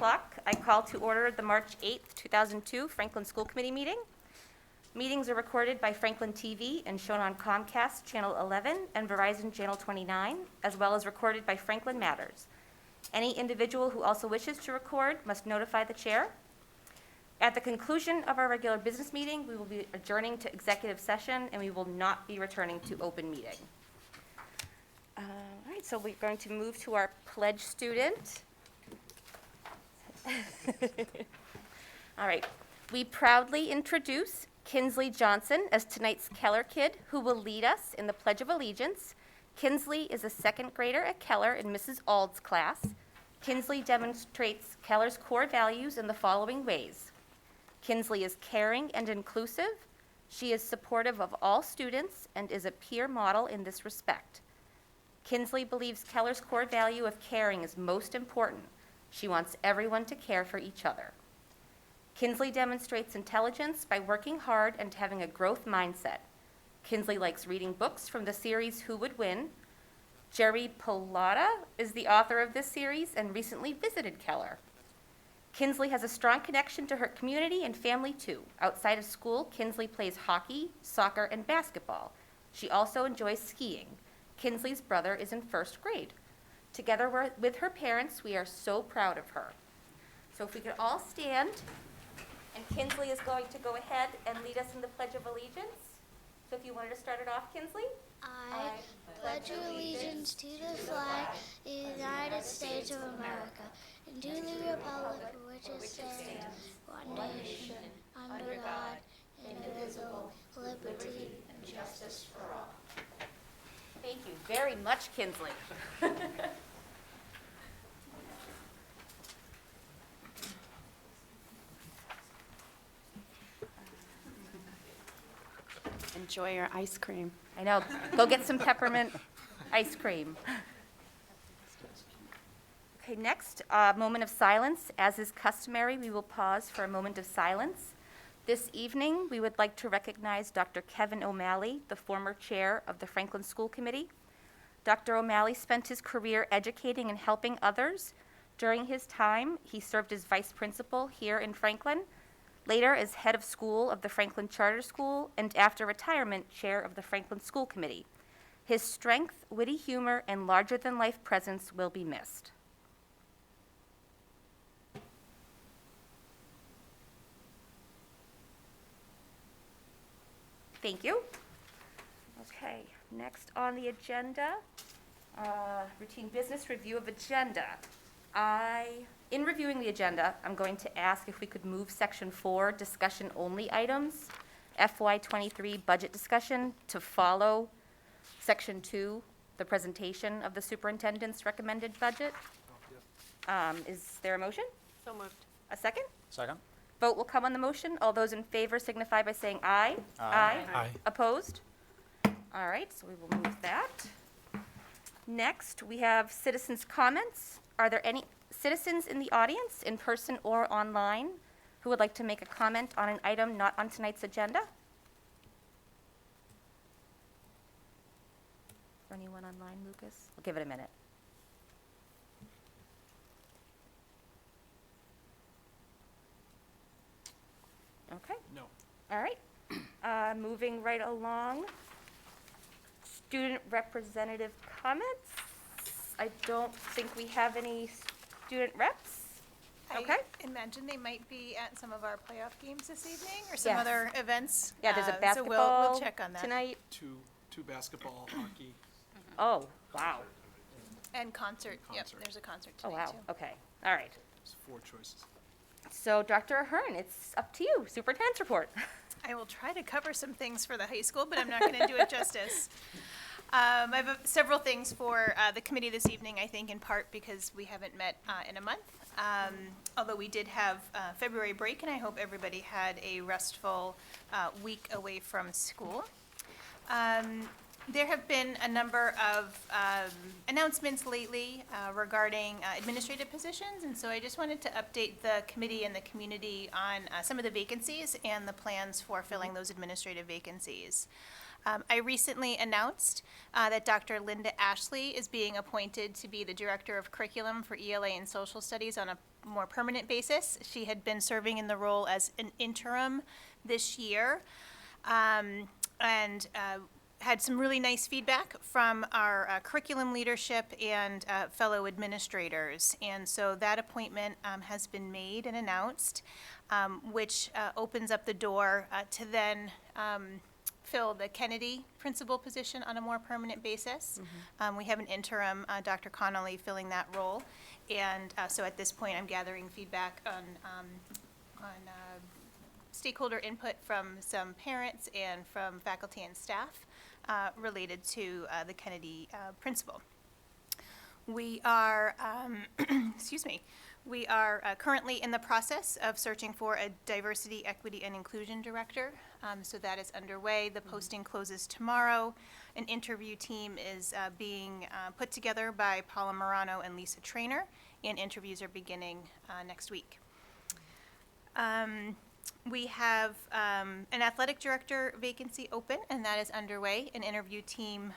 o'clock. I call to order the March 8th, 2002 Franklin School Committee meeting. Meetings are recorded by Franklin TV and shown on Comcast Channel 11 and Verizon Channel 29, as well as recorded by Franklin Matters. Any individual who also wishes to record must notify the chair. At the conclusion of our regular business meeting, we will be adjourning to executive session, and we will not be returning to open meeting. All right, so we're going to move to our pledge student. All right, we proudly introduce Kinsley Johnson as tonight's Keller Kid, who will lead us in the Pledge of Allegiance. Kinsley is a second grader at Keller in Mrs. Auld's class. Kinsley demonstrates Keller's core values in the following ways. Kinsley is caring and inclusive. She is supportive of all students and is a peer model in this respect. Kinsley believes Keller's core value of caring is most important. She wants everyone to care for each other. Kinsley demonstrates intelligence by working hard and having a growth mindset. Kinsley likes reading books from the series Who Would Win? Jerry Pallotta is the author of this series and recently visited Keller. Kinsley has a strong connection to her community and family too. Outside of school, Kinsley plays hockey, soccer, and basketball. She also enjoys skiing. Kinsley's brother is in first grade. Together with her parents, we are so proud of her. So if we could all stand, and Kinsley is going to go ahead and lead us in the Pledge of Allegiance. So if you wanted to start it off, Kinsley? I pledge allegiance to the flag of the United States of America and to the republic for which it stands, one nation, under God, indivisible, liberty and justice for all. Thank you very much, Kinsley. Enjoy your ice cream. I know. Go get some peppermint ice cream. Okay, next, moment of silence. As is customary, we will pause for a moment of silence. This evening, we would like to recognize Dr. Kevin O'Malley, the former chair of the Franklin School Committee. Dr. O'Malley spent his career educating and helping others. During his time, he served as vice principal here in Franklin, later as head of school of the Franklin Charter School, and after retirement, chair of the Franklin School Committee. His strength, witty humor, and larger-than-life presence will be missed. Thank you. Okay, next on the agenda, routine business review of agenda. In reviewing the agenda, I'm going to ask if we could move section 4, discussion only items, FY23 budget discussion, to follow section 2, the presentation of the superintendent's recommended budget. Is there a motion? So moved. A second? Second? Vote will come on the motion. All those in favor signify by saying aye. Aye. Aye. Opposed? All right, so we will move that. Next, we have citizens' comments. Are there any citizens in the audience, in person or online, who would like to make a comment on an item not on tonight's agenda? For anyone online, Lucas? We'll give it a minute. Okay. No. All right. Moving right along. Student representative comments. I don't think we have any student reps. Okay. I imagine they might be at some of our playoff games this evening or some Yes. other events. Yeah, there's a So basketball we'll check on that. tonight. Two basketball, hockey. Oh, wow. And concert. Yep, Concert. there's a concert Oh, tonight wow. too. Okay. All right. There's 4 choices. So, Dr. Ahern, it's up to you. Superintendent's report. I will try to cover some things for the high school, but I'm not going to do it justice. I have several things for the committee this evening, I think in part because we haven't met in a month. Although we did have February break, and I hope everybody had a restful week away from school. There have been a number of announcements lately regarding administrative positions, and so I just wanted to update the committee and the community on some of the vacancies and the plans for filling those administrative vacancies. I recently announced that Dr. Linda Ashley is being appointed to be the Director of Curriculum for ELA and Social Studies on a more permanent basis. She had been serving in the role as an interim this year, and had some really nice feedback from our curriculum leadership and fellow administrators. And so that appointment has been made and announced, which opens up the door to then fill the Kennedy principal position on a more permanent basis. We have an interim, Dr. Connolly, filling that role. And so at this point, I'm gathering feedback on stakeholder input from some parents and from faculty and staff related to the Kennedy principal. We are, excuse me, we are currently in the process of searching for a diversity, equity, and inclusion director. So that is underway. The posting closes tomorrow. An interview team is being put together by Paula Morano and Lisa Trainer, and interviews are beginning next week. We have an athletic director vacancy open, and that is underway. An interview team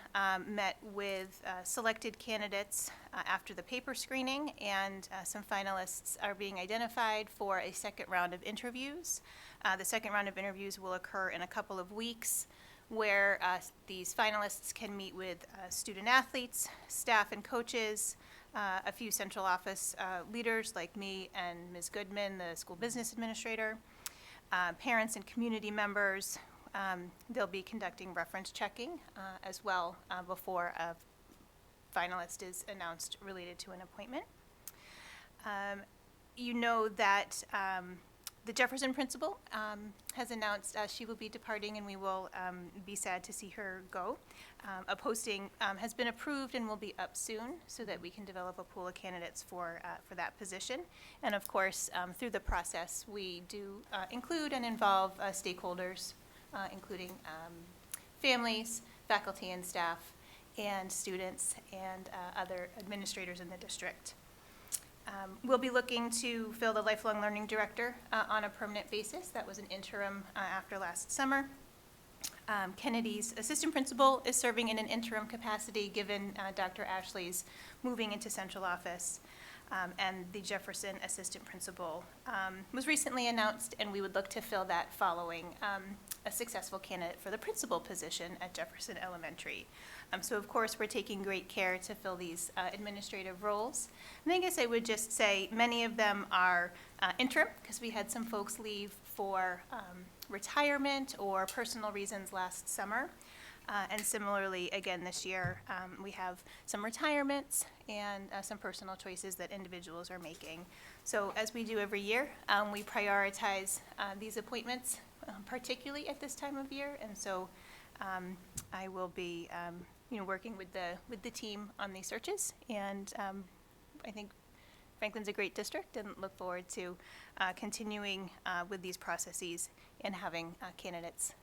met with selected candidates after the paper screening, and some finalists are being identified for a second round of interviews. The second round of interviews will occur in a couple of weeks, where these finalists can meet with student athletes, staff and coaches, a few central office leaders like me and Ms. Goodman, the school business administrator, parents and community members. They'll be conducting reference checking as well before a finalist is announced related to an appointment. You know that the Jefferson principal has announced she will be departing, and we will be sad to see her go. A posting has been approved and will be up soon so that we can develop a pool of candidates for that position. And of course, through the process, we do include and involve stakeholders, including families, faculty and staff, and students, and other administrators in the district. We'll be looking to fill the lifelong learning director on a permanent basis. That was an interim after last summer. Kennedy's assistant principal is serving in an interim capacity given Dr. Ashley's moving into central office. And the Jefferson assistant principal was recently announced, and we would look to fill that following a successful candidate for the principal position at Jefferson Elementary. So of course, we're taking great care to fill these administrative roles. And I guess I would just say many of them are interim, because we had some folks leave for retirement or personal reasons last summer. And similarly, again, this year, we have some retirements and some personal choices that individuals are making. So as we do every year, we prioritize these appointments, particularly at this time of year. And so I will be working with the team on these searches. And I think Franklin's a great district, and look forward to continuing with these processes and having candidates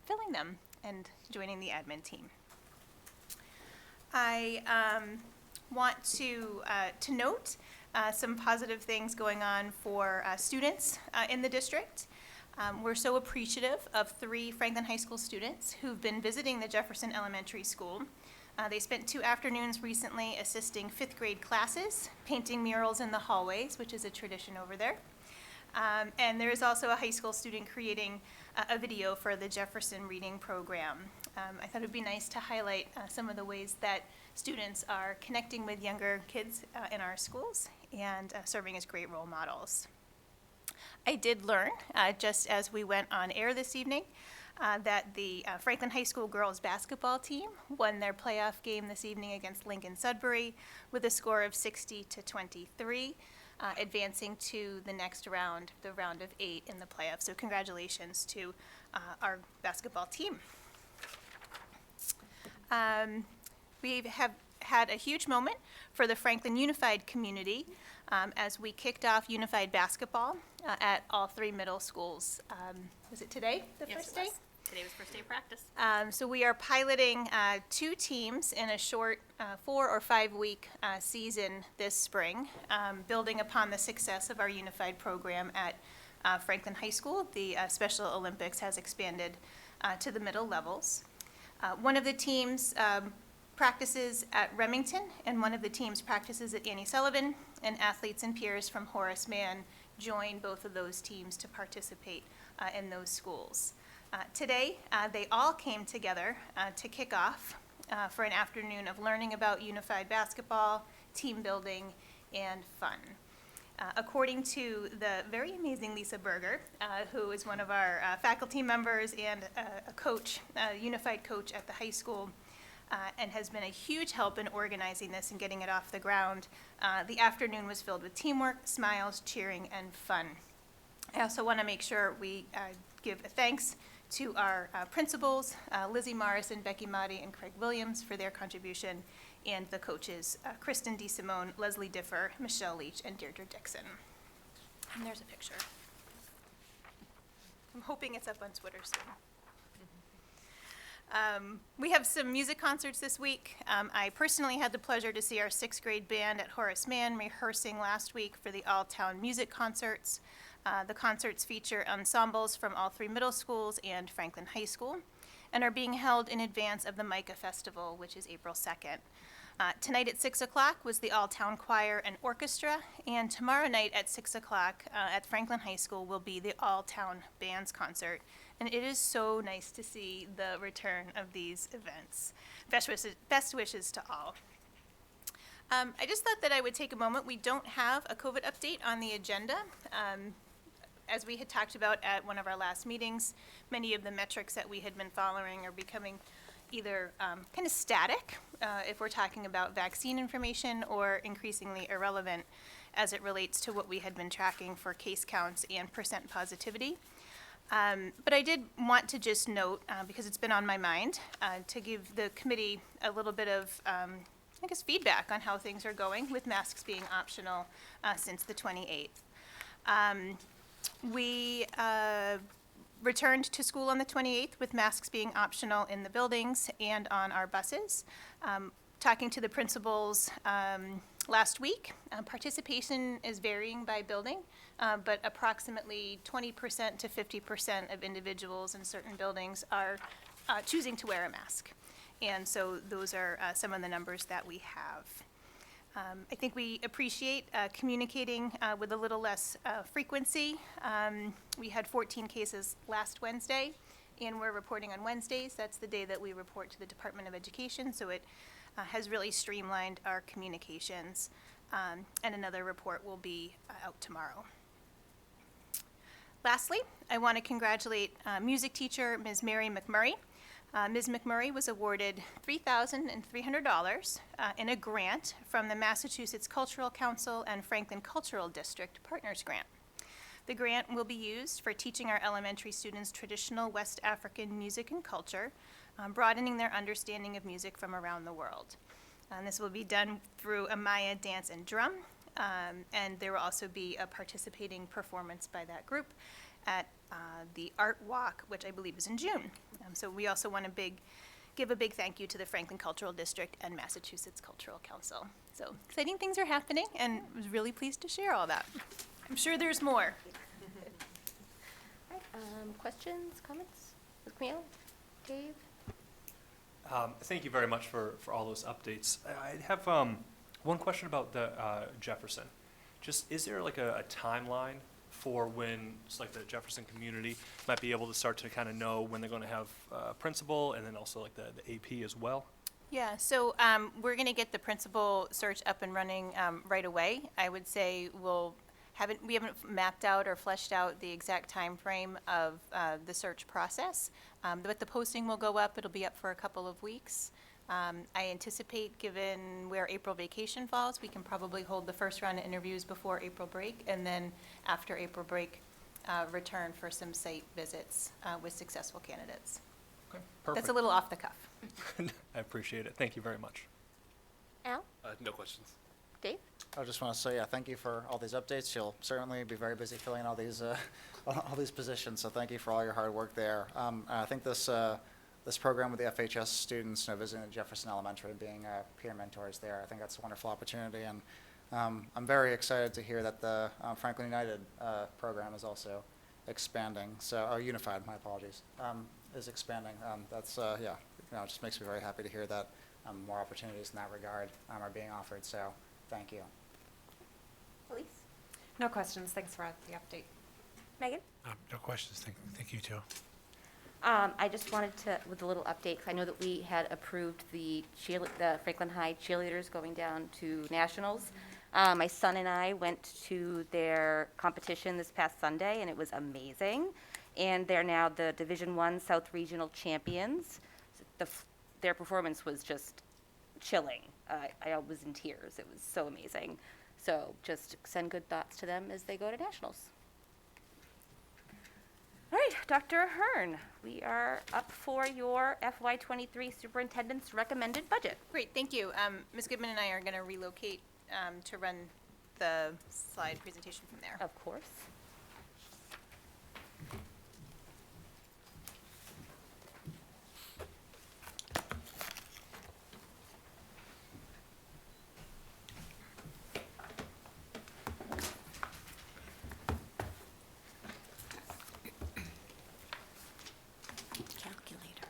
filling them and joining the admin team. I want to note some positive things going on for students in the district. We're so appreciative of 3 Franklin High School students who've been visiting the Jefferson Elementary School. They spent 2 afternoons recently assisting 5th grade classes, painting murals in the hallways, which is a tradition over there. And there is also a high school student creating a video for the Jefferson Reading Program. I thought it would be nice to highlight some of the ways that students are connecting with younger kids in our schools and serving as great role models. I did learn, just as we went on air this evening, that the Franklin High School girls basketball team won their playoff game this evening against Lincoln Sudbury with a score of 60-23. Advancing to the next round, the round of 8 in the playoffs. So congratulations to our basketball team. We have had a huge moment for the Franklin Unified community as we kicked off Unified basketball at all 3 middle schools. Was it today, the first day? Today was first day of practice. So we are piloting 2 teams in a short 4 or 5 week season this spring, building upon the success of our Unified program at Franklin High School. The Special Olympics has expanded to the middle levels. One of the teams practices at Remington, and one of the teams practices at Annie Sullivan. and athletes and peers from Horace Mann join both of those teams to participate in those schools. Today, they all came together to kick off for an afternoon of learning about unified basketball, team building, and fun. According to the very amazing Lisa Berger, who is one of our faculty members and a coach, a unified coach at the high school, and has been a huge help in organizing this and getting it off the ground, the afternoon was filled with teamwork, smiles, cheering, and fun. I also want to make sure we give a thanks to our principals, Lizzie Morrison, Becky Motti, and Craig Williams for their contribution, and the coaches, Kristen DeSimone, Leslie Differ, Michelle Leach, and Deirdre Dixon. And there's a picture. I'm hoping it's up on Twitter soon. We have some music concerts this week. I personally had the pleasure to see our 6th grade band at Horace Mann rehearsing last week for the All-Town Music Concerts. The concerts feature ensembles from all 3 middle schools and Franklin High School, and are being held in advance of the Micah Festival, which is April 2nd. Tonight at 6 o'clock was the All-Town Choir and Orchestra, and tomorrow night at 6 o'clock at Franklin High School will be the All-Town Bands Concert. And it is so nice to see the return of these events. Best wishes to all. I just thought that I would take a moment. We don't have a COVID update on the agenda. As we had talked about at one of our last meetings, many of the metrics that we had been following are becoming either kind of static, if we're talking about vaccine information, or increasingly irrelevant as it relates to what we had been tracking for case counts and percent positivity. But I did want to just note, because it's been on my mind, to give the committee a little bit of, feedback on how things are going with masks being optional since the 28th. We returned to school on the 28th with masks being optional in the buildings and on our buses. Talking to the principals last week, participation is varying by building, but approximately 20% to 50% of individuals in certain buildings are choosing to wear a mask. And so those are some of the numbers that we have. I think we appreciate communicating with a little less frequency. We had 14 cases last Wednesday, and we're reporting on Wednesdays. That's the day that we report to the Department of Education, so it has really streamlined our communications. And another report will be out tomorrow. Lastly, I want to congratulate music teacher Ms. Mary McMurray. Ms. McMurray was awarded $3,300 in a grant from the Massachusetts Cultural Council and Franklin Cultural District Partners Grant. The grant will be used for teaching our elementary students traditional West African music and culture, broadening their understanding of music from around the world. This will be done through a Maya dance and drum, and there will also be a participating performance by that group at the Art Walk, which I believe is in June. So we also want to give a big thank you to the Franklin Cultural District and Massachusetts Cultural Council. So exciting things are happening, and I was really pleased to share all that. I'm sure there's more. All right, questions, comments? Camille, Dave? Thank you very much for all those updates. I have one question about the Jefferson. Just, is there like a timeline for when the Jefferson community might be able to start to kind of know when they're going to have principal, and then also like the AP as well? Yeah, so we're going to get the principal search up and running right away. I would say we haven't mapped out or fleshed out the exact time frame of the search process, but the posting will go up. It'll be up for a couple of weeks. I anticipate, given where April vacation falls, we can probably hold the first round of interviews before April break, and then after April break, return for some site visits with successful candidates. Okay, perfect. That's a little off the cuff. I appreciate it. Thank you very much. Al? No questions. Dave? I just want to say, thank you for all these updates. You'll certainly be very busy filling all these positions, so thank you for all your hard work there. I think this program with the FHS students, visiting Jefferson Elementary and being peer mentors there, I think that's a wonderful opportunity. And I'm very excited to hear that the Franklin United program is also expanding. So, Unified, my apologies, is expanding. That's, it just makes me very happy to hear that more opportunities in that regard are being offered. So, thank you. No questions. Thanks for the update. Megan? No questions. Thank you, too. I just wanted to, with a little update, 'cause I know that we had approved the Franklin High cheerleaders going down to nationals. My son and I went to their competition this past Sunday, and it was amazing. And they're now the Division I South Regional champions. Their performance was just chilling. I was in tears. It was so amazing. So just send good thoughts to them as they go to nationals. All right, Dr. Ahern, we are up for your FY23 Superintendent's Recommended Budget. Great, thank you. Ms. Goodman and I are going to relocate to run the slide presentation from there. Of course. Calculator.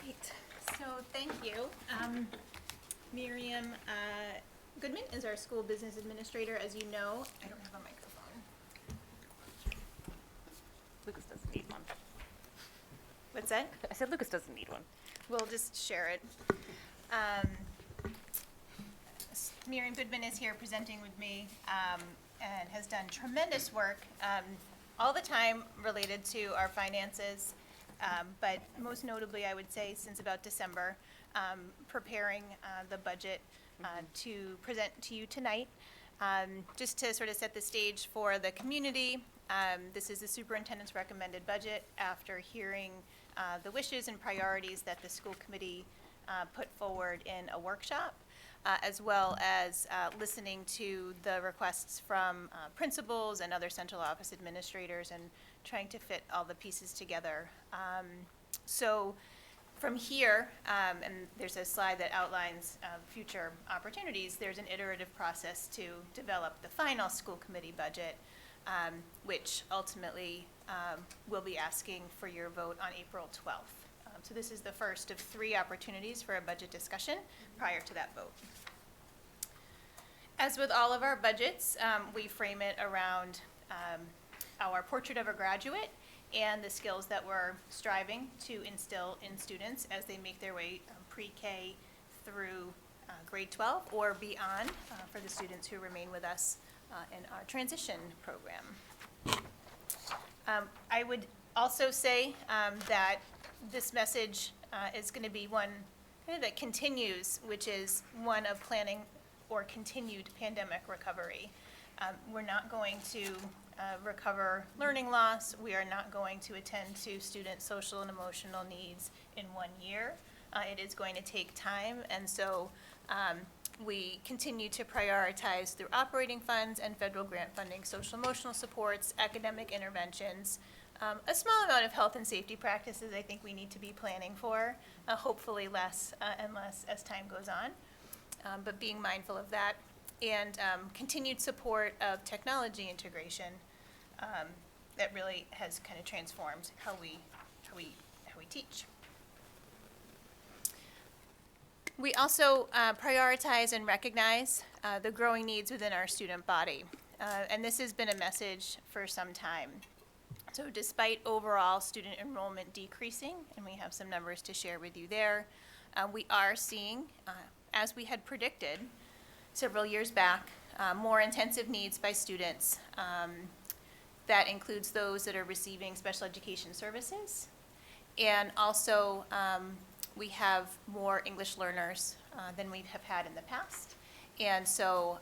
Great, so thank you. Miriam Goodman is our school business administrator, as you know. I don't have a microphone. Lucas doesn't need one. What's that? I said Lucas doesn't need one. We'll just share it. Miriam Goodman is here presenting with me and has done tremendous work all the time related to our finances, but most notably, I would say, since about December, preparing the budget to present to you tonight. Just to sort of set the stage for the community, this is the superintendent's recommended budget after hearing the wishes and priorities that the school committee put forward in a workshop, as well as listening to the requests from principals and other central office administrators and trying to fit all the pieces together. So from here, and there's a slide that outlines future opportunities, there's an iterative process to develop the final school committee budget, which ultimately we'll be asking for your vote on April 12th. So this is the first of 3 opportunities for a budget discussion prior to that vote. As with all of our budgets, we frame it around our portrait of a graduate and the skills that we're striving to instill in students as they make their way pre-K through grade 12 or beyond for the students who remain with us in our transition program. I would also say that this message is going to be one kind of that continues, which is one of planning or continued pandemic recovery. We're not going to recover learning loss. We are not going to attend to student social and emotional needs in 1 year. It is going to take time, and so we continue to prioritize through operating funds and federal grant funding, social emotional supports, academic interventions, a small amount of health and safety practices I think we need to be planning for, hopefully less and less as time goes on, but being mindful of that, and continued support of technology integration that really has kind of transformed how we teach. We also prioritize and recognize the growing needs within our student body, and this has been a message for some time. So despite overall student enrollment decreasing, and we have some numbers to share with you there, we are seeing, as we had predicted several years back, more intensive needs by students. That includes those that are receiving special education services, and also we have more English learners than we have had in the past. And so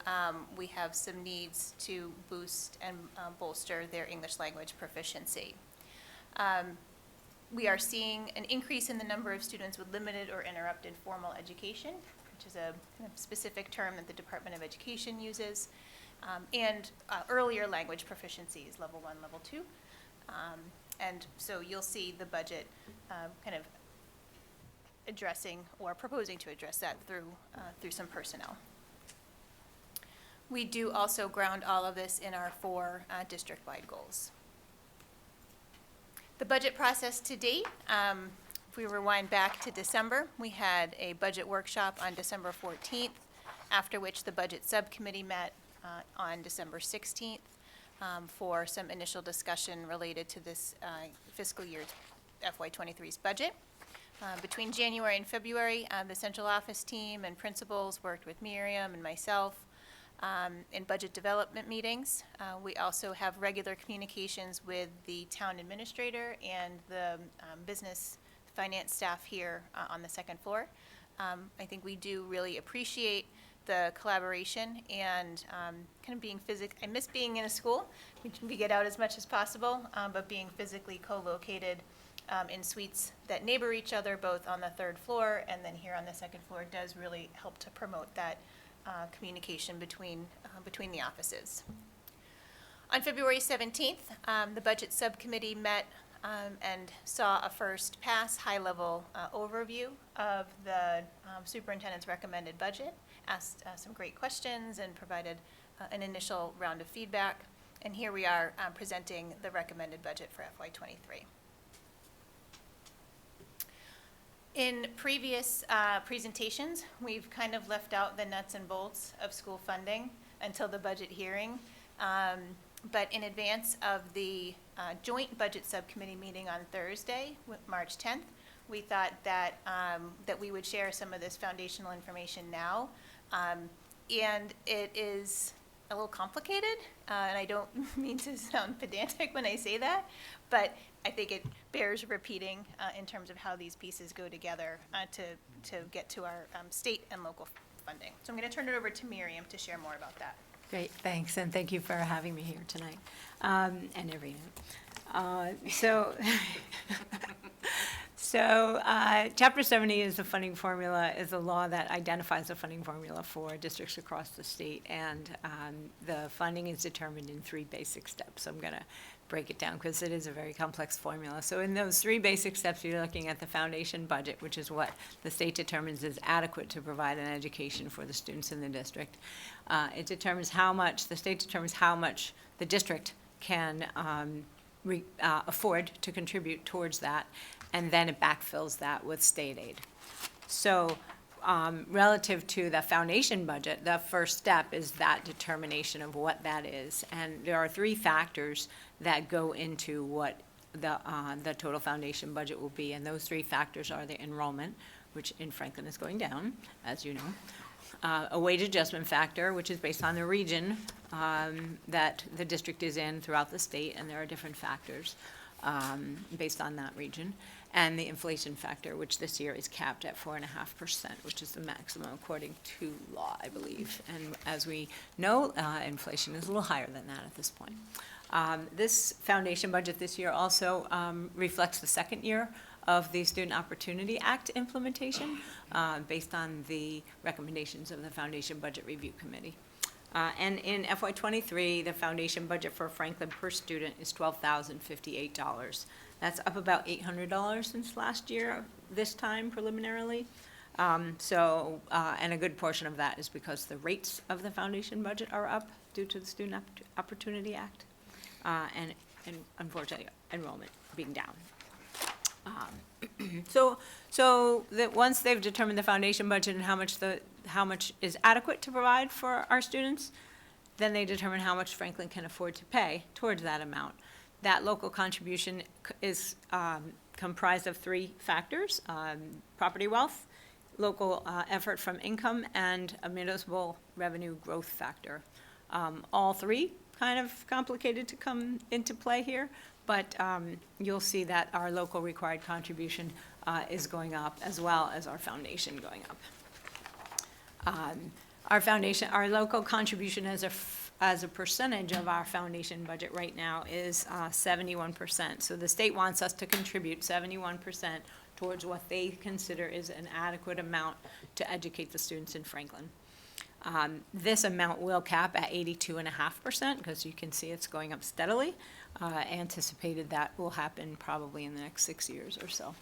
we have some needs to boost and bolster their English language proficiency. We are seeing an increase in the number of students with limited or interrupted formal education, which is a kind of specific term that the Department of Education uses, and earlier language proficiencies, level 1, level 2. And so you'll see the budget kind of addressing or proposing to address that through some personnel. We do also ground all of this in our 4 district-wide goals. The budget process to date, if we rewind back to December, we had a budget workshop on December 14th, after which the budget subcommittee met on December 16th for some initial discussion related to this fiscal year FY23's budget. Between January and February, the central office team and principals worked with Miriam and myself in budget development meetings. We also have regular communications with the town administrator and the business finance staff here on the second floor. I think we do really appreciate the collaboration and kind of being I miss being in a school. We get out as much as possible, but being physically co-located in suites that neighbor each other, both on the 3rd floor and then here on the 2nd floor, does really help to promote that communication between the offices. On February 17th, the Budget Subcommittee met and saw a first pass high-level overview of the superintendent's recommended budget, asked some great questions and provided an initial round of feedback. And here we are presenting the recommended budget for FY23. In previous presentations, we've kind of left out the nuts and bolts of school funding until the budget hearing. But in advance of the joint budget subcommittee meeting on Thursday, March 10th, we thought that, that we would share some of this foundational information now. And it is a little complicated, and I don't mean to sound pedantic when I say that, but I think it bears repeating in terms of how these pieces go together to get to our state and local funding. So I'm going to turn it over to Miriam to share more about that. Great, thanks, and thank you for having me here tonight, and every night. So Chapter 70 is the funding formula, is a law that identifies the funding formula for districts across the state, and the funding is determined in 3 basic steps. So I'm going to break it down because it is a very complex formula. So in those 3 basic steps, you're looking at the foundation budget, which is what the state determines is adequate to provide an education for the students in the district. It determines how much, the state determines how much the district can afford to contribute towards that, and then it backfills that with state aid. So relative to the foundation budget, the first step is that determination of what that is. And there are 3 factors that go into what the total foundation budget will be. And those 3 factors are the enrollment, which in Franklin is going down, as you know. A wage adjustment factor, which is based on the region that the district is in throughout the state, and there are different factors based on that region. And the inflation factor, which this year is capped at 4.5%, which is the maximum according to law, I believe. And as we know, inflation is a little higher than that at this point. This foundation budget this year also reflects the 2nd year of the Student Opportunity Act implementation based on the recommendations of the Foundation Budget Review Committee. And in FY23, the foundation budget for Franklin per student is $12,058. That's up about $800 since last year, this time preliminarily. And a good portion of that is because the rates of the foundation budget are up due to the Student Opportunity Act, and unfortunately, enrollment being down. So that once they've determined the foundation budget and how much is adequate to provide for our students, then they determine how much Franklin can afford to pay towards that amount. That local contribution is comprised of 3 factors: property wealth, local effort from income, and a municipal revenue growth factor. All 3 kind of complicated to come into play here, but you'll see that our local required contribution is going up, as well as our foundation going up. Our local contribution as a percentage of our foundation budget right now is 71%. So the state wants us to contribute 71% towards what they consider is an adequate amount to educate the students in Franklin. This amount will cap at 82.5%, because you can see it's going up steadily. Anticipated that will happen probably in the next 6 years or so.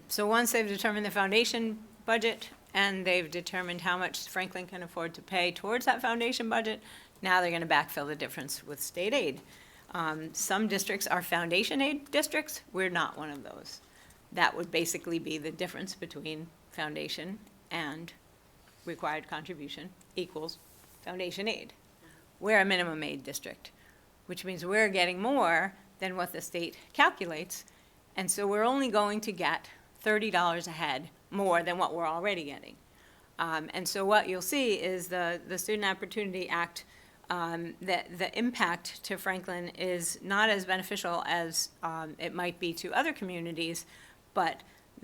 So once they've determined the foundation budget, and they've determined how much Franklin can afford to pay towards that foundation budget. Now they're going to backfill the difference with state aid. Some districts are foundation aid districts. We're not one of those. That would basically be the difference between foundation and required contribution equals foundation aid. We're a minimum aid district, which means we're getting more than what the state calculates, and so we're only going to get $30 a head more than what we're already getting. And so what you'll see is the Student Opportunity Act, the impact to Franklin is not as beneficial as it might be to other communities, but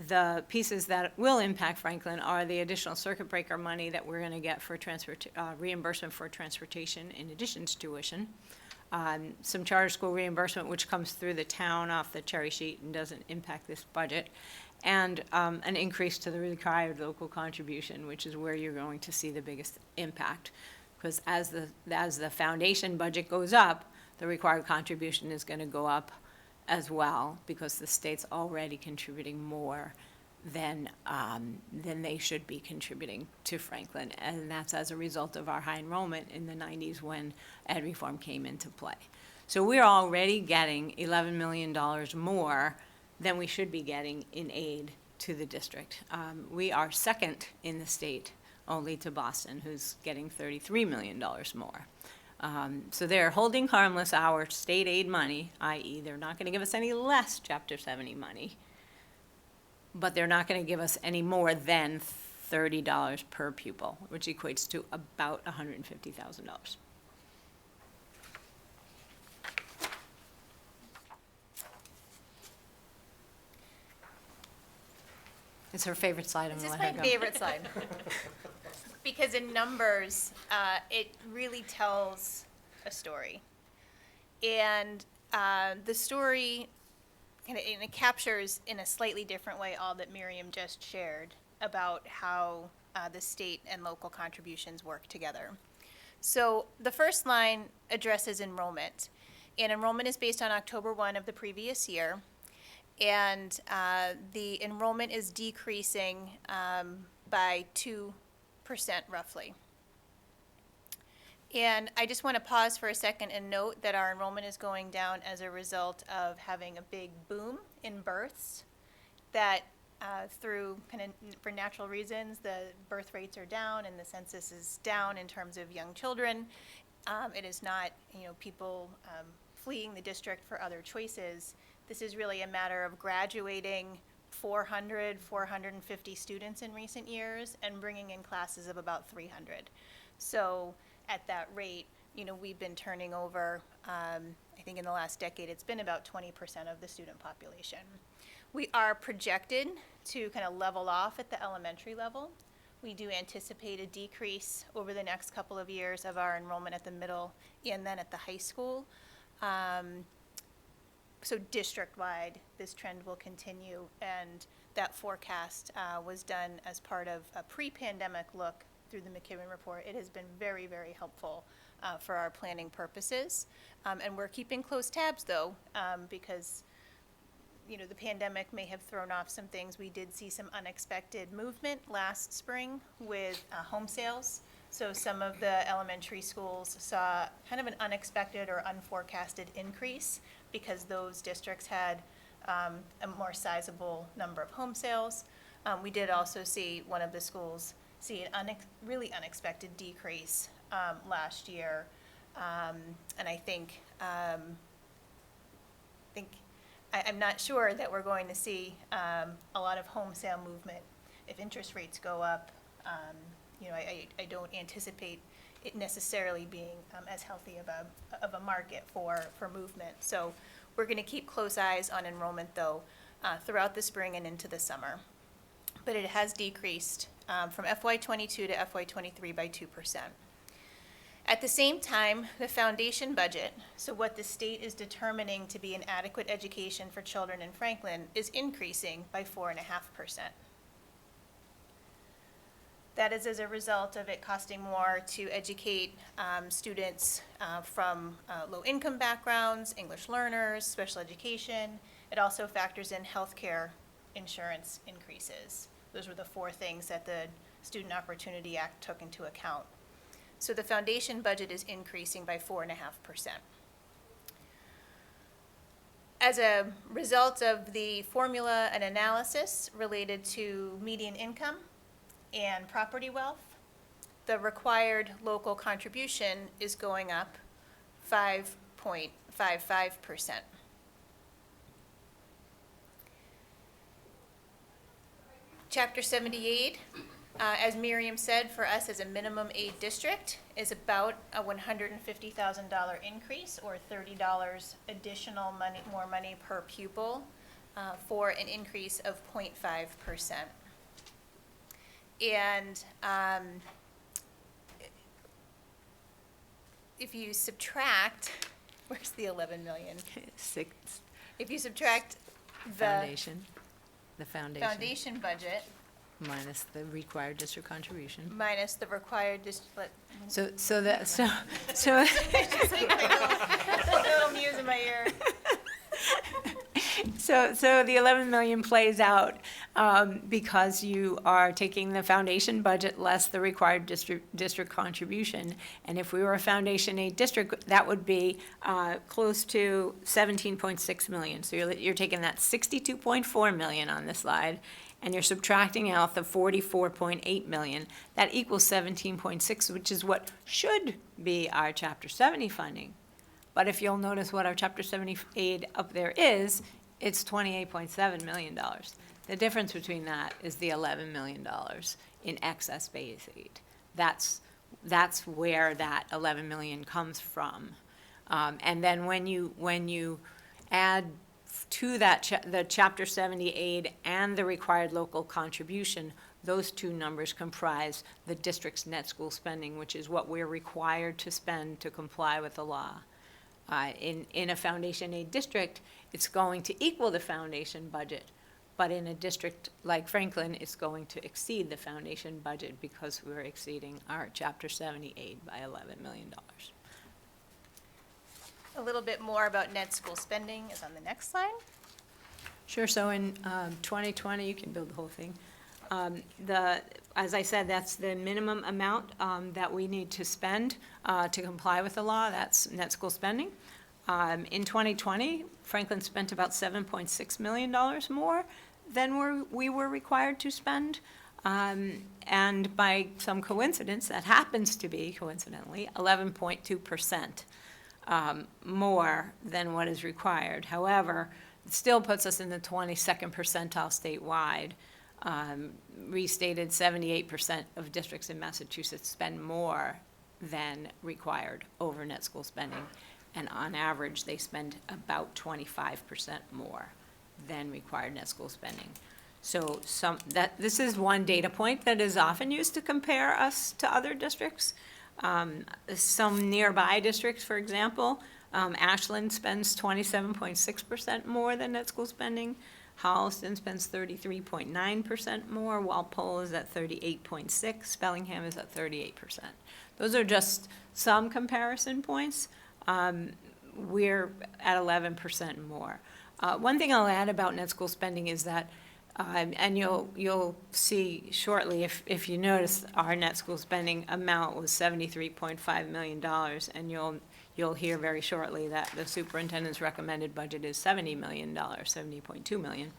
the pieces that will impact Franklin are the additional circuit breaker money that we're going to get for reimbursement for transportation in addition to tuition. Some charter school reimbursement, which comes through the town off the cherry sheet and doesn't impact this budget, and an increase to the required local contribution, which is where you're going to see the biggest impact. Because as the foundation budget goes up, the required contribution is going to go up as well, because the state's already contributing more than they should be contributing to Franklin. And that's as a result of our high enrollment in the 90s when ed reform came into play. So we're already getting $11 million more than we should be getting in aid to the district. We are second in the state only to Boston, who's getting $33 million more. So they're holding harmless our state aid money, i.e. they're not going to give us any less Chapter 70 money, but they're not going to give us any more than $30 per pupil, which equates to about $150,000. It's her favorite slide. I'm This going is to let my her go. favorite slide. Because in numbers, it really tells a story. And the story, and it captures in a slightly different way all that Miriam just shared about how the state and local contributions work together. So the first line addresses enrollment. And enrollment is based on October 1 of the previous year. And the enrollment is decreasing by 2% roughly. And I just want to pause for a second and note that our enrollment is going down as a result of having a big boom in births, that through kind of for natural reasons, the birth rates are down and the census is down in terms of young children. It is not, people fleeing the district for other choices. This is really a matter of graduating 450 students in recent years and bringing in classes of about 300. So at that rate, we've been turning over, I think in the last decade, it's been about 20% of the student population. We are projected to kind of level off at the elementary level. We do anticipate a decrease over the next couple of years of our enrollment at the middle and then at the high school. So district-wide, this trend will continue, and that forecast was done as part of a pre-pandemic look through the McKibben report. It has been very, very helpful for our planning purposes. And we're keeping close tabs, though, because the pandemic may have thrown off some things. We did see some unexpected movement last spring with home sales. So some of the elementary schools saw kind of an unexpected or unforecasted increase because those districts had a more sizable number of home sales. We did also see one of the schools see an really unexpected decrease last year. And I think, I'm not sure that we're going to see a lot of home sale movement if interest rates go up. I don't anticipate it necessarily being as healthy of a market for movement. So we're going to keep close eyes on enrollment, though, throughout the spring and into the summer. But it has decreased from FY22 to FY23 by 2%. At the same time, the foundation budget, so what the state is determining to be an adequate education for children in Franklin, is increasing by 4.5%. That is as a result of it costing more to educate students from low-income backgrounds, English learners, special education. It also factors in healthcare insurance increases. Those were the four things that the Student Opportunity Act took into account. So the foundation budget is increasing by 4.5%. As a result of the formula and analysis related to median income and property wealth, the required local contribution is going up 5.55%. Chapter 78, as Miriam said, for us as a minimum aid district, is about a $150,000 increase, or $30 additional money, more money per pupil, for an increase of 0.5%. And if you subtract, where's the 11 million? Six, If you subtract the foundation, the foundation budget minus the required district contribution. minus the required district, So the, so, little muse in my ear. so the 11 million plays out because you are taking the foundation budget less the required district contribution. And if we were a foundation aid district, that would be close to 17.6 million. So you're taking that 62.4 million on this slide, and you're subtracting out the 44.8 million. That equals 17.6, which is what should be our Chapter 70 funding. But if you'll notice what our Chapter 70 aid up there is, it's $28.7 million. The difference between that is the $11 million in excess base aid. That's where that 11 million comes from. And then when you add to that the Chapter 70 aid and the required local contribution, those two numbers comprise the district's net school spending, which is what we're required to spend to comply with the law. In a foundation aid district, it's going to equal the foundation budget, but in a district like Franklin, it's going to exceed the foundation budget because we're exceeding our Chapter 70 aid by $11 million. A little bit more about net school spending is on the next slide. Sure, so in 2020, you can build the whole thing. As I said, that's the minimum amount that we need to spend to comply with the law. That's net school spending. In 2020, Franklin spent about $7.6 million more than we were required to spend. And by some coincidence, that happens to be, coincidentally, 11.2% more than what is required. However, it still puts us in the 22nd percentile statewide. Restated 78% of districts in Massachusetts spend more than required over net school spending. And on average, they spend about 25% more than required net school spending. So this is one data point that is often used to compare us to other districts. Some nearby districts, for example, Ashland spends 27.6% more than net school spending. Holliston spends 33.9% more. Walpole is at 38.6%. Bellingham is at 38%. Those are just some comparison points. We're at 11% more. One thing I'll add about net school spending is that, and you'll see shortly if you notice, our net school spending amount was $73.5 million, and you'll hear very shortly that the superintendent's recommended budget is $70 million, $70.2 million.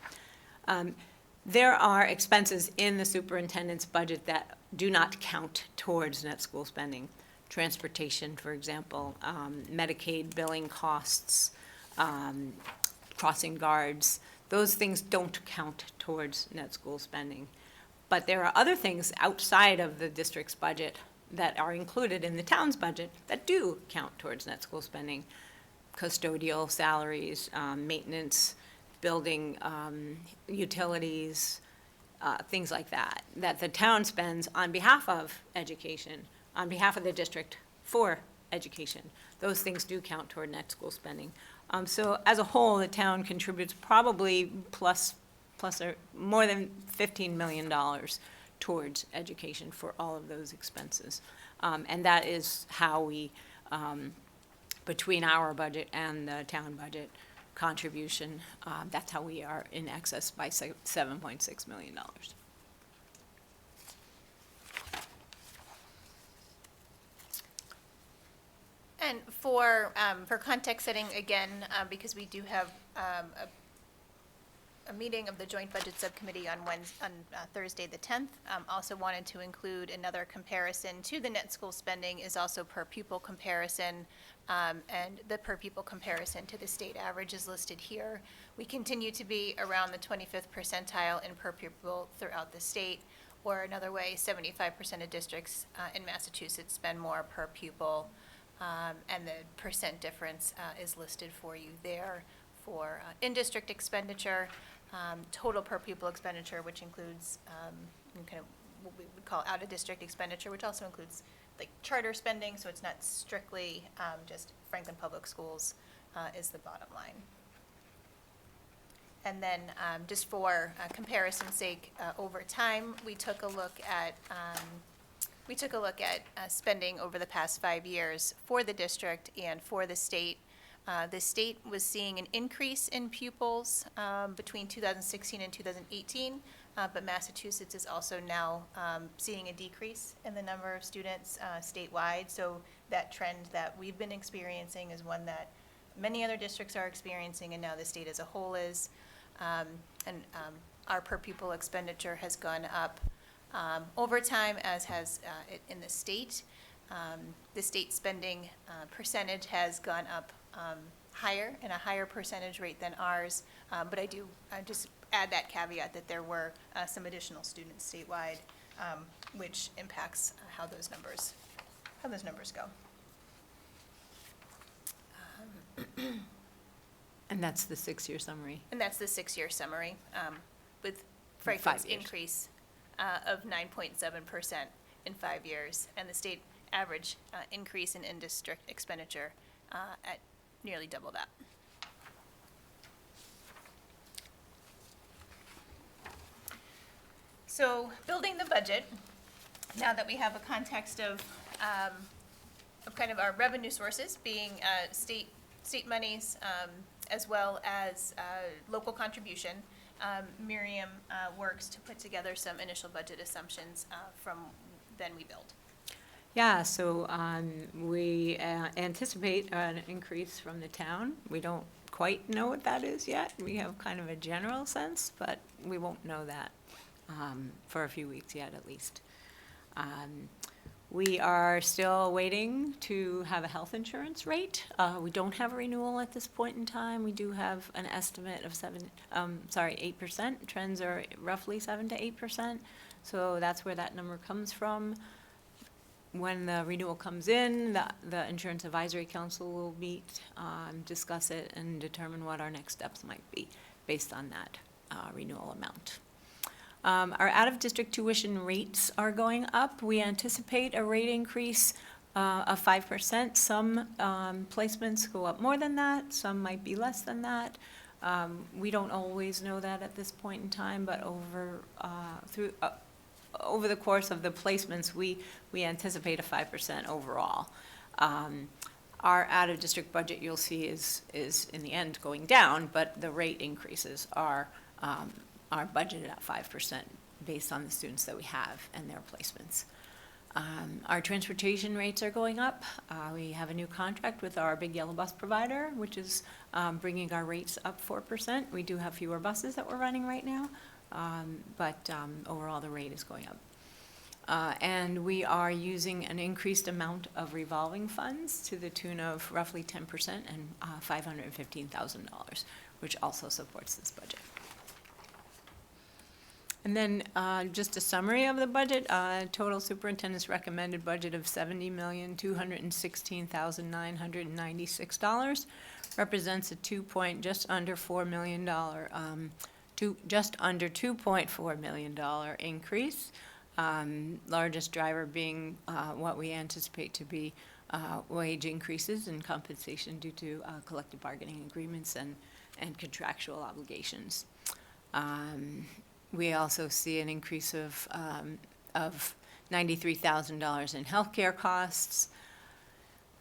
There are expenses in the superintendent's budget that do not count towards net school spending. Transportation, for example, Medicaid billing costs, crossing guards, those things don't count towards net school spending. But there are other things outside of the district's budget that are included in the town's budget that do count towards net school spending. Custodial salaries, maintenance, building, utilities, things like that, that the town spends on behalf of education, on behalf of the district for education. Those things do count toward net school spending. So as a whole, the town contributes probably plus or more than $15 million towards education for all of those expenses. And that is how we, between our budget and the town budget contribution, that's how we are in excess by $7.6 million. And for context setting, again, because we do have a meeting of the Joint Budget Subcommittee on Thursday, the 10th, also wanted to include another comparison to the net school spending is also per pupil comparison, and the per pupil comparison to the state average is listed here. We continue to be around the 25th percentile in per pupil throughout the state, or another way, 75% of districts in Massachusetts spend more per pupil, and the percent difference is listed for you there for in-district expenditure, total per pupil expenditure, which includes kind of what we would call out-of-district expenditure, which also includes like charter spending, so it's not strictly just Franklin Public Schools is the bottom line. And then just for comparison's sake, over time, we took a look at spending over the past 5 years for the district and for the state. The state was seeing an increase in pupils between 2016 and 2018, but Massachusetts is also now seeing a decrease in the number of students statewide. So that trend that we've been experiencing is one that many other districts are experiencing, and now the state as a whole is. Our per pupil expenditure has gone up over time, as has it in the state. The state spending percentage has gone up higher, and a higher percentage rate than ours. But I just add that caveat that there were some additional students statewide, which impacts how those numbers go. And that's the 6-year summary. And that's the 6-year summary, with 5 Franklin's years. increase of 9.7% in 5 years, and the state average increase in in-district expenditure at nearly double that. So building the budget, now that we have a context of kind of our revenue sources being state monies, as well as local contribution, Miriam works to put together some initial budget assumptions from then we build. Yeah, so we anticipate an increase from the town. We don't quite know what that is yet. We have kind of a general sense, but we won't know that for a few weeks yet, at least. We are still waiting to have a health insurance rate. We don't have a renewal at this point in time. We do have an estimate of 8%. Trends are roughly 7 to 8%. So that's where that number comes from. When the renewal comes in, the Insurance Advisory Council will meet, discuss it, and determine what our next steps might be based on that renewal amount. Our out-of-district tuition rates are going up. We anticipate a rate increase of 5%. Some placements go up more than that. Some might be less than that. We don't always know that at this point in time, but over the course of the placements, we anticipate a 5% overall. Our out-of-district budget, you'll see, is in the end going down, but the rate increases are budgeted at 5% based on the students that we have and their placements. Our transportation rates are going up. We have a new contract with our Big Yellow Bus provider, which is bringing our rates up 4%. We do have fewer buses that we're running right now, but overall the rate is going up. And we are using an increased amount of revolving funds to the tune of roughly 10% and $515,000, which also supports this budget. And then just a summary of the budget. Total superintendent's recommended budget of $70,216,996 represents a just under $2.4 million increase. Largest driver being what we anticipate to be wage increases and compensation due to collective bargaining agreements and contractual obligations. We also see an increase of $93,000 in healthcare costs,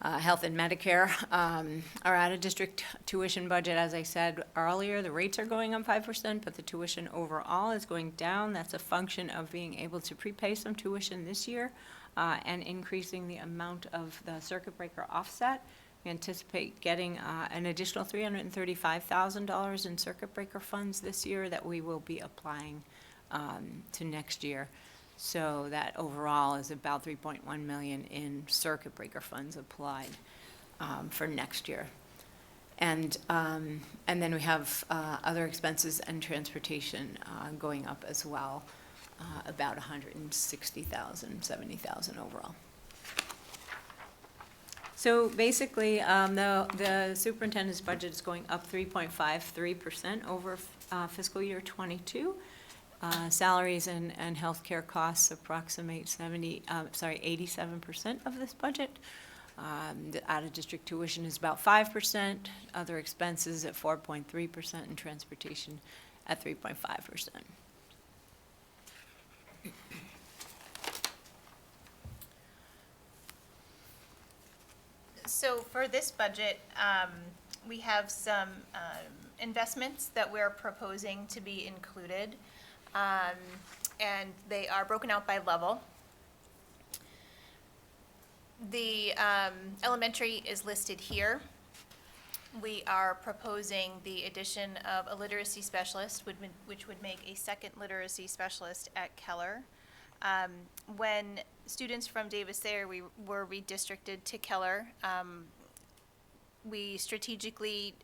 health and Medicare. Our out-of-district tuition budget, as I said earlier, the rates are going up 5%, but the tuition overall is going down. That's a function of being able to prepay some tuition this year and increasing the amount of the circuit breaker offset. We anticipate getting an additional $335,000 in circuit breaker funds this year that we will be applying to next year. So that overall is about 3.1 million in circuit breaker funds applied for next year. And then we have other expenses and transportation going up as well, about 160,000, 70,000 overall. So basically, the superintendent's budget is going up 3.53% over fiscal year +22. Salaries and healthcare costs approximate 87% of this budget. The out-of-district tuition is about 5%, other expenses at 4.3%, and transportation at 3.5%. So for this budget, we have some investments that we're proposing to be included, and they are broken out by level. The elementary is listed here. We are proposing the addition of a literacy specialist, which would make a second literacy specialist at Keller. When students from Davis-Thayer were redistricted to Keller, we strategically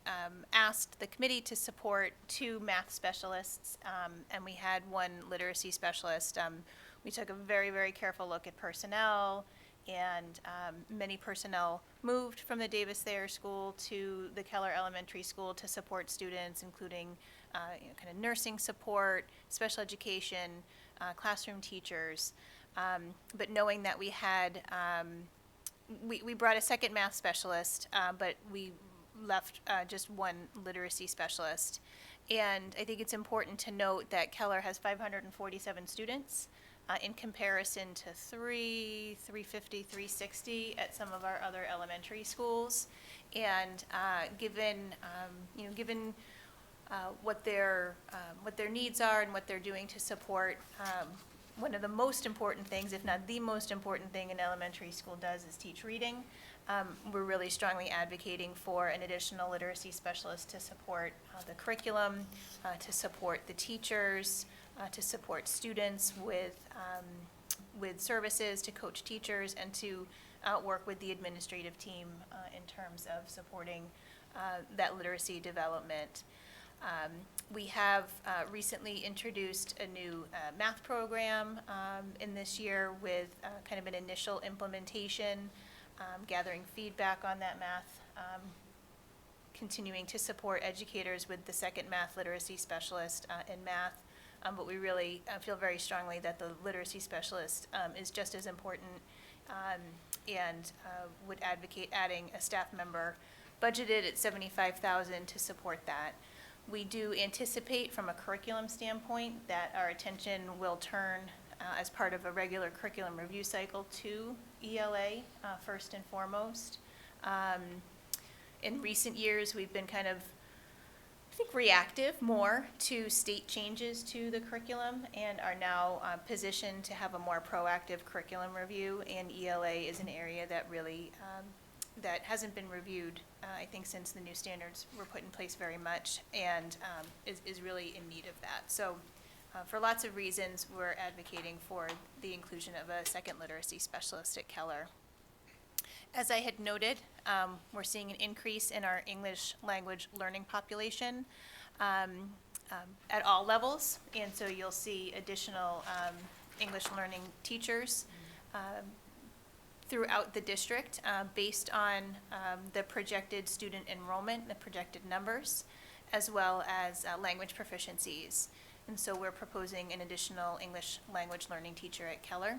asked the committee to support 2 math specialists, and we had 1 literacy specialist. We took a very, very careful look at personnel, and many personnel moved from the Davis-Thayer School to the Keller Elementary School to support students, including kind of nursing support, special education, classroom teachers. But knowing that we had, we brought a second math specialist, but we left just 1 literacy specialist. And I think it's important to note that Keller has 547 students in comparison to 350, 360 at some of our other elementary schools. And given what their needs are and what they're doing to support, one of the most important things, if not the most important thing an elementary school does, is teach reading. We're really strongly advocating for an additional literacy specialist to support the curriculum, to support the teachers, to support students with services, to coach teachers, and to work with the administrative team in terms of supporting that literacy development. We have recently introduced a new math program in this year with kind of an initial implementation, gathering feedback on that math, continuing to support educators with the second math literacy specialist in math. But we really feel very strongly that the literacy specialist is just as important, and would advocate adding a staff member budgeted at $75,000 to support that. We do anticipate from a curriculum standpoint that our attention will turn as part of a regular curriculum review cycle to ELA first and foremost. In recent years, we've been kind of, I think, reactive more to state changes to the curriculum, and are now positioned to have a more proactive curriculum review, and ELA is an area that really that hasn't been reviewed, I think, since the new standards were put in place very much, and is really in need of that. So for lots of reasons, we're advocating for the inclusion of a second literacy specialist at Keller. As I had noted, we're seeing an increase in our English language learning population at all levels, and so you'll see additional English learning teachers throughout the district based on the projected student enrollment, the projected numbers, as well as language proficiencies. And so we're proposing an additional English language learning teacher at Keller.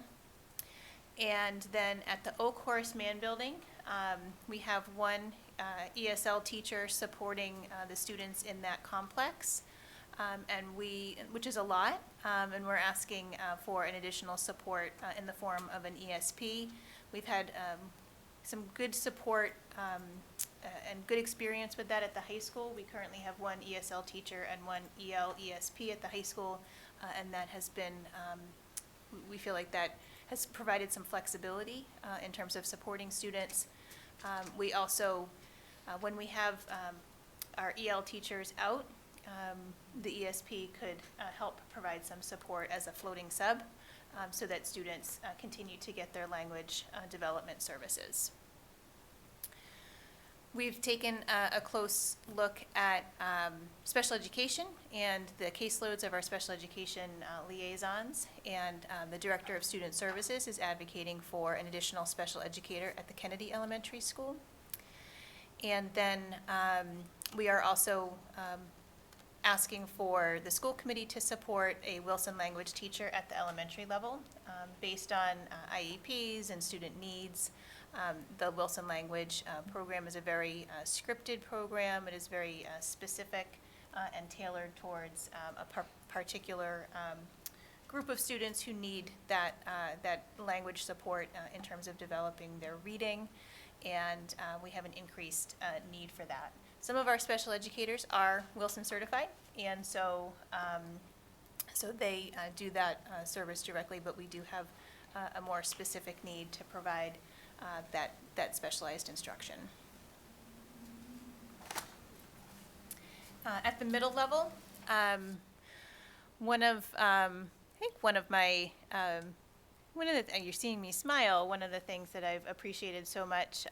And then at the Oakhorse Man Building, we have 1 ESL teacher supporting the students in that complex, which is a lot, and we're asking for an additional support in the form of an ESP. We've had some good support and good experience with that at the high school. We currently have 1 ESL teacher and 1 EL ESP at the high school, and that has been, we feel like that has provided some flexibility in terms of supporting students. We also, when we have our EL teachers out, the ESP could help provide some support as a floating sub so that students continue to get their language development services. We've taken a close look at special education and the caseloads of our special education liaisons, and the Director of Student Services is advocating for an additional special educator at the Kennedy Elementary School. And then we are also asking for the school committee to support a Wilson language teacher at the elementary level based on IEPs and student needs. The Wilson language program is a very scripted program. It is very specific and tailored towards a particular group of students who need that language support in terms of developing their reading, and we have an increased need for that. Some of our special educators are Wilson certified, and so they do that service directly, but we do have a more specific need to provide that specialized instruction. At the middle level, you're seeing me smile, one of the things that I've appreciated so much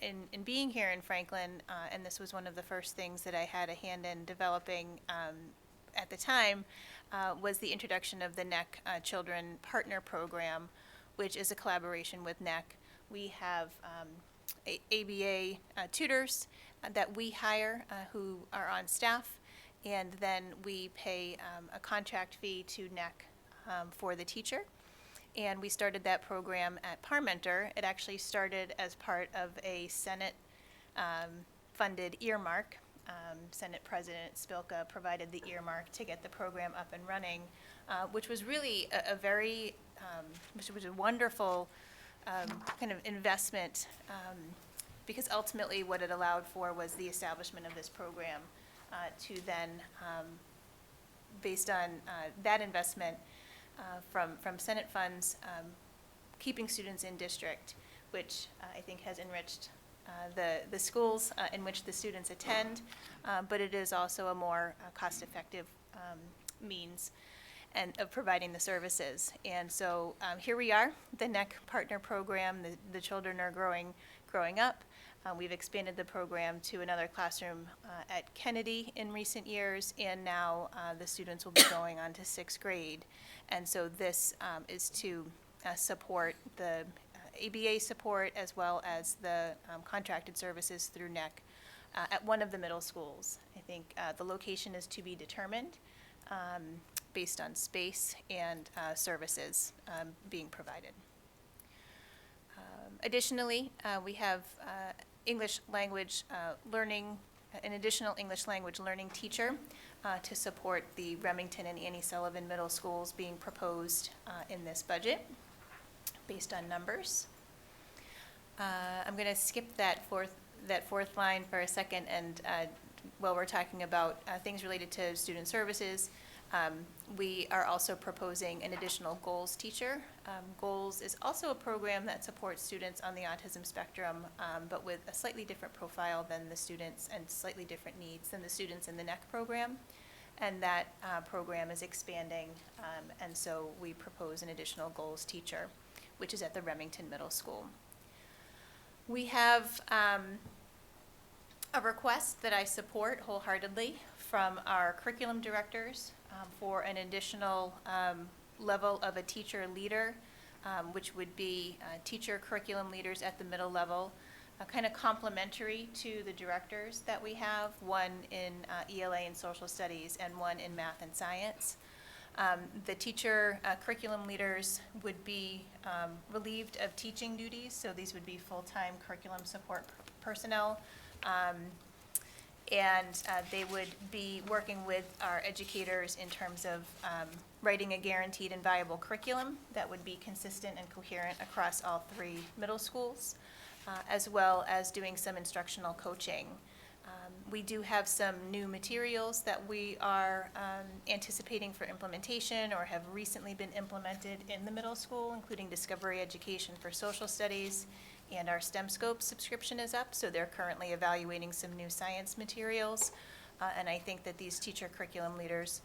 in being here in Franklin, and this was one of the first things that I had a hand in developing at the time, was the introduction of the NEC Children Partner Program, which is a collaboration with NEC. We have ABA tutors that we hire who are on staff, and then we pay a contract fee to NEC for the teacher. And we started that program at Parmenter. It actually started as part of a Senate-funded earmark. Senate President Spilka provided the earmark to get the program up and running, which was really which was a wonderful kind of investment, because ultimately what it allowed for was the establishment of this program to then, based on that investment from Senate funds, keeping students in district, which I think has enriched the schools in which the students attend, but it is also a more cost-effective means and of providing the services. And so here we are, the NEC Partner Program. The children are growing up. We've expanded the program to another classroom at Kennedy in recent years, and now the students will be going on to 6th grade. And so this is to support the ABA support as well as the contracted services through NEC at one of the middle schools. I think the location is to be determined based on space and services being provided. Additionally, we have English language learning, an additional English language learning teacher to support the Remington and Annie Sullivan Middle Schools being proposed in this budget based on numbers. I'm going to skip that fourth line for a second, and while we're talking about things related to student services, we are also proposing an additional GOALS teacher. GOALS is also a program that supports students on the autism spectrum, but with a slightly different profile than the students and slightly different needs than the students in the NEC program. And that program is expanding, and so we propose an additional GOALS teacher, which is at the Remington Middle School. We have a request that I support wholeheartedly from our curriculum directors for an additional level of a teacher leader, which would be teacher curriculum leaders at the middle level, kind of complementary to the directors that we have, one in ELA and social studies and one in math and science. The teacher curriculum leaders would be relieved of teaching duties, so these would be full-time curriculum support personnel. And they would be working with our educators in terms of writing a guaranteed and viable curriculum that would be consistent and coherent across all 3 middle schools, as well as doing some instructional coaching. We do have some new materials that we are anticipating for implementation or have recently been implemented in the middle school, including Discovery Education for Social Studies, and our STEM Scope subscription is up, so they're currently evaluating some new science materials. And I think that these teacher curriculum leaders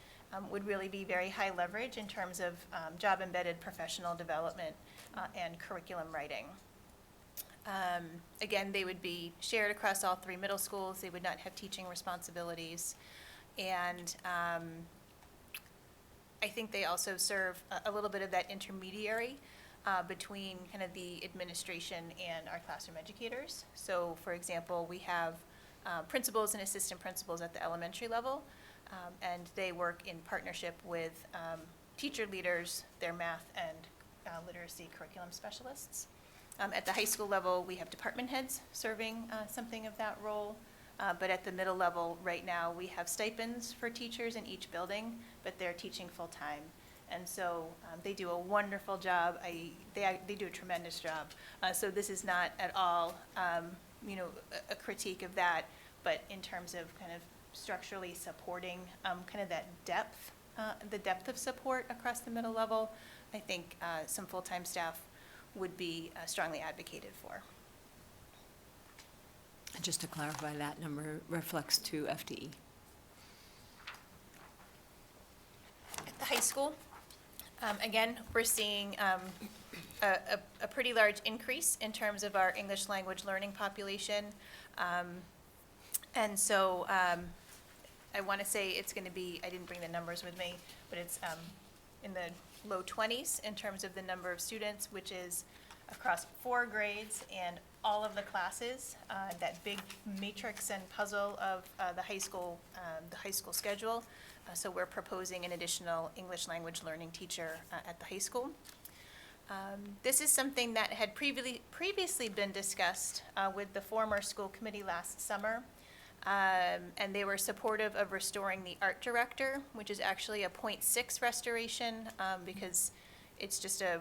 would really be very high leverage in terms of job-embedded professional development and curriculum writing. Again, they would be shared across all 3 middle schools. They would not have teaching responsibilities. And I think they also serve a little bit of that intermediary between kind of the administration and our classroom educators. So, for example, we have principals and assistant principals at the elementary level, and they work in partnership with teacher leaders, their math and literacy curriculum specialists. At the high school level, we have department heads serving something of that role. But at the middle level, right now, we have stipends for teachers in each building, but they're teaching full-time. And so they do a wonderful job. They do a tremendous job. So this is not at all, a critique of that, but in terms of kind of structurally supporting kind of that depth, the depth of support across the middle level, I think some full-time staff would be strongly advocated for. Just to clarify, that number reflects 2 FTE. At the high school, again, we're seeing a pretty large increase in terms of our English language learning population. And so I want to say it's going to be, I didn't bring the numbers with me, but it's in the low 20s in terms of the number of students, which is across 4 grades and all of the classes, that big matrix and puzzle of the high school schedule. So we're proposing an additional English language learning teacher at the high school. This is something that had previously been discussed with the former school committee last summer. And they were supportive of restoring the art director, which is actually a .6 restoration, because it's just a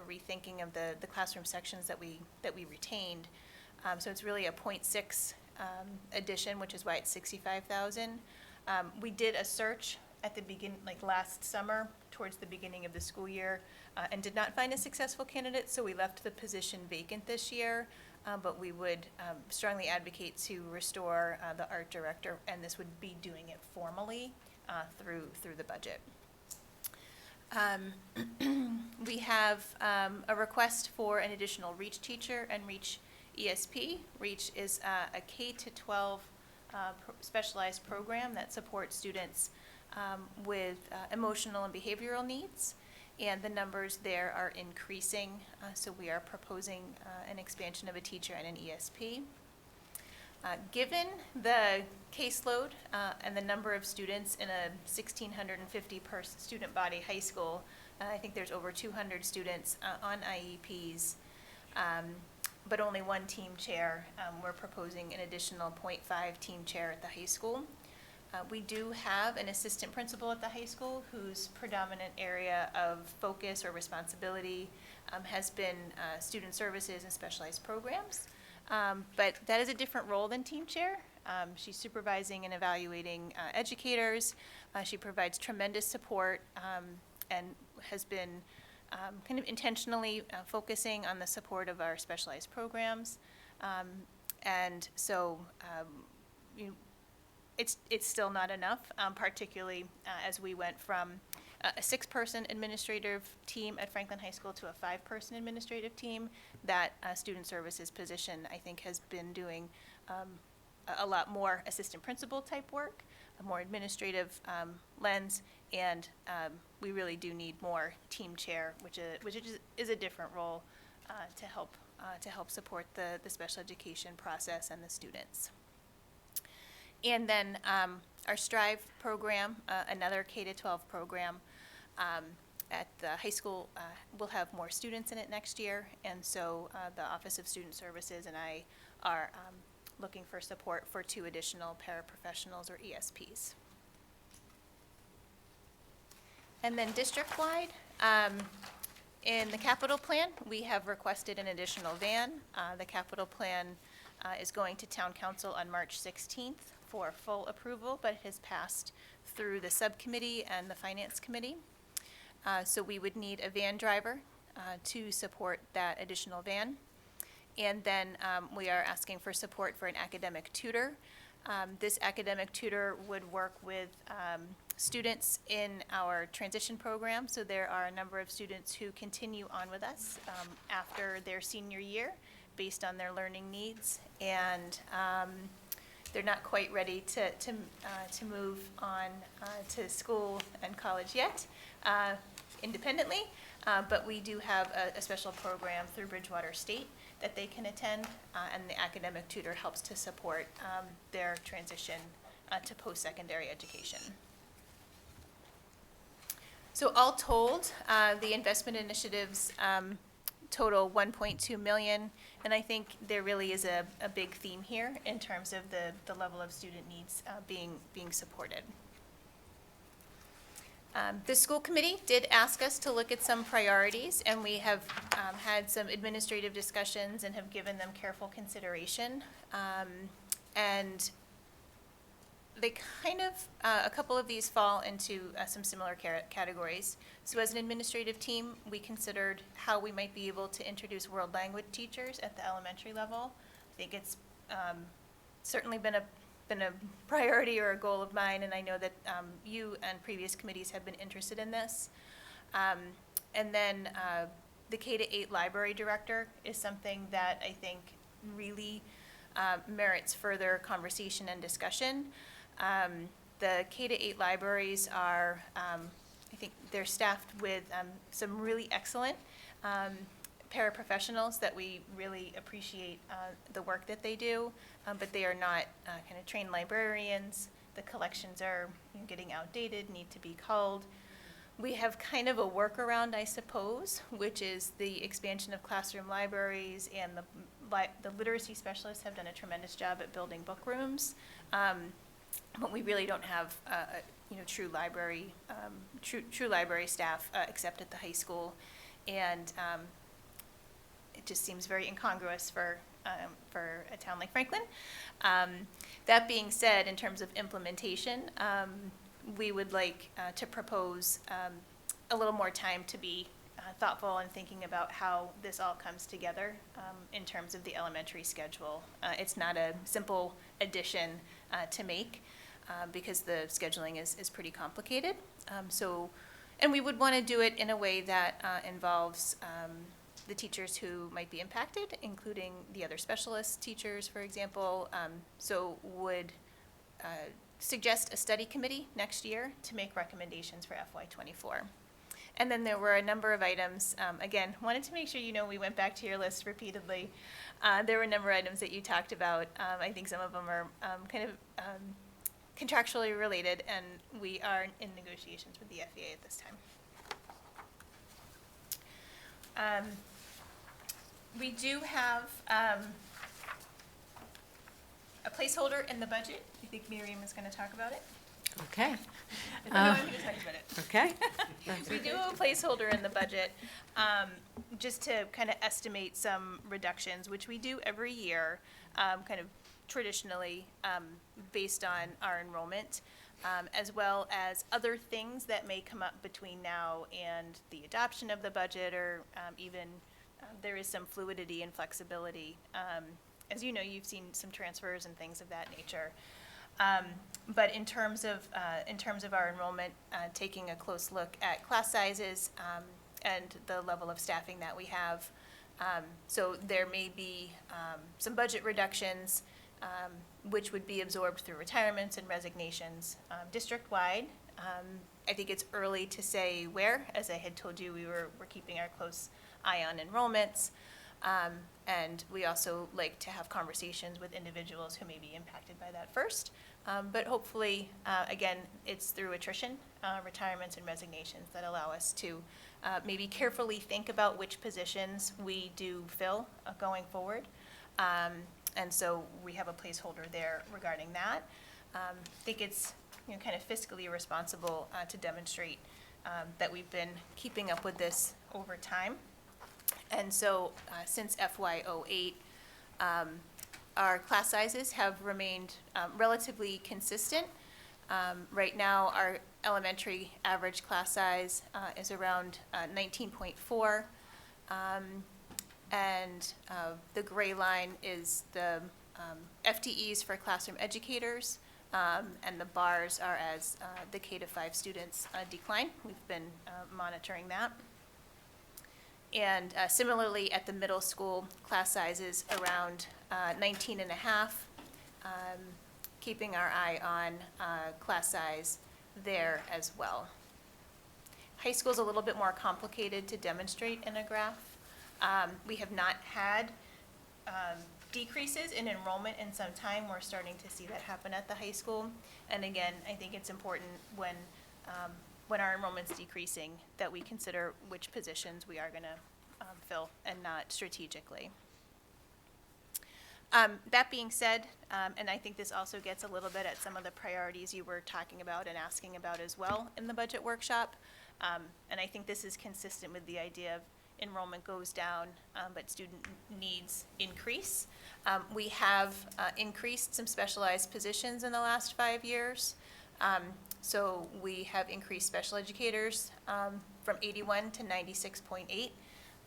rethinking of the classroom sections that we retained. So it's really a .6 addition, which is why it's $65,000. We did a search at the last summer, towards the beginning of the school year, and did not find a successful candidate, so we left the position vacant this year. But we would strongly advocate to restore the art director, and this would be doing it formally through the budget. We have a request for an additional REACH teacher and REACH ESP. REACH is a K-12 specialized program that supports students with emotional and behavioral needs. And the numbers there are increasing, so we are proposing an expansion of a teacher and an ESP. Given the caseload and the number of students in a 1,650 student body high school, I think there's over 200 students on IEPs, but only 1 team chair. We're proposing an additional .5 team chair at the high school. We do have an assistant principal at the high school whose predominant area of focus or responsibility has been student services and specialized programs. But that is a different role than team chair. She's supervising and evaluating educators. She provides tremendous support and has been kind of intentionally focusing on the support of our specialized programs. And so, it's still not enough, particularly as we went from a 6-person administrative team at Franklin High School to a 5-person administrative team. That student services position, I think, has been doing a lot more assistant principal type work, a more administrative lens, and we really do need more team chair, which is a different role to help support the special education process and the students. And then our STRIVE program, another K-12 program at the high school, will have more students in it next year. And so the Office of Student Services and I are looking for support for 2 additional paraprofessionals or ESPs. And then district-wide, in the capital plan, we have requested an additional van. The capital plan is going to town council on March 16th for full approval, but it has passed through the subcommittee and the finance committee. So we would need a van driver to support that additional van. And then we are asking for support for an academic tutor. This academic tutor would work with students in our transition program. So there are a number of students who continue on with us after their senior year based on their learning needs. And they're not quite ready to move on to school and college yet independently. But we do have a special program through Bridgewater State that they can attend, and the academic tutor helps to support their transition to post-secondary education. So all told, the investment initiatives total 1.2 million, and I think there really is a big theme here in terms of the level of student needs being supported. The school committee did ask us to look at some priorities, and we have had some administrative discussions and have given them careful consideration. And they kind of, a couple of these fall into some similar categories. So as an administrative team, we considered how we might be able to introduce world language teachers at the elementary level. I think it's certainly been a priority or a goal of mine, and I know that you and previous committees have been interested in this. And then the K-8 library director is something that I think really merits further conversation and discussion. The K-8 libraries are, I think they're staffed with some really excellent paraprofessionals that we really appreciate the work that they do, but they are not kind of trained librarians. The collections are getting outdated, need to be culled. We have kind of a workaround, I suppose, which is the expansion of classroom libraries, and the literacy specialists have done a tremendous job at building book rooms. But we really don't have true library staff except at the high school, and it just seems very incongruous for a town like Franklin. That being said, in terms of implementation, we would like to propose a little more time to be thoughtful and thinking about how this all comes together in terms of the elementary schedule. It's not a simple addition to make because the scheduling is pretty complicated. And we would want to do it in a way that involves the teachers who might be impacted, including the other specialist teachers, for example. So would suggest a study committee next year to make recommendations for FY24. And then there were a number of items, again, wanted to make sure we went back to your list repeatedly. There were a number of items that you talked about. I think some of them are kind of contractually related, and we are in negotiations with the FEA at this time. We do have a placeholder in the budget. I think Miriam is going to talk about it. Okay. I'm going to talk about it. Okay. We do have a placeholder in the budget just to kind of estimate some reductions, which we do every year, kind of traditionally based on our enrollment, as well as other things that may come up between now and the adoption of the budget, or even there is some fluidity and flexibility. As you know, you've seen some transfers and things of that nature. But in terms of our enrollment, taking a close look at class sizes and the level of staffing that we have, so there may be some budget reductions, which would be absorbed through retirements and resignations district-wide. I think it's early to say where. As I had told you, we're keeping our close eye on enrollments. And we also like to have conversations with individuals who may be impacted by that first. But hopefully, again, it's through attrition, retirements, and resignations that allow us to maybe carefully think about which positions we do fill going forward. And so we have a placeholder there regarding that. I think it's kind of fiscally responsible to demonstrate that we've been keeping up with this over time. And so since FY08, our class sizes have remained relatively consistent. Right now, our elementary average class size is around 19.4. And the gray line is the FTEs for classroom educators, and the bars are as the K-5 students decline. We've been monitoring that. And similarly, at the middle school, class sizes around 19 and a half, keeping our eye on class size there as well. High school's a little bit more complicated to demonstrate in a graph. We have not had decreases in enrollment in some time. We're starting to see that happen at the high school. And again, I think it's important when our enrollment's decreasing that we consider which positions we are going to fill and not strategically. That being said, and I think this also gets a little bit at some of the priorities you were talking about and asking about as well in the budget workshop, and I think this is consistent with the idea of enrollment goes down, but student needs increase. We have increased some specialized positions in the last 5 years. So we have increased special educators from 81 to 96.8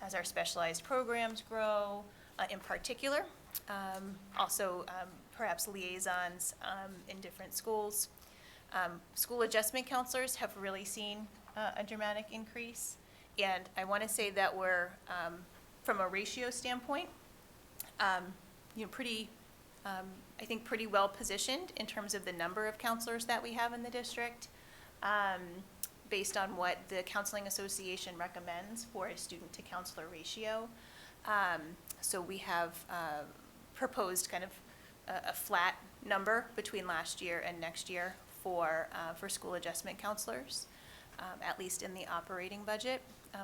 as our specialized programs grow in particular. Also, perhaps liaisons in different schools. School adjustment counselors have really seen a dramatic increase. And I want to say that we're, from a ratio standpoint, pretty, I think pretty well positioned in terms of the number of counselors that we have in the district, based on what the Counseling Association recommends for a student to counselor ratio. So we have proposed kind of a flat number between last year and next year for school adjustment counselors, at least in the operating budget.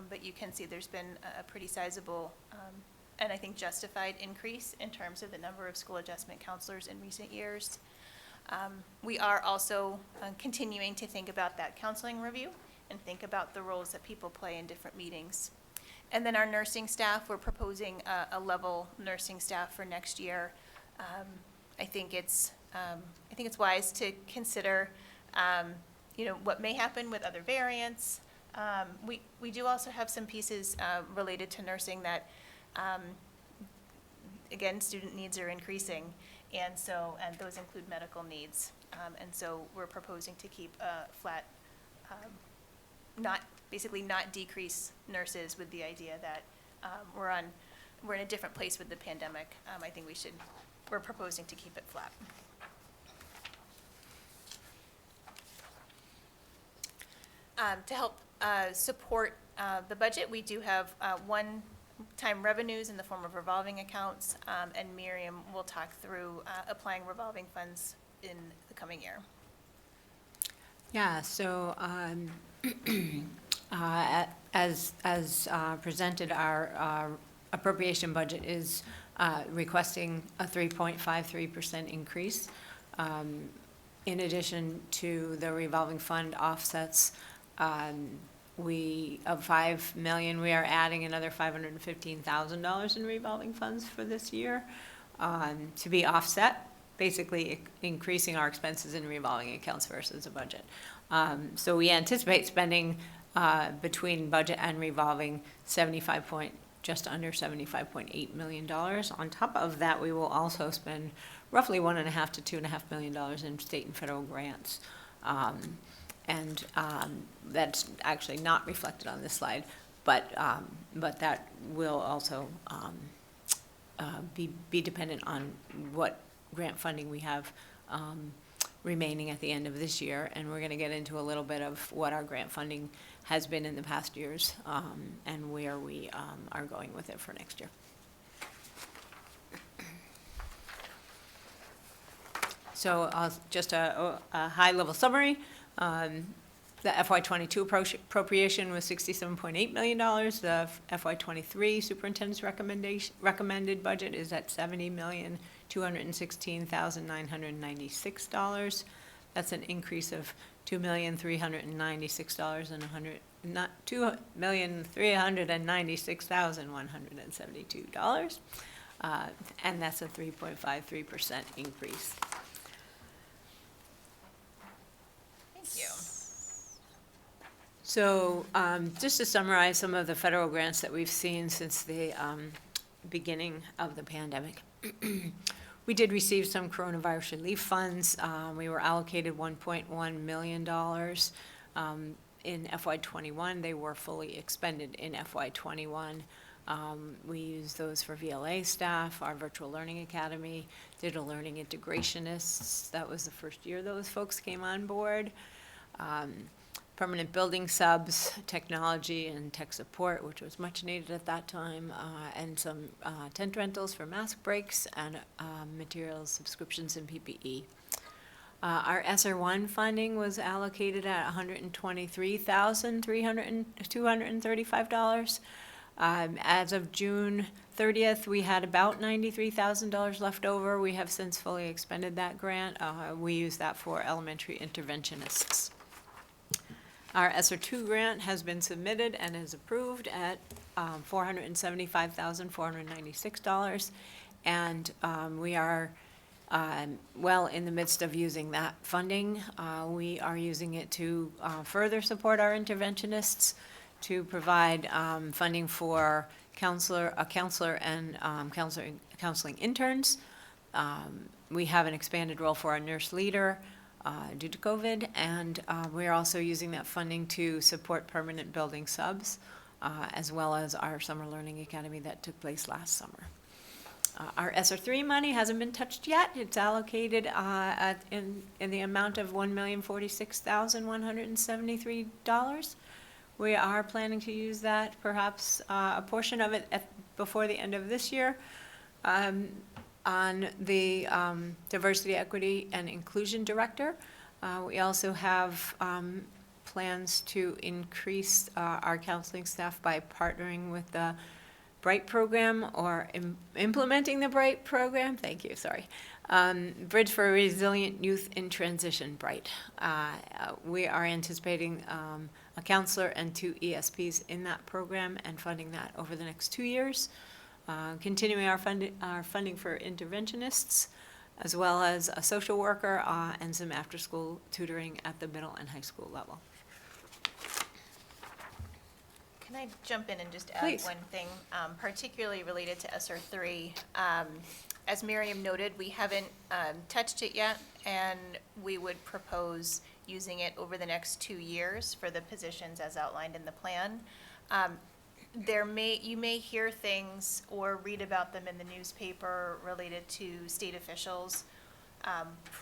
But you can see there's been a pretty sizable and I think justified increase in terms of the number of school adjustment counselors in recent years. We are also continuing to think about that counseling review and think about the roles that people play in different meetings. And then our nursing staff, we're proposing a level nursing staff for next year. I think it's wise to consider, what may happen with other variants. We do also have some pieces related to nursing that, again, student needs are increasing, and those include medical needs. And so we're proposing to keep flat, not decrease nurses with the idea that we're in a different place with the pandemic. I think we're proposing to keep it flat. To help support the budget, we do have one-time revenues in the form of revolving accounts, and Miriam will talk through applying revolving funds in the coming year. Yeah, so as presented, our appropriation budget is requesting a 3.53% increase. In addition to the revolving fund offsets, of $5 million, we are adding another $515,000 in revolving funds for this year to be offset, basically increasing our expenses in revolving accounts versus the budget. So we anticipate spending between budget and revolving just under $75.8 million. On top of that, we will also spend roughly $1.5 to $2.5 million in state and federal grants. And that's actually not reflected on this slide, but that will also be dependent on what grant funding we have remaining at the end of this year. And we're going to get into a little bit of what our grant funding has been in the past years and where we are going with it for next year. So just a high-level summary. The FY22 appropriation was $67.8 million. The FY23 superintendent's recommended budget is at $70,216,996. That's an increase of $2,396,172. and that's a 3.53% increase. Thank you. So just to summarize some of the federal grants that we've seen since the beginning of the pandemic. We did receive some coronavirus relief funds. We were allocated $1.1 million in FY21. They were fully expended in FY21. We used those for VLA staff, our virtual learning academy, digital learning integrationists. That was the first year those folks came on board. Permanent building subs, technology and tech support, which was much needed at that time, and some tent rentals for mask breaks and materials, subscriptions, and PPE. Our ESSER 1 funding was allocated at $123,235. As of June 30th, we had about $93,000 left over. We have since fully expended that grant. We use that for elementary interventionists. Our ESSER 2 grant has been submitted and is approved at $475,496, and we are well in the midst of using that funding. We are using it to further support our interventionists, to provide funding for a counselor and counseling interns. We have an expanded role for our nurse leader due to COVID, and we're also using that funding to support permanent building subs, as well as our summer learning academy that took place last summer. Our ESSER 3 money hasn't been touched yet. It's allocated in the amount of $1,046,173. We are planning to use that, perhaps a portion of it before the end of this year, on the Diversity, Equity, and Inclusion Director. We also have plans to increase our counseling staff by partnering with the BRIGHT program, or implementing the BRIGHT program. Thank you, sorry. Bridge for Resilient Youth in Transition, BRIGHT. We are anticipating a counselor and 2 ESPs in that program and funding that over the next 2 years. Continuing our funding for interventionists, as well as a social worker and some after-school tutoring at the middle and high school level. Can I jump in and just add Please. one thing, particularly related to ESSER 3? As Miriam noted, we haven't touched it yet, and we would propose using it over the next 2 years for the positions as outlined in the plan. You may hear things or read about them in the newspaper related to state officials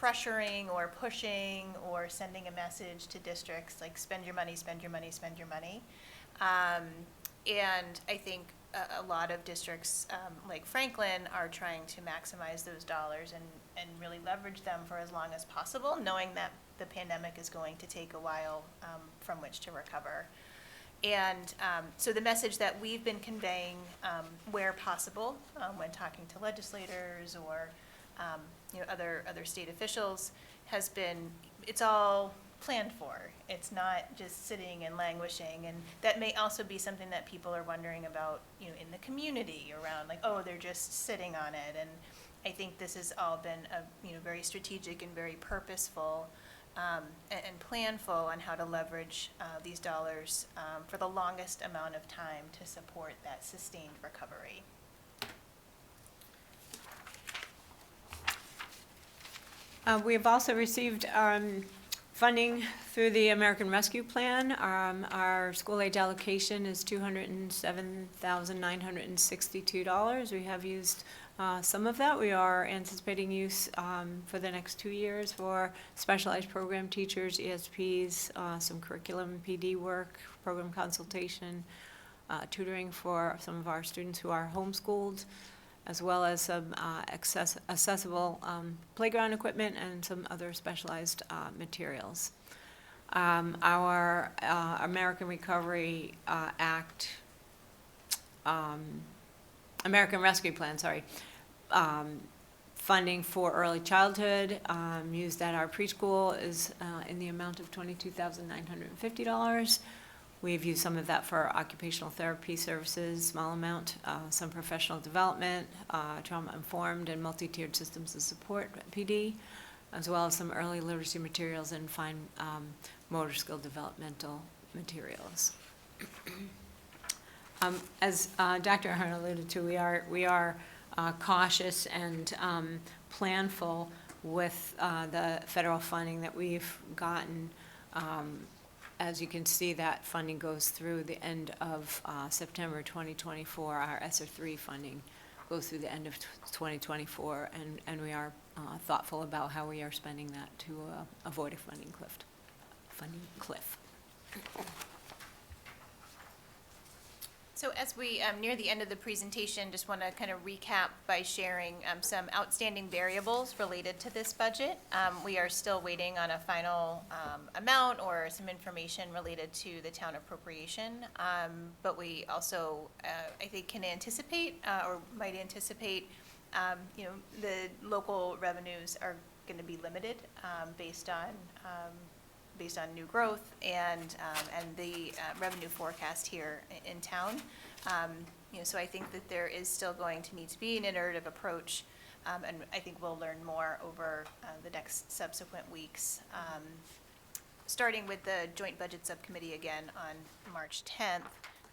pressuring or pushing or sending a message to districts like spend your money, spend your money, spend your money. And I think a lot of districts like Franklin are trying to maximize those dollars and really leverage them for as long as possible, knowing that the pandemic is going to take a while from which to recover. And so the message that we've been conveying where possible when talking to legislators or other state officials has been, it's all planned for. It's not just sitting and languishing, and that may also be something that people are wondering about, in the community around, like, oh, they're just sitting on it. And I think this has all been very strategic and very purposeful and planful on how to leverage these dollars for the longest amount of time to support that sustained recovery. We have also received funding through the American Rescue Plan. Our school age allocation is $207,962. We have used some of that. We are anticipating use for the next 2 years for specialized program teachers, ESPs, some curriculum PD work, program consultation, tutoring for some of our students who are homeschooled, as well as some accessible playground equipment and some other specialized materials. Our American Recovery Act, American Rescue Plan, sorry, funding for early childhood used at our preschool is in the amount of $22,950. We've used some of that for occupational therapy services, small amount, some professional development, trauma-informed and multi-tiered systems of support, PD, as well as some early literacy materials and fine motor skill developmental materials. As Dr. Ahern alluded to, we are cautious and planful with the federal funding that we've gotten. As you can see, that funding goes through the end of September 2024. Our ESSER 3 funding goes through the end of 2024, and we are thoughtful about how we are spending that to avoid a funding cliff. So as we near the end of the presentation, just want to kind of recap by sharing some outstanding variables related to this budget. We are still waiting on a final amount or some information related to the town appropriation, but we also, I think, can anticipate or might anticipate, the local revenues are going to be limited based on new growth and the revenue forecast here in town. So I think that there is still going to need to be an iterative approach, and I think we'll learn more over the next subsequent weeks, starting with the Joint Budget Subcommittee again on March 10th,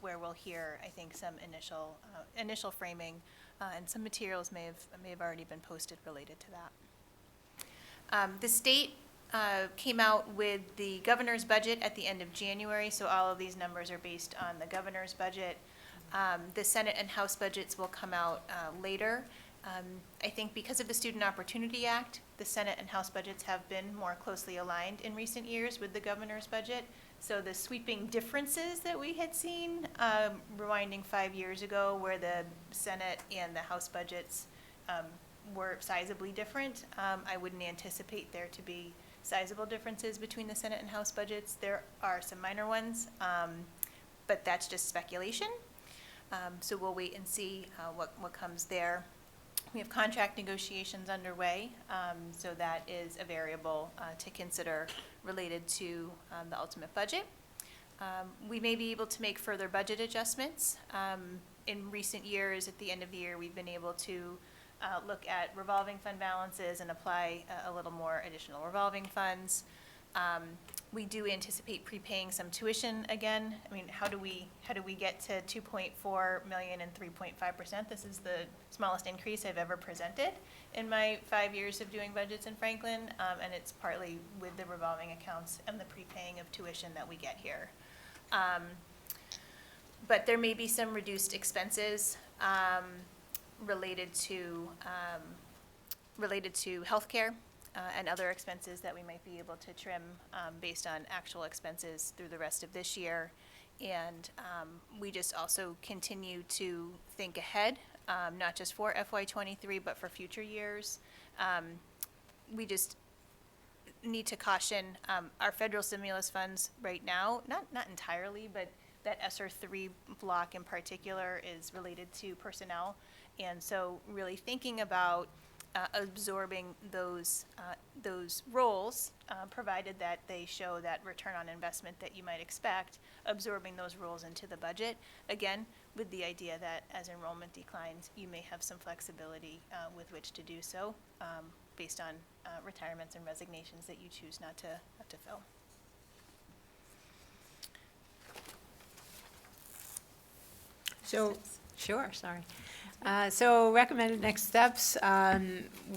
where we'll hear, I think, some initial framing, and some materials may have already been posted related to that. The state came out with the governor's budget at the end of January, so all of these numbers are based on the governor's budget. The Senate and House budgets will come out later. I think because of the Student Opportunity Act, the Senate and House budgets have been more closely aligned in recent years with the governor's budget. So the sweeping differences that we had seen, rewinding 5 years ago, where the Senate and the House budgets were sizably different, I wouldn't anticipate there to be sizable differences between the Senate and House budgets. There are some minor ones, but that's just speculation. So we'll wait and see what comes there. We have contract negotiations underway, so that is a variable to consider related to the ultimate budget. We may be able to make further budget adjustments. In recent years, at the end of the year, we've been able to look at revolving fund balances and apply a little more additional revolving funds. We do anticipate prepaying some tuition again. I mean, how do we get to 2.4 million and 3.5%? This is the smallest increase I've ever presented in my 5 years of doing budgets in Franklin, and it's partly with the revolving accounts and the prepaying of tuition that we get here. But there may be some reduced expenses related to healthcare and other expenses that we might be able to trim based on actual expenses through the rest of this year. And we just also continue to think ahead, not just for FY23, but for future years. We just need to caution our federal stimulus funds right now, not entirely, but that ESSER 3 block in particular is related to personnel. And so really thinking about absorbing those roles, provided that they show that return on investment that you might expect, absorbing those roles into the budget, again, with the idea that as enrollment declines, you may have some flexibility with which to do so, based on retirements and resignations that you choose not to fill. So, sure, sorry. So recommended next steps,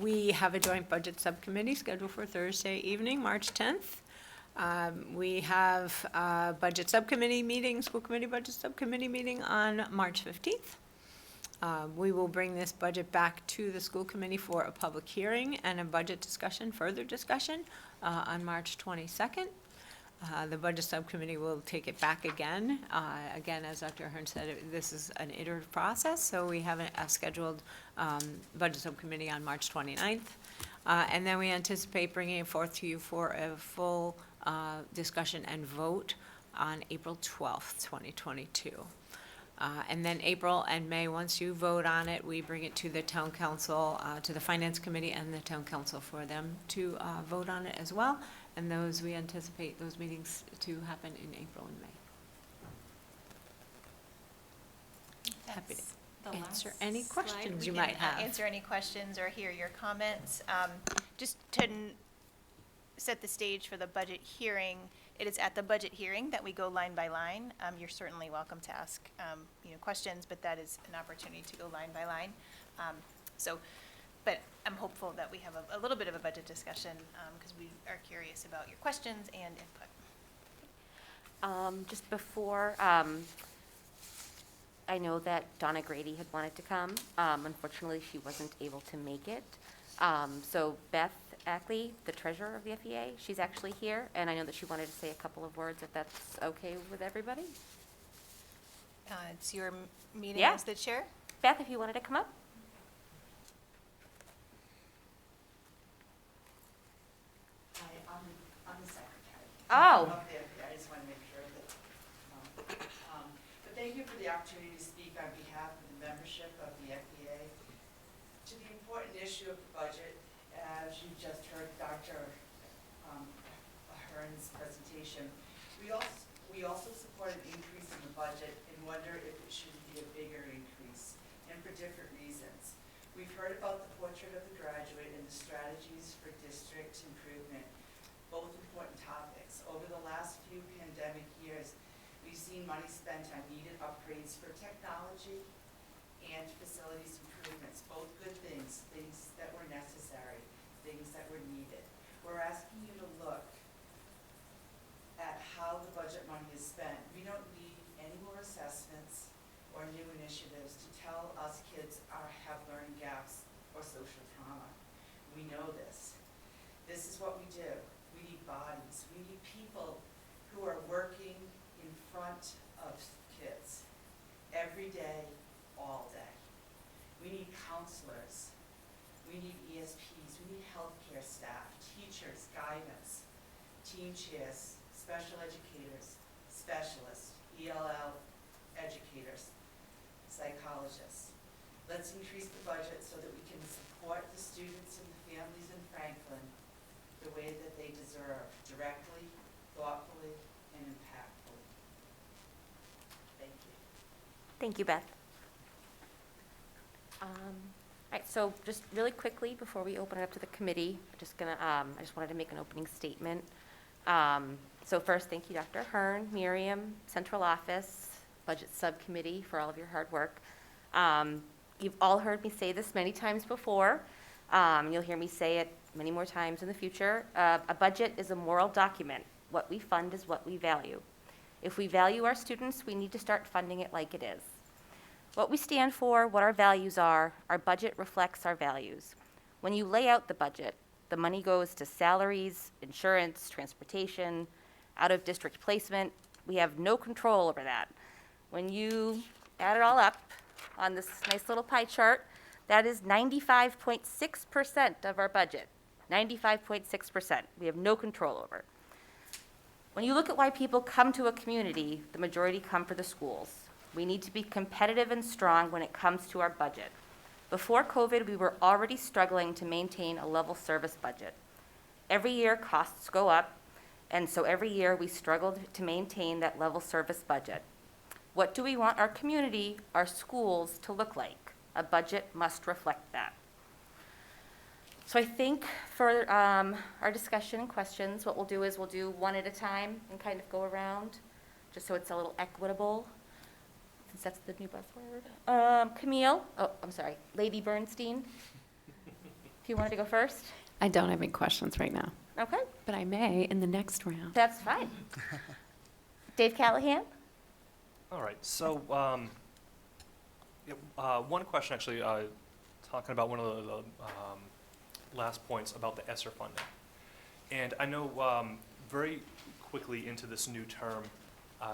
we have a joint budget subcommittee scheduled for Thursday evening, March 10th. We have a budget subcommittee meeting, school committee budget subcommittee meeting on March 15th. We will bring this budget back to the school committee for a public hearing and a budget discussion, further discussion, on March 22nd. The budget subcommittee will take it back again. Again, as Dr. Ahern said, this is an iterative process, so we have a scheduled budget subcommittee on March 29th. And then we anticipate bringing it forth to you for a full discussion and vote on April 12th, 2022. And then April and May, once you vote on it, we bring it to the town council, to the finance committee and the town council for them to vote on it as well. And we anticipate those meetings to happen in April and May. Happy to That's the answer last any slide. questions We you can, might have. Answer any questions or hear your comments. Just to set the stage for the budget hearing, it is at the budget hearing that we go line by line. You're certainly welcome to ask, questions, but that is an opportunity to go line by line. But I'm hopeful that we have a little bit of a budget discussion, because we are curious about your questions and input. Just before, I know that Donna Grady had wanted to come. Unfortunately, she wasn't able to make it. So Beth Ackley, the treasurer of the FEA, she's actually here, and I know that she wanted to say a couple of words, if that's okay with everybody. It's your meeting Yeah. as the chair. Beth, if you wanted to come up? Hi, I'm the secretary. Oh. Of the FBA. I just want to make sure that, but thank you for the opportunity to speak on behalf of the membership of the FBA. To the important issue of the budget, as you just heard Dr. Ahern's presentation, we also support an increase in the budget and wonder if it should be a bigger increase, and for different reasons. We've heard about the portrait of the graduate and the strategies for district improvement, both important topics. Over the last few pandemic years, we've seen money spent on needed upgrades for technology and facilities improvements, both good things, things that were necessary, things that were needed. We're asking you to look at how the budget money is spent. We don't need any more assessments or new initiatives to tell us kids have learning gaps or social trauma. We know this. This is what we do. We need bodies. We need people who are working in front of kids every day, all day. We need counselors. We need ESPs. We need healthcare staff, teachers, guidance, team chairs, special educators, specialists, ELL educators, psychologists. Let's increase the budget so that we can support the students and the families in Franklin the way that they deserve, directly, thoughtfully, and impactfully. Thank you. Thank you, Beth. All right, so just really quickly, before we open it up to the committee, I just wanted to make an opening statement. So first, thank you, Dr. Ahern, Miriam, Central Office, Budget Subcommittee, for all of your hard work. You've all heard me say this many times before. You'll hear me say it many more times in the future. A budget is a moral document. What we fund is what we value. If we value our students, we need to start funding it like it is. What we stand for, what our values are, our budget reflects our values. When you lay out the budget, the money goes to salaries, insurance, transportation, out-of-district placement. We have no control over that. When you add it all up on this nice little pie chart, that is 95.6% of our budget. 95.6%. We have no control over. When you look at why people come to a community, the majority come for the schools. We need to be competitive and strong when it comes to our budget. Before COVID, we were already struggling to maintain a level service budget. Every year, costs go up, and so every year we struggled to maintain that level service budget. What do we want our community, our schools, to look like? A budget must reflect that. So I think for our discussion and questions, what we'll do is we'll do one at a time and kind of go around, just so it's a little equitable, since that's the new buzzword. Camille, Lady Bernstein, if you wanted to go first. I don't have any questions right now, Okay, but I may in the next round. that's fine. Dave Callahan? All right, so one question actually, talking about one of the last points about the ESSER funding. And I know very quickly into this new term,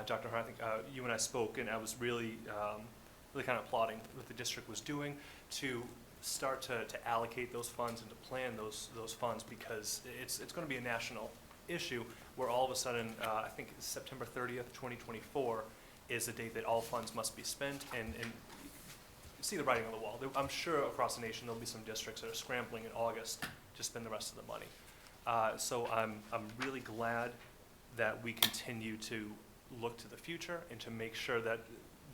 Dr. Ahern, I think you and I spoke, and I was really kind of applauding what the district was doing to start to allocate those funds and to plan those funds, because it's going to be a national issue where all of a sudden, I think it's September 30th, 2024 is the date that all funds must be spent, and see the writing on the wall. I'm sure across the nation there'll be some districts that are scrambling in August to spend the rest of the money. So I'm really glad that we continue to look to the future and to make sure that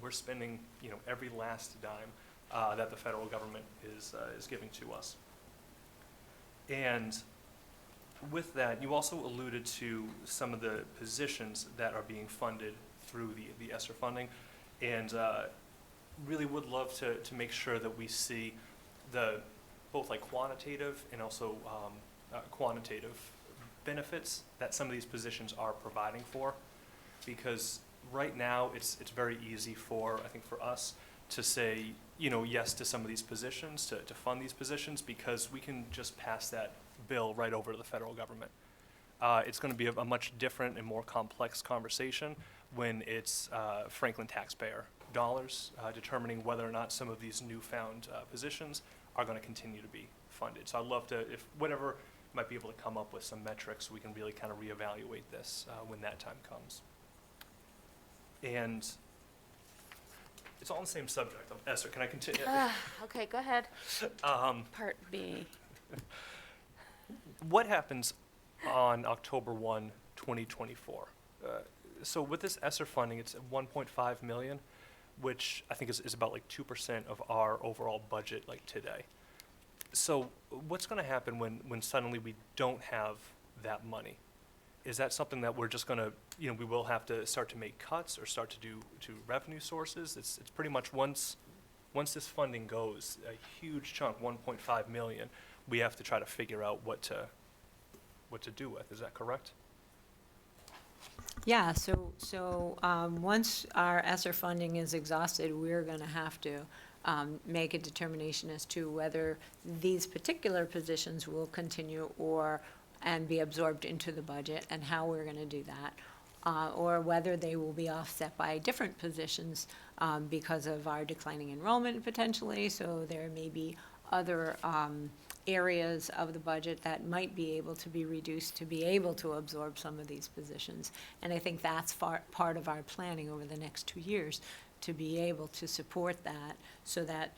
we're spending, every last dime that the federal government is giving to us. And with that, you also alluded to some of the positions that are being funded through the ESSER funding, and really would love to make sure that we see the both like quantitative and also quantitative benefits that some of these positions are providing for, because right now it's very easy for, I think, for us to say, yes to some of these positions, to fund these positions, because we can just pass that bill right over to the federal government. It's going to be a much different and more complex conversation when it's Franklin taxpayer dollars determining whether or not some of these newfound positions are going to continue to be funded. So I'd love to, if whatever might be able to come up with some metrics, we can really kind of reevaluate this when that time comes. And it's all on the same subject. Esther, can I continue? Okay, go ahead. Part B. What happens on October 1, 2024? So with this ESSER funding, it's at 1.5 million, which I think is about like 2% of our overall budget like today. So what's going to happen when suddenly we don't have that money? Is that something that we're just going to, we will have to start to make cuts or start to do to revenue sources? It's pretty much once this funding goes, a huge chunk, 1.5 million, we have to try to figure out what to do with. Is that correct? Yeah, so once our ESSER funding is exhausted, we're going to have to make a determination as to whether these particular positions will continue and be absorbed into the budget, and how we're going to do that, or whether they will be offset by different positions because of our declining enrollment potentially. So there may be other areas of the budget that might be able to be reduced to be able to absorb some of these positions. And I think that's part of our planning over the next 2 years, to be able to support that, so that,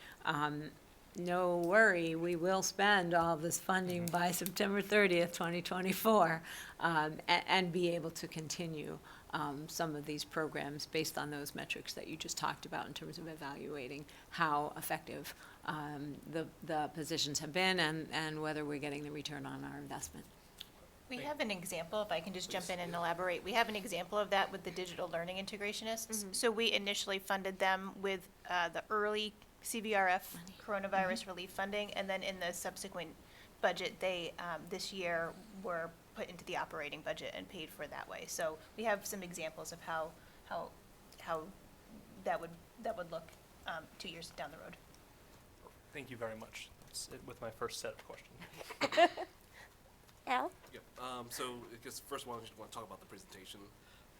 no worry, we will spend all of this funding by September 30th, 2024, and be able to continue some of these programs based on those metrics that you just talked about in terms of evaluating how effective the positions have been, and whether we're getting the return on our investment. We have an example, if I can just jump in and elaborate. We have an example of that with the digital learning integrationists. So we initially funded them with the early CVRF coronavirus relief funding, and then in the subsequent budget, they, this year, were put into the operating budget and paid for that way. So we have some examples of how that would look 2 years down the road. Thank you very much. That's it with my first set of questions. Al? Yep. So I guess first one, I just want to talk about the presentation.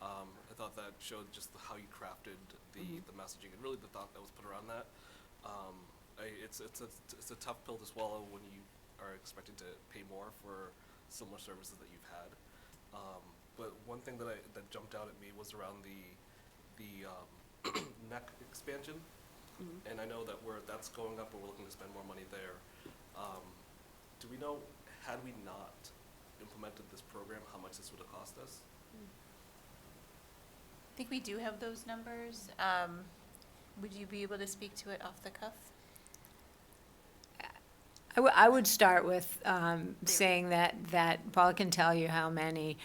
I thought that showed just how you crafted the messaging and really the thought that was put around that. It's a tough pill to swallow when you are expected to pay more for similar services that you've had. But one thing that jumped out at me was around the NEC expansion. And I know that that's going up, but we're looking to spend more money there. Do we know, had we not implemented this program, how much this would have cost us? I think we do have those numbers. Would you be able to speak to it off the cuff? I would start with saying that Paula can tell you how many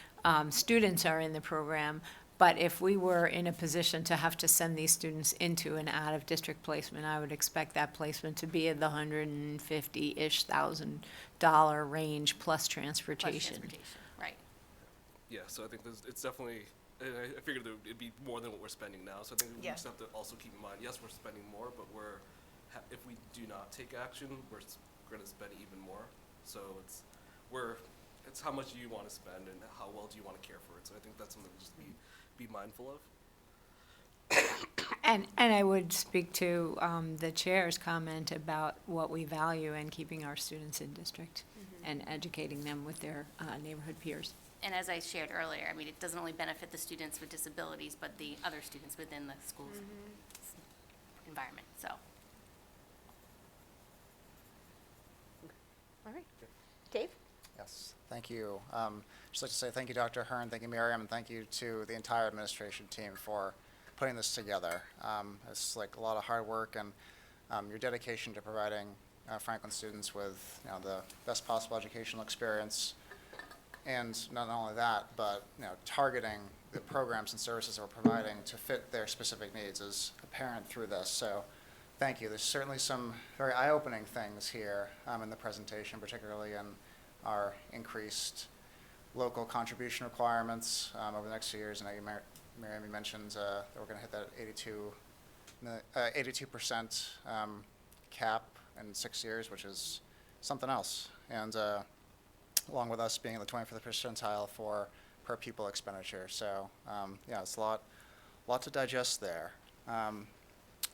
students are in the program, but if we were in a position to have to send these students into an out-of-district placement, I would expect that placement to be at the $150,000-ish range plus transportation. Right. Yeah, so I think it's definitely, I figured it'd be more than what we're spending now. So I think we just have to also keep in mind, yes, we're spending more, but if we do not take action, we're going to spend even more. So it's how much do you want to spend and how well do you want to care for it. So I think that's something to just be mindful of. And I would speak to the chair's comment about what we value in keeping our students in district and educating them with their neighborhood peers. And as I shared earlier, I mean, it doesn't only benefit the students with disabilities, but the other students within the school's environment, so. All right. Dave? Yes, thank you. Just like to say thank you, Dr. Hearn, thank you, Miriam, and thank you to the entire administration team for putting this together. It's like a lot of hard work, and your dedication to providing Franklin students with the best possible educational experience, and not only that, but targeting the programs and services that we're providing to fit their specific needs is apparent through this. So thank you. There's certainly some very eye-opening things here in the presentation, particularly in our increased local contribution requirements over the next few years. And I know Miriam, you mentioned that we're going to hit that 82% cap in 6 years, which is something else. And along with us being in the 25th percentile for per pupil expenditure. So yeah, it's a lot to digest there.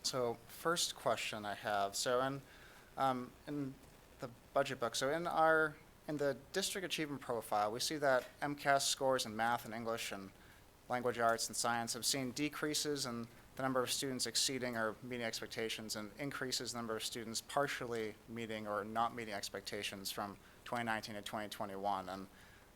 So first question I have, so in the budget book, so in the district achievement profile, we see that MCAS scores in math and English and language arts and science have seen decreases in the number of students exceeding or meeting expectations, and increases in the number of students partially meeting or not meeting expectations from 2019 to 2021. And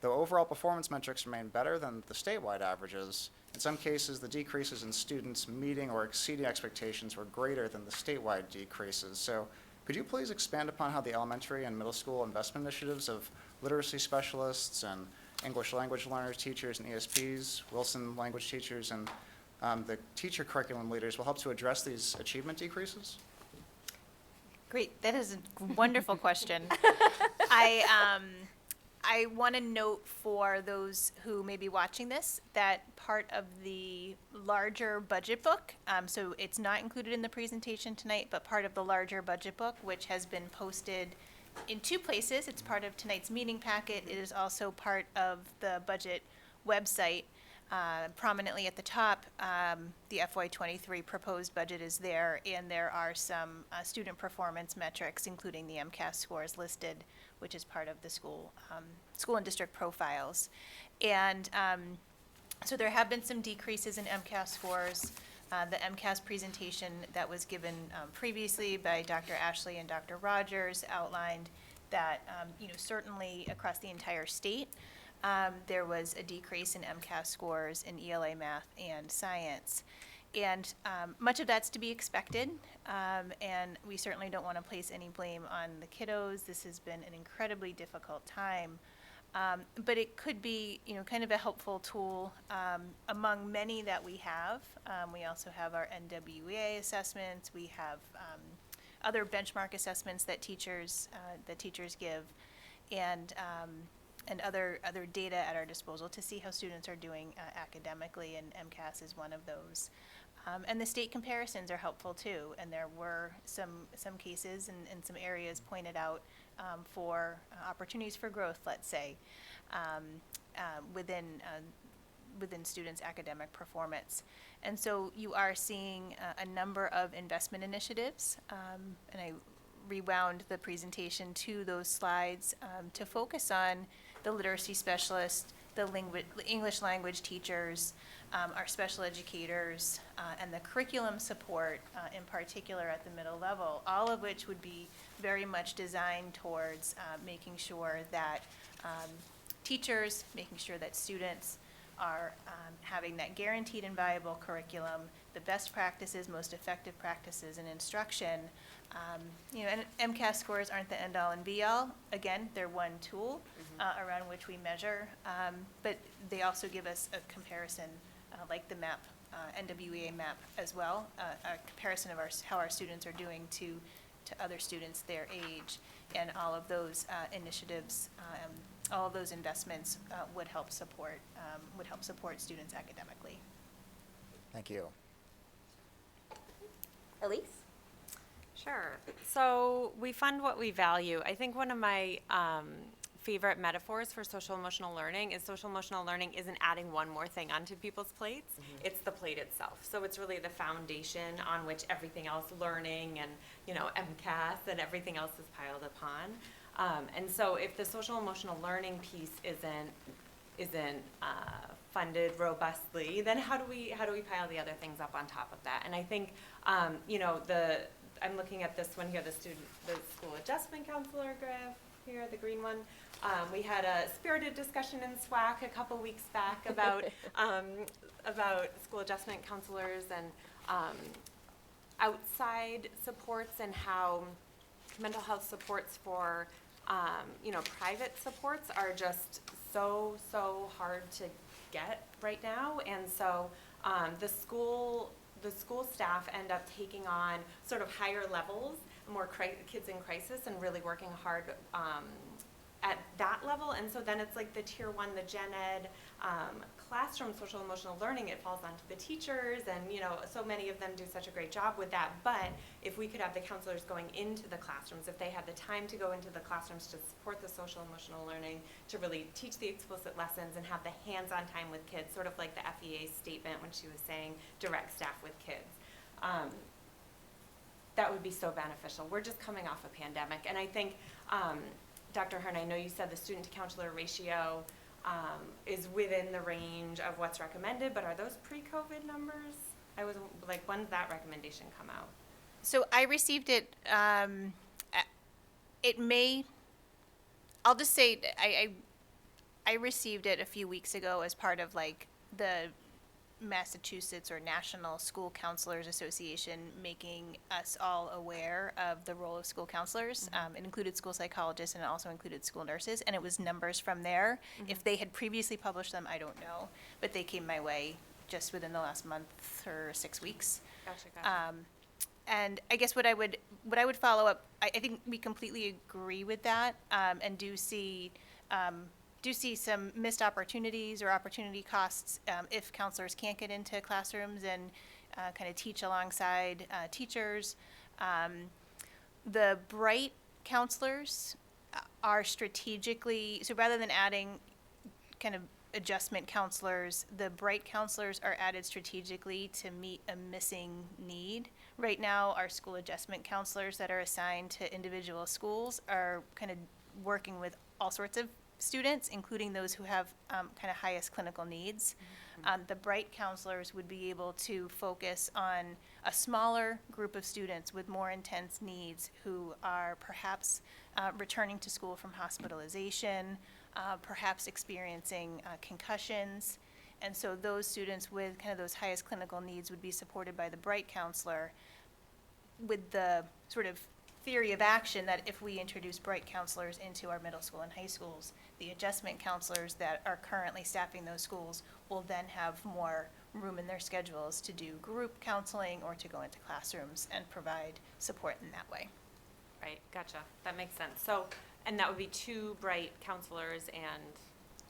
though overall performance metrics remain better than the statewide averages, in some cases the decreases in students meeting or exceeding expectations were greater than the statewide decreases. So could you please expand upon how the elementary and middle school investment initiatives of literacy specialists and English language learners, teachers, and ESPs, Wilson language teachers, and the teacher curriculum leaders will help to address these achievement decreases? Great, that is a wonderful question. I want to note for those who may be watching this that part of the larger budget book, so it's not included in the presentation tonight, but part of the larger budget book, which has been posted in 2 places. It's part of tonight's meeting packet. It is also part of the budget website. Prominently at the top, the FY23 proposed budget is there, and there are some student performance metrics, including the MCAS scores listed, which is part of the school and district profiles. And so there have been some decreases in MCAS scores. The MCAS presentation that was given previously by Dr. Ashley and Dr. Rogers outlined that, certainly across the entire state, there was a decrease in MCAS scores in ELA, math, and science. And much of that's to be expected, and we certainly don't want to place any blame on the kiddos. This has been an incredibly difficult time, but it could be, kind of a helpful tool among many that we have. We also have our NWEA assessments. We have other benchmark assessments that teachers give, and other data at our disposal to see how students are doing academically, and MCAS is one of those. And the state comparisons are helpful too, and there were some cases and some areas pointed out for opportunities for growth, let's say, within students' academic performance. And so you are seeing a number of investment initiatives, and I rewound the presentation to those slides to focus on the literacy specialists, the English language teachers, our special educators, and the curriculum support, in particular at the middle level, all of which would be very much designed towards making sure that teachers, making sure that students are having that guaranteed and viable curriculum, the best practices, most effective practices in instruction. And MCAS scores aren't the end-all and be-all. Again, they're one tool around which we measure, but they also give us a comparison, like the MAP, NWEA MAP as well, a comparison of how our students are doing to other students their age, and all of those initiatives, all of those investments would help support students academically. Thank you. Elise? Sure. So we fund what we value. I think one of my favorite metaphors for social emotional learning is social emotional learning isn't adding one more thing onto people's plates. It's the plate itself. So it's really the foundation on which everything else, learning and, MCAS and everything else is piled upon. And so if the social emotional learning piece isn't funded robustly, then how do we pile the other things up on top of that? And I think, I'm looking at this one here, the school adjustment counselor graph here, the green one. We had a spirited discussion in SWAC a couple weeks back about about school adjustment counselors and outside supports and how mental health supports for, private supports are just so hard to get right now. And so the school staff end up taking on sort of higher levels, more kids in crisis, and really working hard at that level. And so then it's like the tier 1, the gen ed classroom social emotional learning, it falls onto the teachers, and so many of them do such a great job with that. But if we could have the counselors going into the classrooms, if they had the time to go into the classrooms to support the social emotional learning, to really teach the explicit lessons and have the hands-on time with kids, sort of like the FEA statement when she was saying direct staff with kids. That would be so beneficial. We're just coming off a pandemic, and I think, Dr. Hearn, I know you said the student to counselor ratio is within the range of what's recommended, but are those pre-COVID numbers? I was like, when did that recommendation come out? So I received it, I'll just say, I received it a few weeks ago as part of like the Massachusetts or National School Counselors Association making us all aware of the role of school counselors. It included school psychologists and it also included school nurses, and it was numbers from there. If they had previously published them, I don't know, but they came my way just within the last month or 6 weeks. Gotcha. And I guess what I would follow up, I think we completely agree with that, and do see some missed opportunities or opportunity costs if counselors can't get into classrooms and kind of teach alongside teachers. The Bright counselors are strategically, so rather than adding kind of adjustment counselors, the Bright counselors are added strategically to meet a missing need. Right now, our school adjustment counselors that are assigned to individual schools are kind of working with all sorts of students, including those who have kind of highest clinical needs. The Bright counselors would be able to focus on a smaller group of students with more intense needs who are perhaps returning to school from hospitalization, perhaps experiencing concussions. And so those students with kind of those highest clinical needs would be supported by the Bright counselor, with the sort of theory of action that if we introduce Bright counselors into our middle school and high schools, the adjustment counselors that are currently staffing those schools will then have more room in their schedules to do group counseling or to go into classrooms and provide support in that way. Right, gotcha. That makes sense. So, and that would be 2 Bright counselors and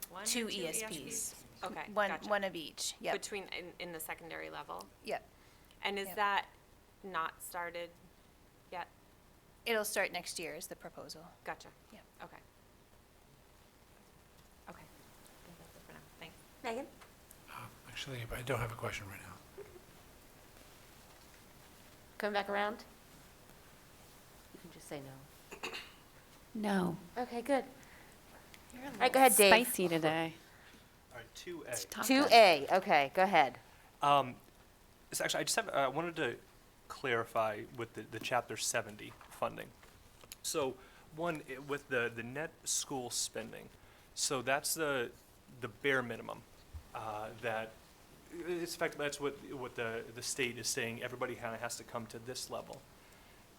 one? 2 or two ESPs. Okay, One gotcha. of each, yep. Between, in the secondary level? Yep. And is Yep. that not started yet? It'll start next year is the proposal. Gotcha. Yep. Okay. Okay. I think that's it for now. Thanks. Megan? Actually, I don't have a question right now. Coming back around? You can just say no. No. Okay, good. All right, go ahead, Dave. Spicy today. All right, 2A. 2A, okay, go ahead. So actually, I just have, wanted to clarify with the Chapter 70 funding. So one, with the net school spending, so that's the bare minimum that, it's effectively, that's what the state is saying, everybody kind of has to come to this level.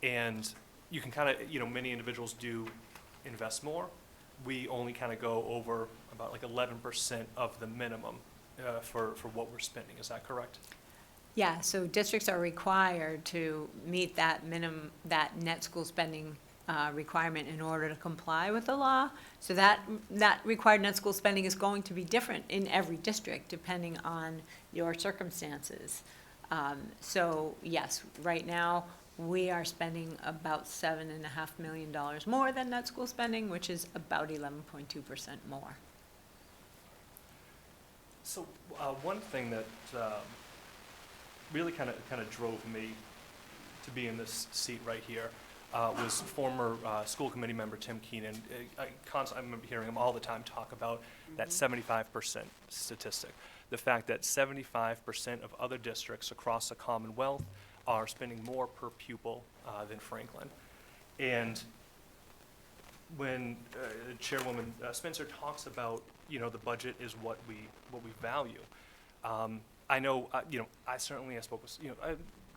And you can kind of, many individuals do invest more. We only kind of go over about like 11% of the minimum for what we're spending. Is that correct? Yeah, so districts are required to meet that that net school spending requirement in order to comply with the law. So that required net school spending is going to be different in every district depending on your circumstances. So yes, right now, we are spending about $7.5 million more than net school spending, which is about 11.2% more. So one thing that really kind of drove me to be in this seat right here was former school committee member Tim Keenan. I remember hearing him all the time talk about that 75% statistic. The fact that 75% of other districts across the Commonwealth are spending more per pupil than Franklin. And when Chairwoman Spencer talks about, the budget is what we value, I know, I certainly, I spoke with,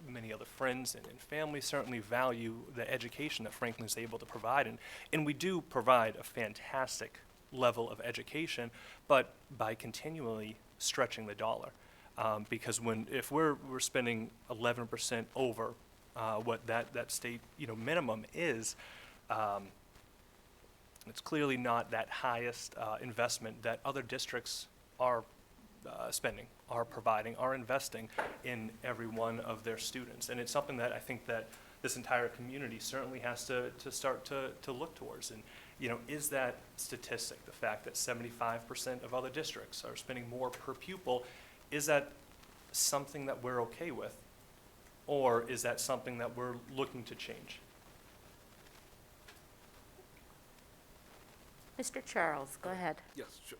many other friends and family certainly value the education that Franklin's able to provide. And we do provide a fantastic level of education, but by continually stretching the dollar. Because if we're spending 11% over what that state, minimum is, it's clearly not that highest investment that other districts are spending, are providing, are investing in every one of their students. And it's something that I think that this entire community certainly has to start to look towards. And, is that statistic, the fact that 75% of other districts are spending more per pupil, is that something that we're okay with? Or is that something that we're looking to change? Mr. Charles, go ahead. Yes, sure.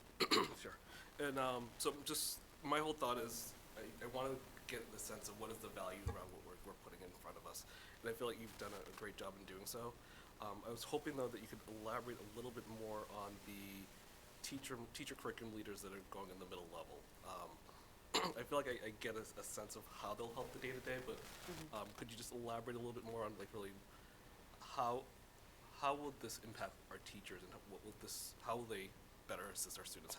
Sure. And so just my whole thought is I want to get the sense of what is the value around what we're putting in front of us. And I feel like you've done a great job in doing so. I was hoping, though, that you could elaborate a little bit more on the teacher curriculum leaders that are going in the middle level. I feel like I get a sense of how they'll help the day-to-day, but could you just elaborate a little bit more on, like, really how will this impact our teachers, and how will they better assist our students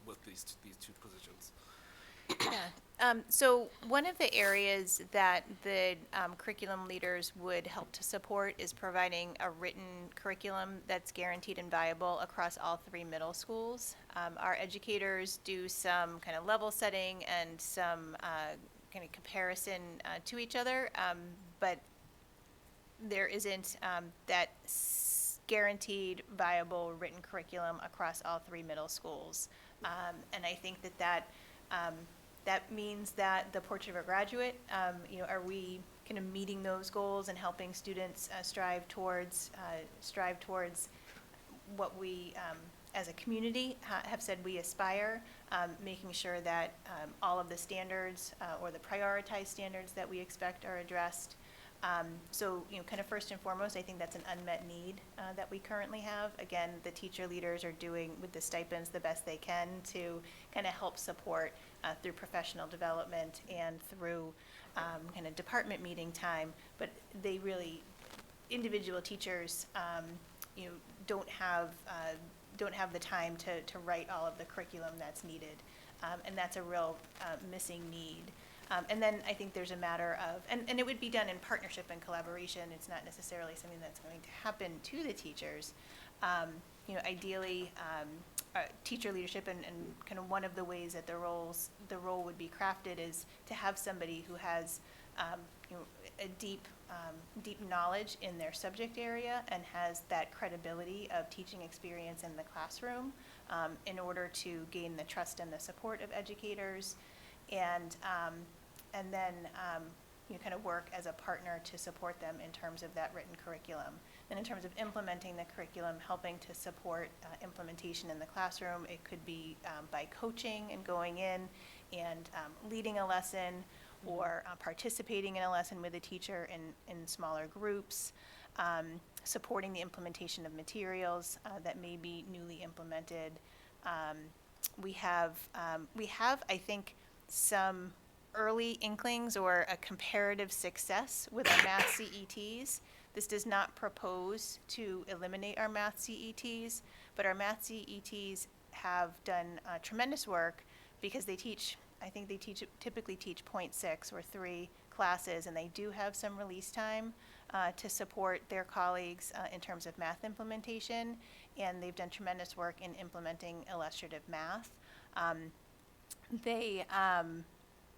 with these two positions? Yeah. So one of the areas that the curriculum leaders would help to support is providing a written curriculum that's guaranteed and viable across all 3 middle schools. Our educators do some kind of level setting and some kind of comparison to each other, but there isn't that guaranteed viable written curriculum across all 3 middle schools. And I think that means that the Portrait of a Graduate, are we kind of meeting those goals and helping students strive towards what we, as a community, have said we aspire, making sure that all of the standards or the prioritized standards that we expect are addressed. So, kind of first and foremost, I think that's an unmet need that we currently have. Again, the teacher leaders are doing with the stipends the best they can to kind of help support through professional development and through kind of department meeting time. But they really, individual teachers, don't have the time to write all of the curriculum that's needed, and that's a real missing need. And then I think there's a matter of, and it would be done in partnership and collaboration. It's not necessarily something that's going to happen to the teachers. Ideally, teacher leadership and kind of one of the ways that the role would be crafted is to have somebody who has, a deep knowledge in their subject area and has that credibility of teaching experience in the classroom in order to gain the trust and the support of educators. And then kind of work as a partner to support them in terms of that written curriculum. And in terms of implementing the curriculum, helping to support implementation in the classroom, it could be by coaching and going in and leading a lesson or participating in a lesson with a teacher in smaller groups, supporting the implementation of materials that may be newly implemented. We have, I think, some early inklings or a comparative success with our math CETs. This does not propose to eliminate our math CETs, but our math CETs have done tremendous work because they typically teach 0.6 or 3 classes, and they do have some release time to support their colleagues in terms of math implementation, and they've done tremendous work in implementing illustrative math.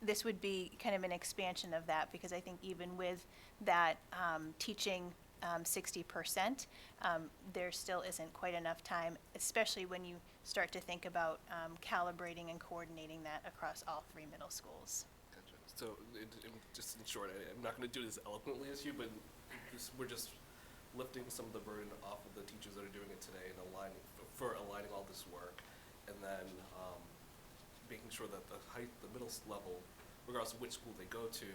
This would be kind of an expansion of that, because I think even with that teaching 60%, there still isn't quite enough time, especially when you start to think about calibrating and coordinating that across all 3 middle schools. Gotcha. So, just in short, I'm not going to do this eloquently as you, but we're just lifting some of the burden off of the teachers that are doing it today and aligning all this work, and then making sure that the middle level, regardless of which school they go to,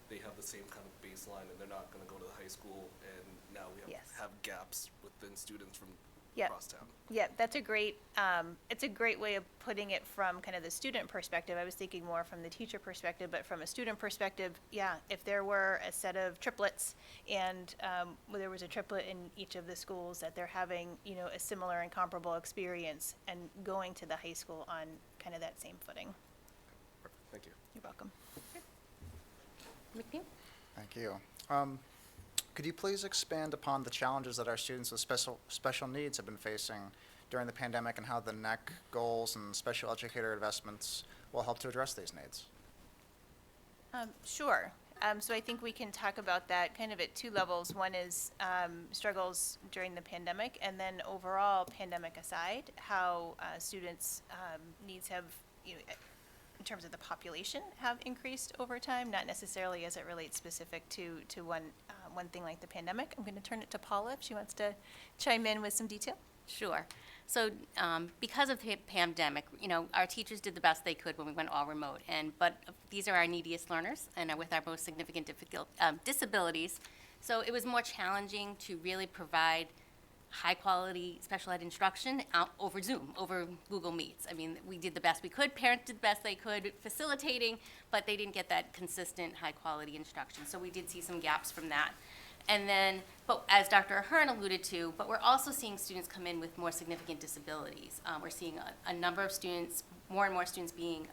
they have the same kind of baseline, and they're not going to go to the high school, and now we have gaps within students from Yep. across town. Yeah, that's a great, it's a great way of putting it from kind of the student perspective. I was thinking more from the teacher perspective, but from a student perspective, yeah, if there were a set of triplets and there was a triplet in each of the schools, that they're having, you know, a similar and comparable experience and going to the high school on kind of that same footing. Perfect. Thank you. You're welcome. McNeil? Thank you. Could you please expand upon the challenges that our students with special needs have been facing during the pandemic and how the NEC goals and special educator investments will help to address these needs? Sure. So I think we can talk about that kind of at two levels. One is struggles during the pandemic, and then overall, pandemic aside, how students' needs have, you know, in terms of the population, have increased over time, not necessarily as it relates specific to one thing like the pandemic. I'm going to turn it to Paula if she wants to chime in with some detail. Sure. So because of the pandemic, you know, our teachers did the best they could when we went all remote. But these are our neediest learners and are with our most significant disabilities. So it was more challenging to really provide high-quality special ed instruction over Zoom, over Google Meets. I mean, we did the best we could. Parents did the best they could facilitating, but they didn't get that consistent, high-quality instruction. So we did see some gaps from that. And then, but as Dr. Ahern alluded to, but we're also seeing students come in with more significant disabilities. We're seeing a number of students, more and more students being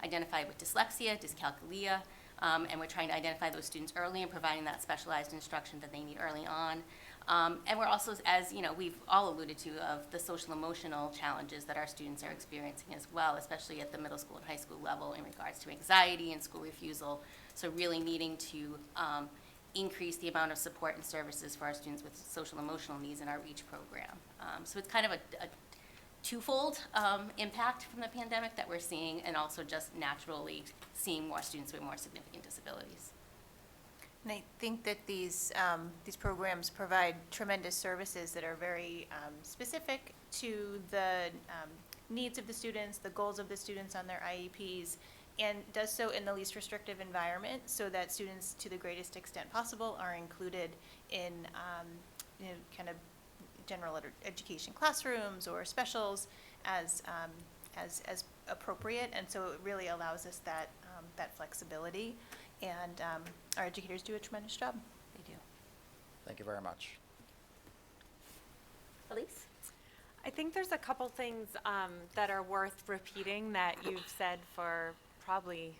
identified with dyslexia, dyscalculia, and we're trying to identify those students early and providing that specialized instruction that they need early on. And we're also, as you know, we've all alluded to, of the social emotional challenges that our students are experiencing as well, especially at the middle school and high school level in regards to anxiety and school refusal. So really needing to increase the amount of support and services for our students with social emotional needs in our REACH program. So it's kind of a twofold impact from the pandemic that we're seeing, and also just naturally seeing more students with more significant disabilities. And I think that these programs provide tremendous services that are very specific to the needs of the students, the goals of the students on their IEPs, and does so in the least restrictive environment so that students, to the greatest extent possible, are included in you know, kind of general education classrooms or specials as appropriate. And so it really allows us that flexibility. And our educators do a tremendous job. They do. Thank you very much. Elise? I think there's a couple things that are worth repeating that you've said for probably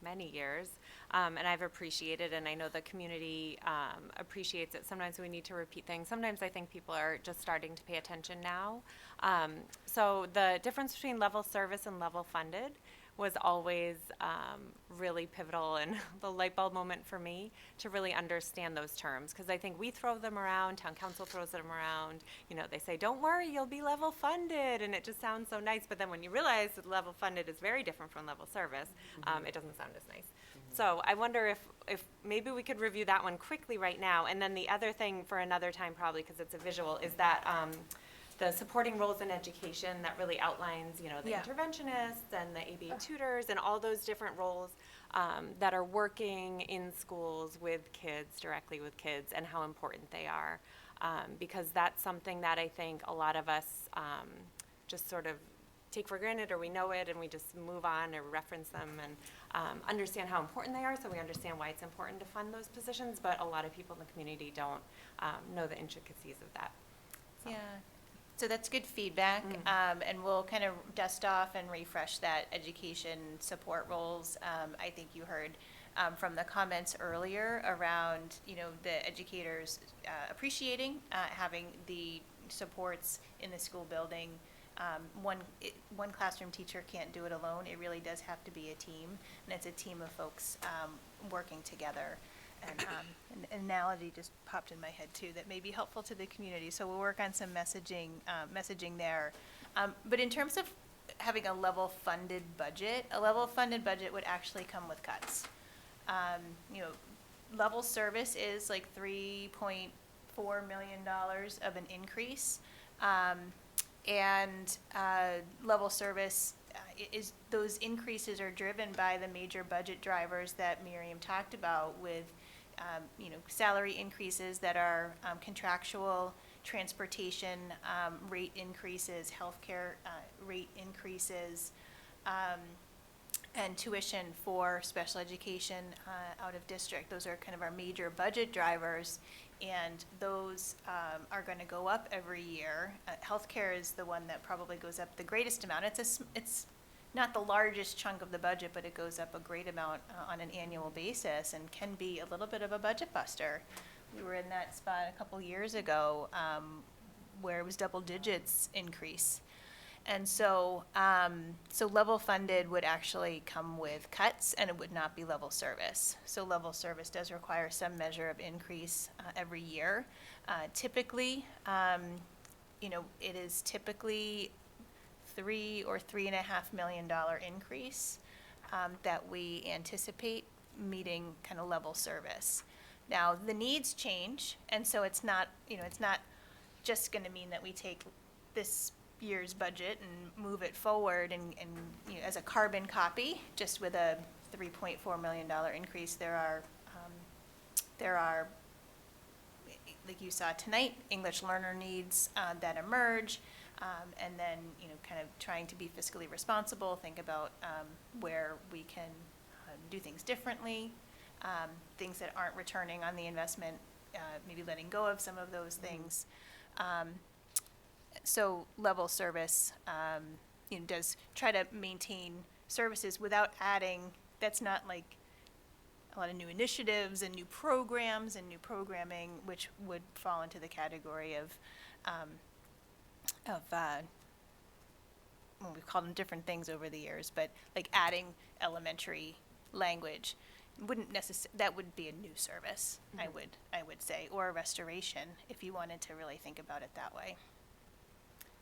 many years, and I've appreciated, and I know the community appreciates it. Sometimes we need to repeat things. Sometimes I think people are just starting to pay attention now. So the difference between level service and level funded was always really pivotal and the light bulb moment for me to really understand those terms, because I think we throw them around, town council throws them around, you know, they say, don't worry, you'll be level funded, and it just sounds so nice, but then when you realize that level funded is very different from level service, it doesn't sound as nice. So I wonder if maybe we could review that one quickly right now, and then the other thing for another time probably, because it's a visual, is that the supporting roles in education that really outlines, you know, the interventionists and the ABA tutors and all those different roles that are working in schools with kids, directly with kids, and how important they are. Because that's something that I think a lot of us just sort of take for granted, or we know it and we just move on or reference them and understand how important they are, so we understand why it's important to fund those positions, but a lot of people in the community don't know the intricacies of that. So. Yeah. So that's good feedback, and we'll kind of dust off and refresh that education support roles. I think you heard from the comments earlier around, you know, the educators appreciating having the supports in the school building. One classroom teacher can't do it alone. It really does have to be a team, and it's a team of folks working together. And an analogy just popped in my head too that may be helpful to the community. So we'll work on some messaging there. But in terms of having a level funded budget would actually come with cuts. You know, level service is like $3.4 million of an increase, and level service is those increases are driven by the major budget drivers that Miriam talked about with you know, salary increases that are contractual, transportation rate increases, healthcare rate increases, and tuition for special education out of district. Those are kind of our major budget drivers, and those are going to go up every year. Healthcare is the one that probably goes up the greatest amount. It's not the largest chunk of the budget, but it goes up a great amount on an annual basis and can be a little bit of a budget buster. We were in that spot a couple years ago where it was double digits increase. And so, so level funded would actually come with cuts, and it would not be level service. So level service does require some measure of increase every year. Typically, it is typically $3 or $3.5 million increase that we anticipate meeting kind of level service. Now, the needs change, and so it's not just going to mean that we take this year's budget and move it forward and as a carbon copy, just with a $3.4 million increase. There are, like you saw tonight, English learner needs that emerge, and then kind of trying to be fiscally responsible, think about where we can do things differently, things that aren't returning on the investment, maybe letting go of some of those things. So level service, does try to maintain services without adding, that's not like a lot of new initiatives and new programs and new programming, which would fall into the category of well, we've called them different things over the years, but like adding elementary language that would be a new service, I would say, or a restoration if you wanted to really think about it that way.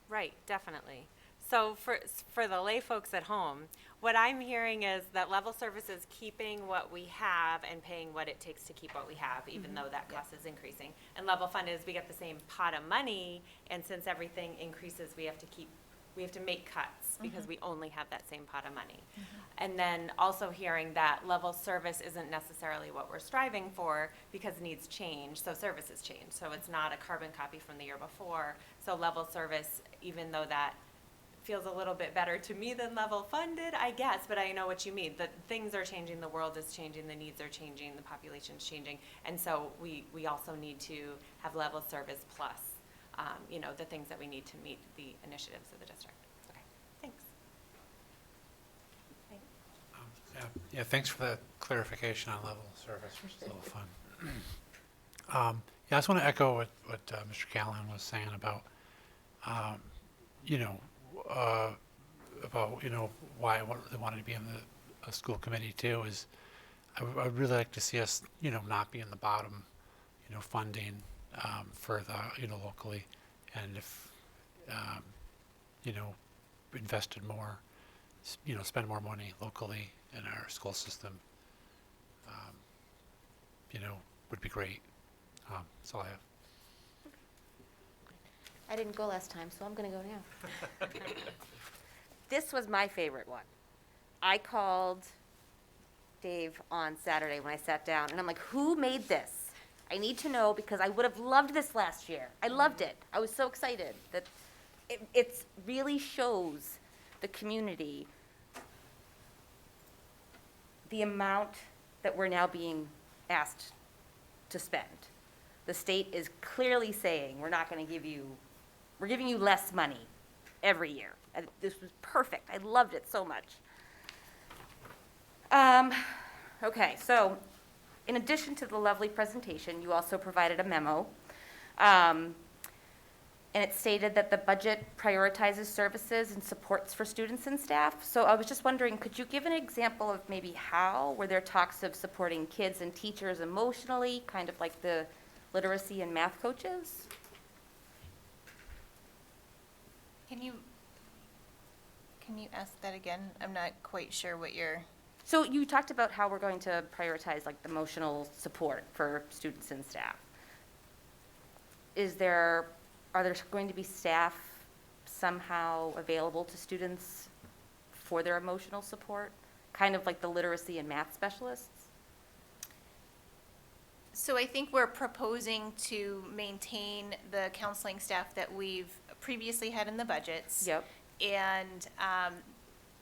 Right, definitely. So for the lay folks at home, what I'm hearing is that level service is keeping what we have and paying what it takes to keep what we have, even though that cost is increasing. And level fund is we get the same pot of money, and since everything increases, we have to make cuts because we only have that same pot of money. And then also hearing that level service isn't necessarily what we're striving for because needs change, so services change. So it's not a carbon copy from the year before. So level service, even though that feels a little bit better to me than level funded, I guess, but I know what you mean. That things are changing, the world is changing, the needs are changing, the population's changing. And so we also need to have level service plus, the things that we need to meet the initiatives of the district. Okay, thanks. Yeah, thanks for that clarification on level service versus level fund. Yeah, I just want to echo what Mr. Callahan was saying about, why they wanted to be in the school committee too. Is I'd really like to see us, not be in the bottom, funding for the, locally, and if, invested more, spend more money locally in our school system, would be great. That's all I have. I didn't go last time, so I'm going to go now. This was my favorite one. I called Dave on Saturday when I sat down, and I'm like, who made this? I need to know because I would have loved this last year. I loved it. I was so excited that it really shows the community the amount that we're now being asked to spend. The state is clearly saying, we're giving you less money every year. And this was perfect. I loved it so much. Okay, so in addition to the lovely presentation, you also provided a memo. And it stated that the budget prioritizes services and supports for students and staff. So I was just wondering, could you give an example of maybe how? Were there talks of supporting kids and teachers emotionally, kind of like the literacy and math coaches? Can you ask that again? I'm not quite sure what you're... So you talked about how we're going to prioritize like the emotional support for students and staff. Are there going to be staff somehow available to students for their emotional support? Kind of like the literacy and math specialists? So I think we're proposing to maintain the counseling staff that we've previously had in the budgets. Yep. And,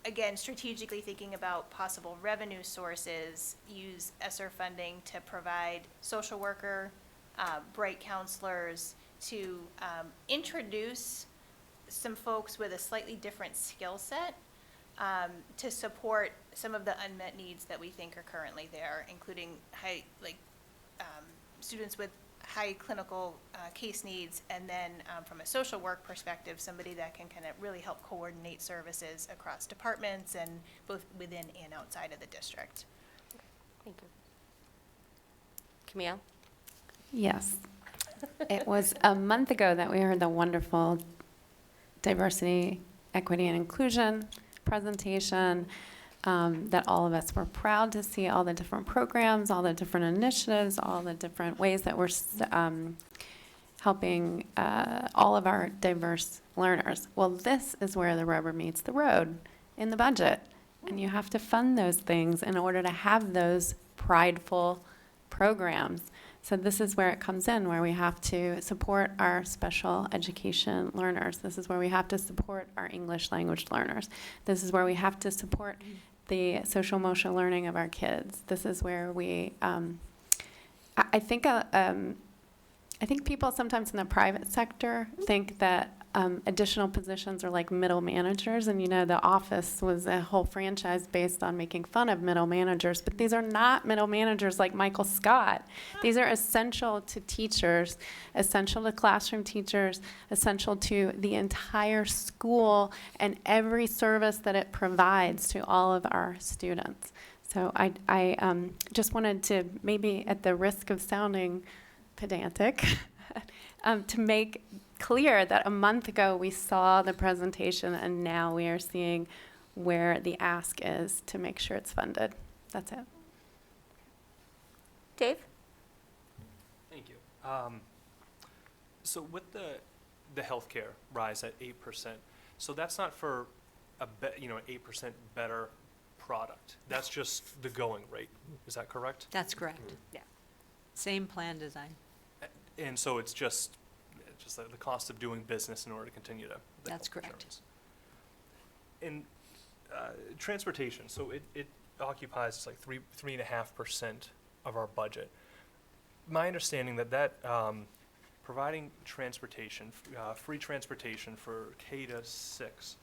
again, strategically thinking about possible revenue sources, use ESSER funding to provide social worker, bright counselors, to introduce some folks with a slightly different skill set to support some of the unmet needs that we think are currently there, including students with high clinical case needs, and then from a social work perspective, somebody that can kind of really help coordinate services across departments and both within and outside of the district. Thank you. Camille? Yes. It was a month ago that we heard the wonderful diversity, equity, and inclusion presentation, that all of us were proud to see all the different programs, all the different initiatives, all the different ways that we're helping all of our diverse learners. Well, this is where the rubber meets the road in the budget. And you have to fund those things in order to have those prideful programs. So this is where it comes in, where we have to support our special education learners. This is where we have to support our English language learners. This is where we have to support the social emotional learning of our kids. This is where we, I think people sometimes in the private sector think that additional positions are like middle managers, and the office was a whole franchise based on making fun of middle managers, but these are not middle managers like Michael Scott. These are essential to teachers, essential to classroom teachers, essential to the entire school and every service that it provides to all of our students. So I just wanted to, maybe at the risk of sounding pedantic, to make clear that a month ago we saw the presentation and now we are seeing where the ask is to make sure it's funded. That's it. Dave? Thank you. So with the healthcare rise at 8%, so that's not for an 8% better product. That's just the going rate. Is that correct? That's correct. Yeah. Same plan design. And so it's just the cost of doing business in order to continue to. That's correct. In transportation, so it occupies like 3.5% of our budget. My understanding that providing transportation, free transportation for K to 6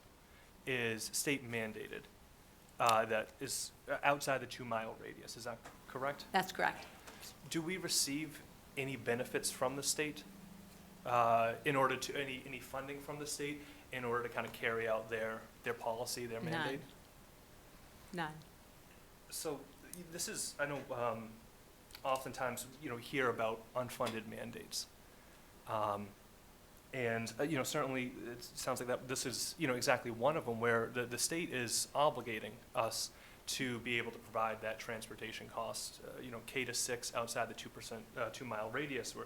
is state mandated. That is outside the 2-mile radius. Is that correct? That's correct. Do we receive any benefits from the state in order to any funding from the state in order to kind of carry out their policy, their mandate? None. So this is, I know, oftentimes hear about unfunded mandates, and certainly it sounds like that this is exactly one of them where the state is obligating us to be able to provide that transportation cost, K to 6 outside the 2-mile radius, where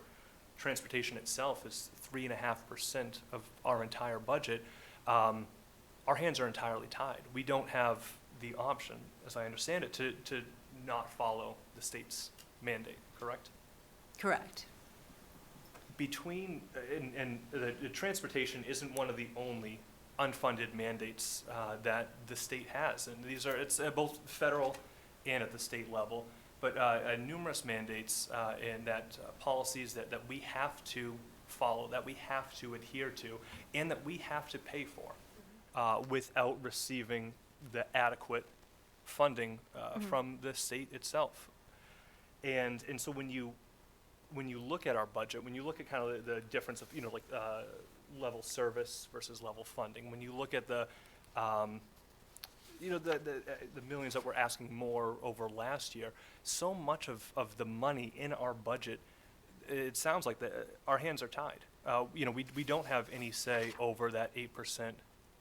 transportation itself is 3.5% of our entire budget. Our hands are entirely tied. We don't have the option, as I understand it, to not follow the state's mandate, correct? Correct. Between, and the transportation isn't one of the only unfunded mandates that the state has, and it's both federal and at the state level, but numerous mandates and that policies that we have to follow, that we have to adhere to, and that we have to pay for without receiving the adequate funding from the state itself. And so when you look at our budget, when you look at kind of the difference of level service versus level funding, when you look at the millions that we're asking more over last year, so much of the money in our budget, it sounds like our hands are tied. We don't have any say over that 8%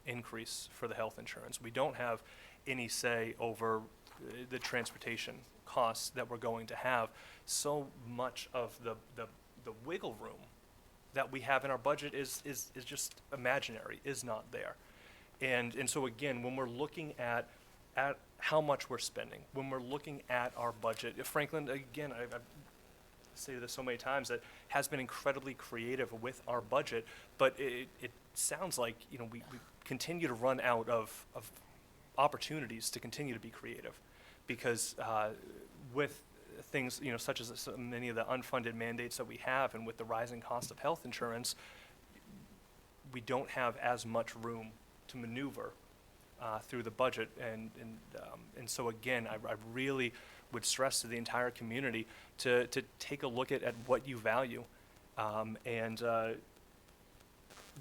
increase for the health insurance. We don't have any say over the transportation costs that we're going to have. So much of the wiggle room that we have in our budget is just imaginary, is not there. And so again, when we're looking at how much we're spending, when we're looking at our budget, Franklin, again, say this so many times, that has been incredibly creative with our budget, but it sounds like, you know, we continue to run out of opportunities to continue to be creative, because with things, you know, such as so many of the unfunded mandates that we have, and with the rising cost of health insurance, we don't have as much room to maneuver through the budget, and so again, I really would stress to the entire community to take a look at what you value, and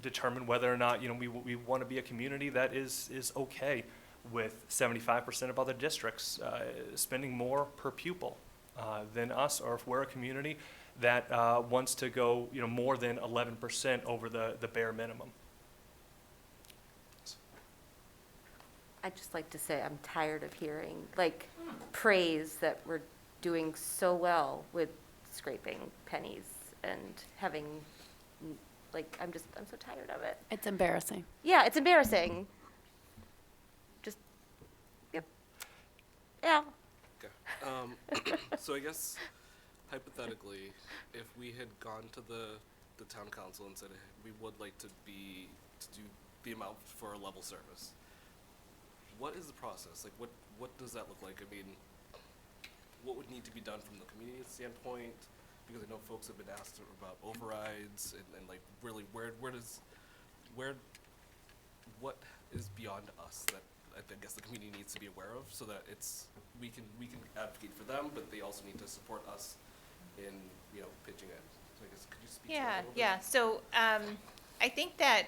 determine whether or not, you know, we want to be a community that is okay with 75% of other districts spending more per pupil than us, or if we're a community that wants to go, you know, more than 11% over the bare minimum. I'd just like to say I'm tired of hearing, like, praise that we're doing so well with scraping pennies and having, like, I'm so tired of it. It's embarrassing. Yeah, it's embarrassing. Just, yep. Yeah. Okay. So I guess hypothetically, if we had gone to the town council and said, hey, we would like to do the amount for a level service, what is the process? Like, what does that look like? I mean, what would need to be done from the community standpoint? Because I know folks have been asked about overrides and like really what is beyond us that I guess the community needs to be aware of, so that we can advocate for them, but they also need to support us in, you know, pitching it. So I guess, could you speak to that a little bit? Yeah. So I think that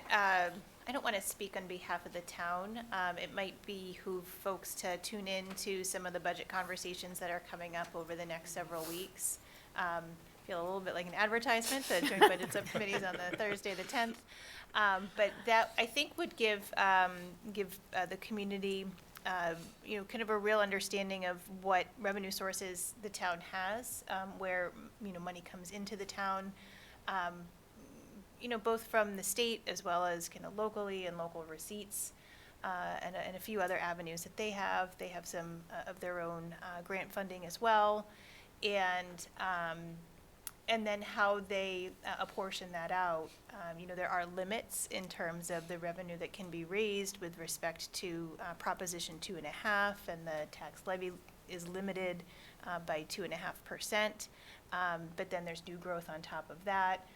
I don't want to speak on behalf of the town. It might behoove folks to tune in to some of the budget conversations that are coming up over the next several weeks. Feel a little bit like an advertisement. The joint budget subcommittee is on the Thursday, the 10th. But that, I think, would give the community, you know, kind of a real understanding of what revenue sources the town has, where, you know, money comes into the town, you know, both from the state as well as kind of locally and local receipts, and a few other avenues that they have. They have some of their own grant funding as well, and then how they apportion that out. You know, there are limits in terms of the revenue that can be raised with respect to Proposition 2.5, and the tax levy is limited by 2.5%. But then there's new growth on top of that.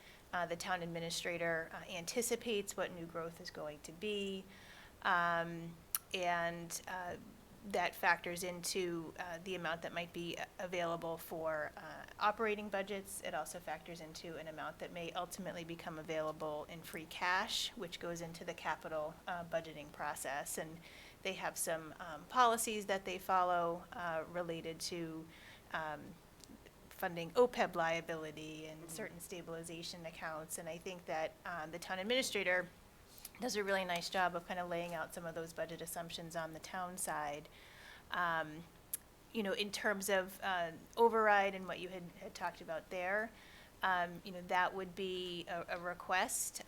The town administrator anticipates what new growth is going to be, and that factors into the amount that might be available for operating budgets. It also factors into an amount that may ultimately become available in free cash, which goes into the capital budgeting process. And they have some policies that they follow related to funding OPEB liability and certain stabilization accounts. And I think that the town administrator does a really nice job of kind of laying out some of those budget assumptions on the town side. You know, in terms of override and what you had talked about there, you know, that would be a request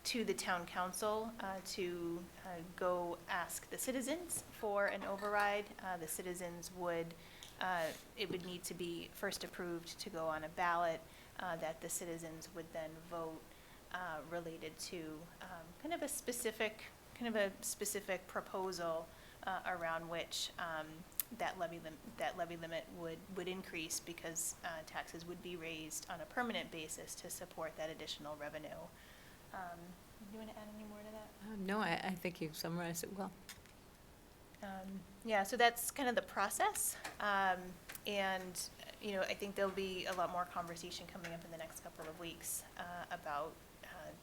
to the town council to go ask the citizens for an override. The citizens would, it would need to be first approved to go on a ballot that the citizens would then vote related to kind of a specific proposal around which that levy limit would increase, because taxes would be raised on a permanent basis to support that additional revenue. Do you want to add any more to that? No, I think you've summarized it well. Yeah, so that's kind of the process. And, you know, I think there'll be a lot more conversation coming up in the next couple of weeks about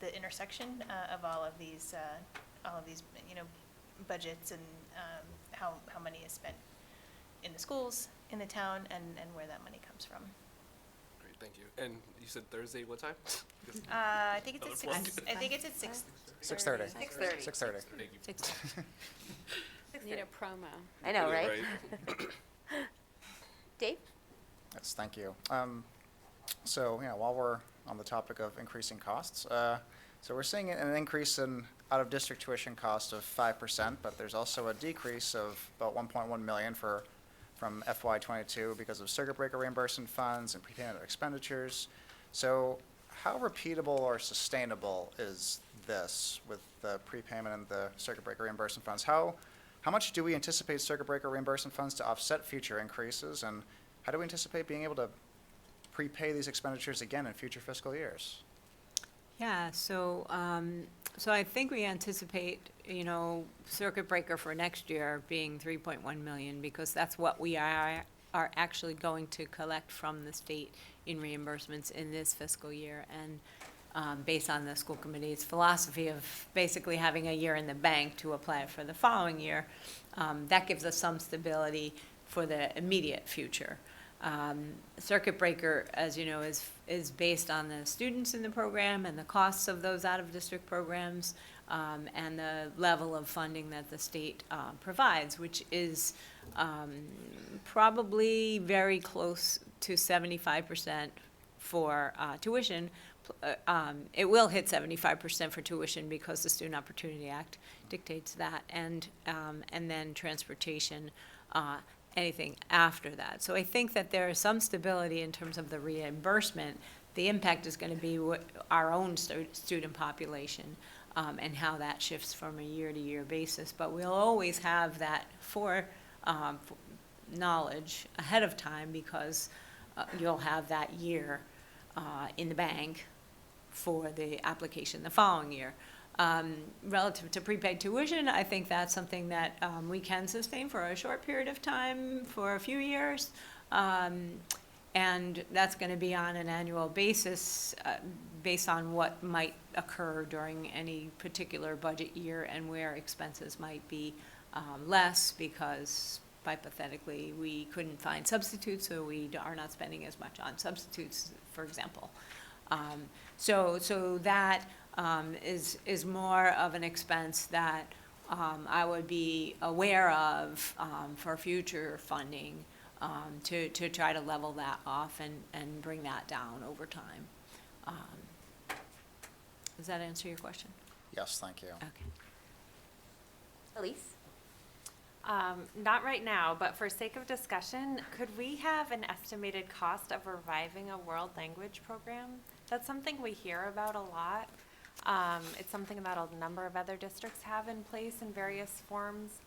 the intersection of all of these, you know, budgets and how money is spent in the schools, in the town, and where that money comes from. Great, thank you. And you said Thursday, what time? I think it's at 6. I think it's at 6. 6:30. 6:30. 6:30. Thank you. Need a promo. I know, Yeah, right? Dave? Yes, thank you. So, you know, while we're on the topic of increasing costs, so we're seeing an increase in out-of-district tuition cost of 5%, but there's also a decrease of about 1.1 million for from FY '22 because of circuit breaker reimbursement funds and prepayment of expenditures. So how repeatable or sustainable is this with the prepayment and the circuit breaker reimbursement funds? How much do we anticipate circuit breaker reimbursement funds to offset future increases, and how do we anticipate being able to prepay these expenditures again in future fiscal years? Yeah, so I think we anticipate, circuit breaker for next year being 3.1 million, because that's what we are actually going to collect from the state in reimbursements in this fiscal year. And based on the school committee's philosophy of basically having a year in the bank to apply for the following year, that gives us some stability for the immediate future. Circuit breaker, as you know, is based on the students in the program and the costs of those out-of-district programs, and the level of funding that the state provides, which is probably very close to 75% for tuition. It will hit 75% for tuition because the Student Opportunity Act dictates that, and then transportation, anything after that. So I think that there is some stability in terms of the reimbursement. The impact is going to be our own student population, and how that shifts from a year-to-year basis. But we'll always have that knowledge ahead of time, because you'll have that year in the bank for the application the following year. Relative to prepaid tuition, I think that's something that we can sustain for a short period of time, for a few years. And that's going to be on an annual basis, based on what might occur during any particular budget year and where expenses might be less, because hypothetically we couldn't find substitutes, so we are not spending as much on substitutes, for example. So that is more of an expense that I would be aware of for future funding, to try to level that off and bring that down over time. Does that answer your question? Yes, thank you. Okay. Elise? Not right now, but for sake of discussion, could we have an estimated cost of reviving a world language program? That's something we hear about a lot. It's something that a number of other districts have in place in various forms.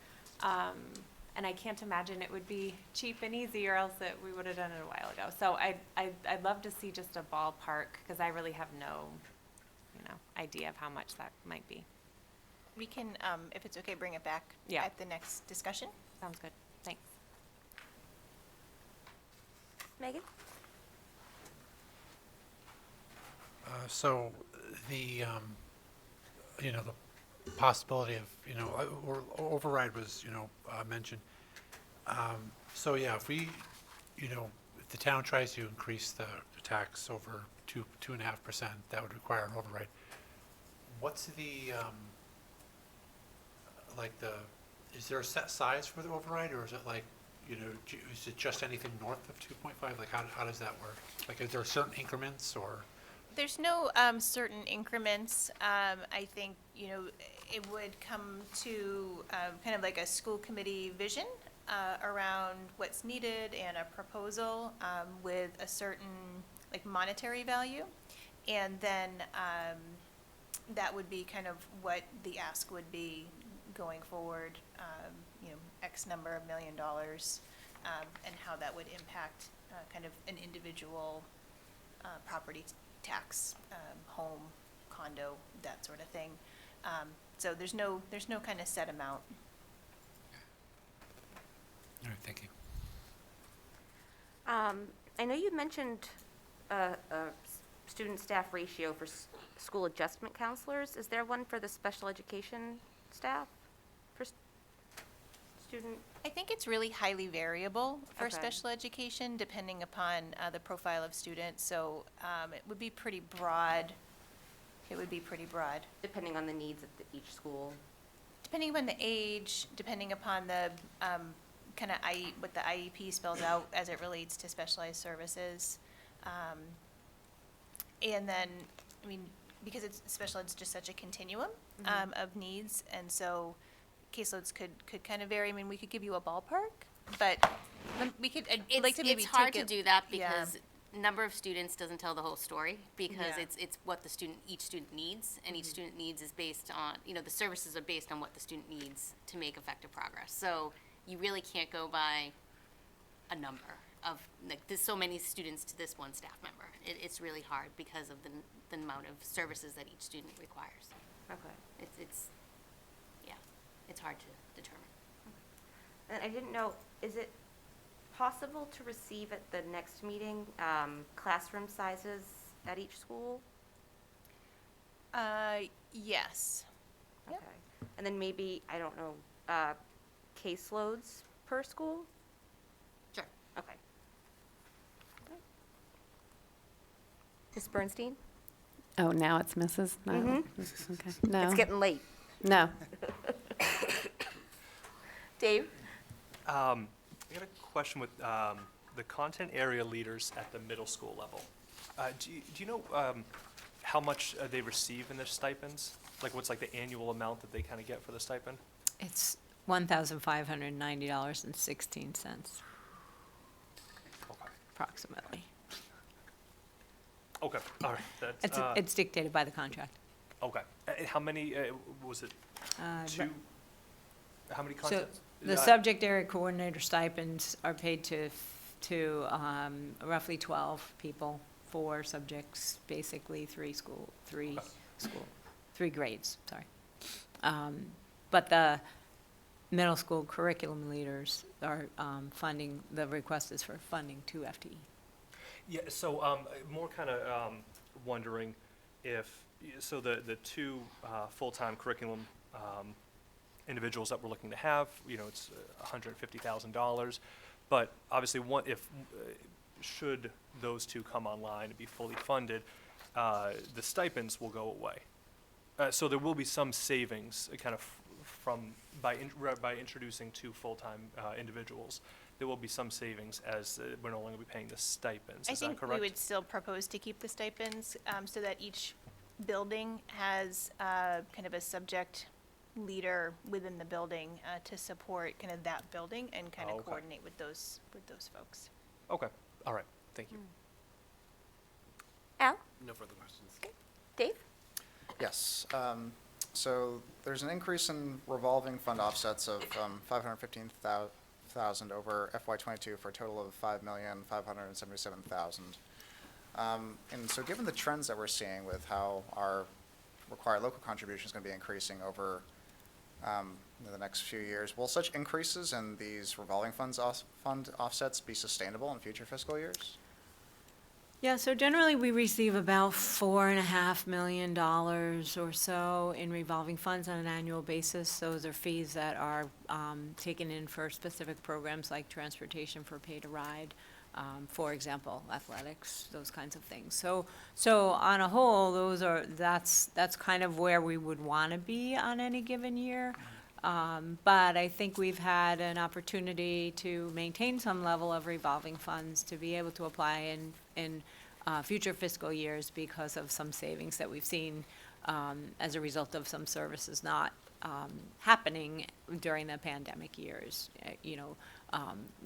And I can't imagine it would be cheap and easy, or else we would have done it a while ago. So I'd love to see just a ballpark, because I really have no, idea of how much that might be. We can, if it's okay, bring it back Yeah. at the next discussion. Sounds good. Thanks. Megan? So the, the possibility of, or override was, mentioned. So yeah, if we, if the town tries to increase the tax over 2.5%, that would require an override. What's the, is there a set size for the override, or is it like, is it just anything north of 2.5? Like, how does that work? Like, is there certain increments, or? There's no certain increments. I think, it would come to kind of like a school committee vision around what's needed, and a proposal with a certain monetary value. And then that would be kind of what the ask would be going forward, X number of $1 million, and how that would impact kind of an individual property tax, home, condo, that sort of thing. So there's no kind of set amount. All right, thank you. I know you mentioned a student-staff ratio for school adjustment counselors. Is there one for the special education staff for student? I think it's really highly variable for Okay. special education, depending upon the profile of students. So it would be pretty broad. Depending on the needs of each school. Depending upon the age, depending upon the kind of what the IEP spells out as it relates to specialized services. And then, because special ed's just such a continuum of needs, and so caseloads could kind of vary. We could give you a ballpark, but we could, I'd It's, like to maybe it's hard take to it- do that yeah. because number of students doesn't tell the whole story, because Yeah. it's what the student, each student needs, and each student needs is based on, the services are based on what the student needs to make effective progress. So you really can't go by a number of, like, there's so many students to this one staff member. It's really hard because of the amount of services that each student requires. Okay. It's hard to determine. And I didn't know, is it possible to receive at the next meeting, classroom sizes at each school? Yes. Yep. Okay. And then maybe, I don't know, caseloads per school? Sure. Okay. Ms. Bernstein? Oh, now it's Mrs.? No. Mhm. Okay. No. It's getting late. No. Dave? I got a question with the content area leaders at the middle school level. Do you know how much they receive in their stipends? Like, what's like the annual amount that they kind of get for the stipend? It's $1,590.16 Okay. approximately. Okay, all right. That's, It's dictated by the contract. okay. How many, was it two? How many So contents? the subject area coordinator stipends are paid to roughly 12 people, 4 subjects, basically 3 grades, sorry. But the middle school curriculum leaders are funding, the request is for funding 2 FTE. Yeah, so more kind of wondering if, so the 2 full-time curriculum individuals that we're looking to have, it's $150,000. But obviously, should those 2 come online and be fully funded, the stipends will go away. So there will be some savings kind of by introducing 2 full-time individuals. There will be some savings as we're no longer be paying the stipends. Is that correct? I think we would still propose to keep the stipends, so that each building has kind of a subject leader within the building to support kind of that building and kind of Okay. coordinate with those folks. Okay, all right, thank you. Al? No further questions. Dave? Yes. So there's an increase in revolving fund offsets of $515,000 over FY22 for a total of $5,577,000. And so given the trends that we're seeing with how our required local contribution is going to be increasing over the next few years, will such increases in these revolving fund offsets be sustainable in future fiscal years? Yeah, so generally we receive about $4.5 million or so in revolving funds on an annual basis. Those are fees that are taken in for specific programs like transportation for pay to ride, for example, athletics, those kinds of things. So on a whole, that's kind of where we would want to be on any given year. But I think we've had an opportunity to maintain some level of revolving funds to be able to apply in future fiscal years because of some savings that we've seen as a result of some services not happening during the pandemic years.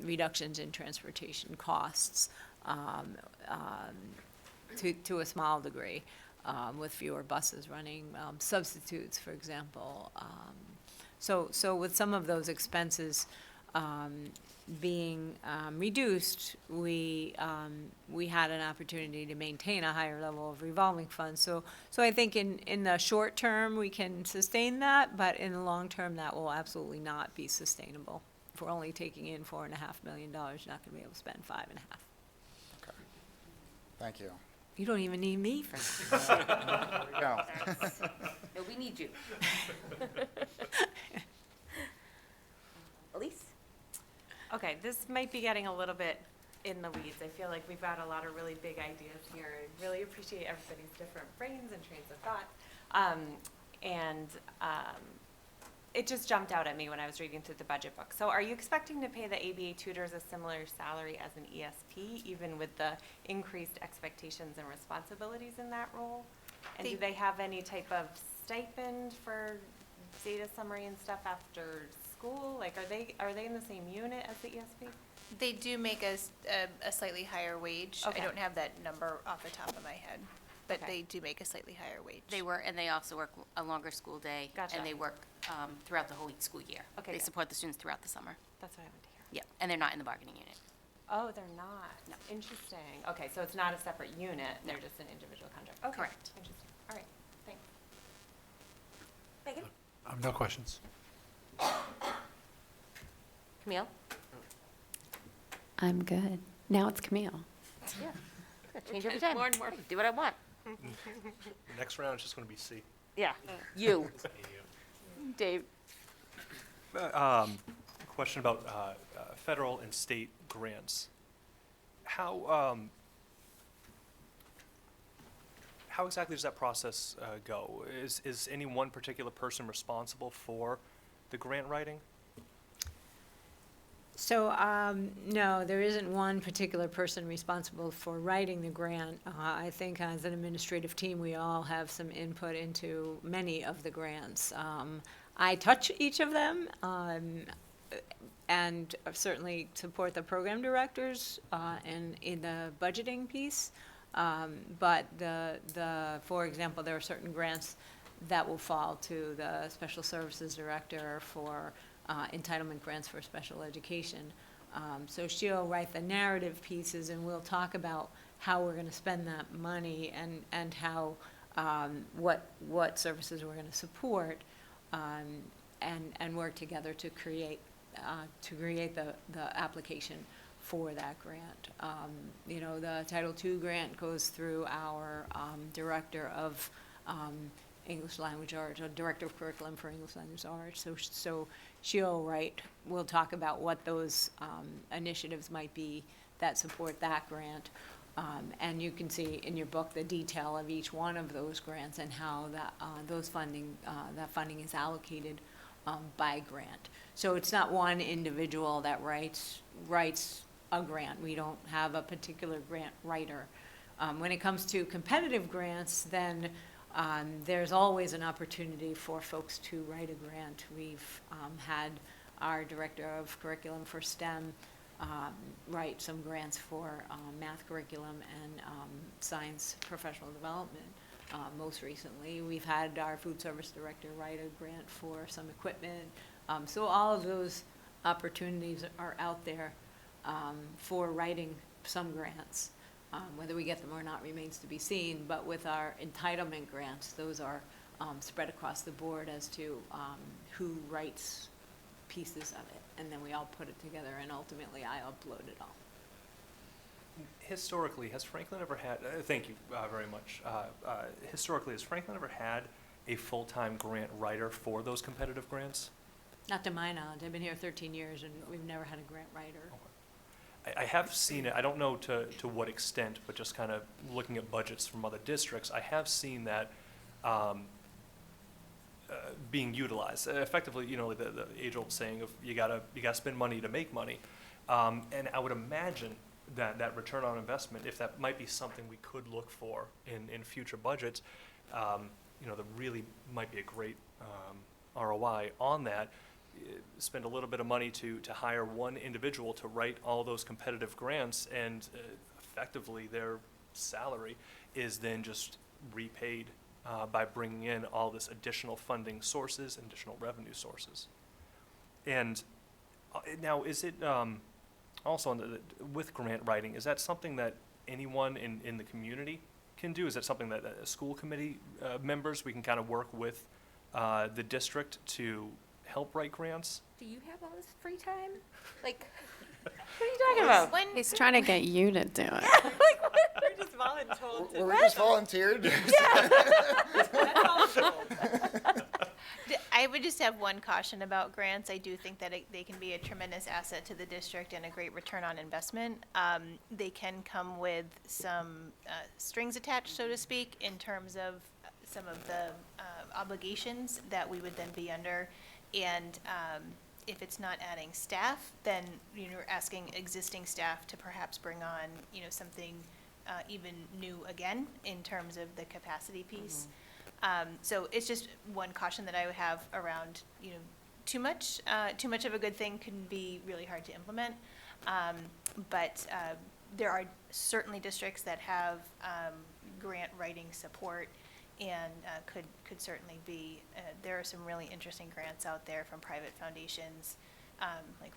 Reductions in transportation costs to a small degree, with fewer buses running, substitutes, for example. So with some of those expenses being reduced, we had an opportunity to maintain a higher level of revolving funds. So I think in the short term, we can sustain that, but in the long term, that will absolutely not be sustainable. If we're only taking in $4.5 million, you're not going to be able to spend $5.5 million. Okay. Thank you. You don't even need me for that. There we go. No, we need you. Elise? Okay, this might be getting a little bit in the weeds. I feel like we've got a lot of really big ideas here. I really appreciate everybody's different brains and trains of thought. It just jumped out at me when I was reading through the budget book. So are you expecting to pay the ABA tutors a similar salary as an ESP, even with the increased expectations and responsibilities in that role? And do they have any type of stipend for data summary and stuff after school? Like, are they in the same unit as the ESP? They do make us a slightly higher wage. Okay. I don't have that number off the top of my head, but Okay. they do make a slightly higher wage. And they also work a longer school day. Gotcha. And they work throughout the whole school year. Okay, They good. support the students throughout the summer. That's what I want to hear. Yeah, and they're not in the bargaining unit. Oh, they're not? No. Interesting. Okay, so it's not a separate unit, they're just an individual contract. Okay. Correct. Interesting. All right, thanks. Megan? No questions. Camille? I'm good. Now it's Camille. Yeah. Change every time. More and more. Do what I want. Next round is just going to be C. Yeah. You. Dave? Question about federal and state grants. How exactly does that process go? Is any one particular person responsible for the grant writing? So, no, there isn't one particular person responsible for writing the grant. I think as an administrative team, we all have some input into many of the grants. I touch each of them, and certainly support the program directors in the budgeting piece. But for example, there are certain grants that will fall to the special services director for entitlement grants for special education. So she'll write the narrative pieces, and we'll talk about how we're going to spend that money and how what services we're going to support, and work together to create the application for that grant. The Title II grant goes through our director of English Language Arts, or Director of Curriculum for English Language Arts. So we'll talk about what those initiatives might be that support that grant. And you can see in your book the detail of each one of those grants and how that funding is allocated by grant. So it's not one individual that writes a grant. We don't have a particular grant writer. When it comes to competitive grants, then there's always an opportunity for folks to write a grant. We've had our Director of Curriculum for STEM write some grants for math curriculum and science professional development. Most recently, we've had our food service director write a grant for some equipment. So all of those opportunities are out there for writing some grants. Whether we get them or not remains to be seen, but with our entitlement grants, those are spread across the board as to who writes pieces of it, and then we all put it together, and ultimately I upload it all. Historically, has Franklin ever had, thank you very much. Historically, has Franklin ever had a full-time grant writer for those competitive grants? Not to my knowledge. I've been here 13 years, and we've never had a grant writer. I have seen it, I don't know to what extent, but just kind of looking at budgets from other districts, I have seen that being utilized. Effectively, the age-old saying of you gotta spend money to make money. And I would imagine that return on investment, if that might be something we could look for in future budgets, there really might be a great ROI on that. Spend a little bit of money to hire one individual to write all those competitive grants, and effectively their salary is then just repaid by bringing in all this additional funding sources and additional revenue sources. And now, is it also with grant writing, is that something that anyone in the community can do? Is that something that school committee members, we can kind of work with the district to help write grants? Do you have all this free time? Like, what are you talking about? He's trying to get you to do it. You're just voluntold. Were we just volunteered? I would just have one caution about grants. I do think that they can be a tremendous asset to the district and a great return on investment. They can come with some strings attached, so to speak, in terms of some of the obligations that we would then be under. And if it's not adding staff, then you're asking existing staff to perhaps bring on, something even new again in terms of the capacity piece. So it's just one caution that I would have around, too much of a good thing can be really hard to implement. But there are certainly districts that have grant writing support and could certainly be, there are some really interesting grants out there from private foundations, like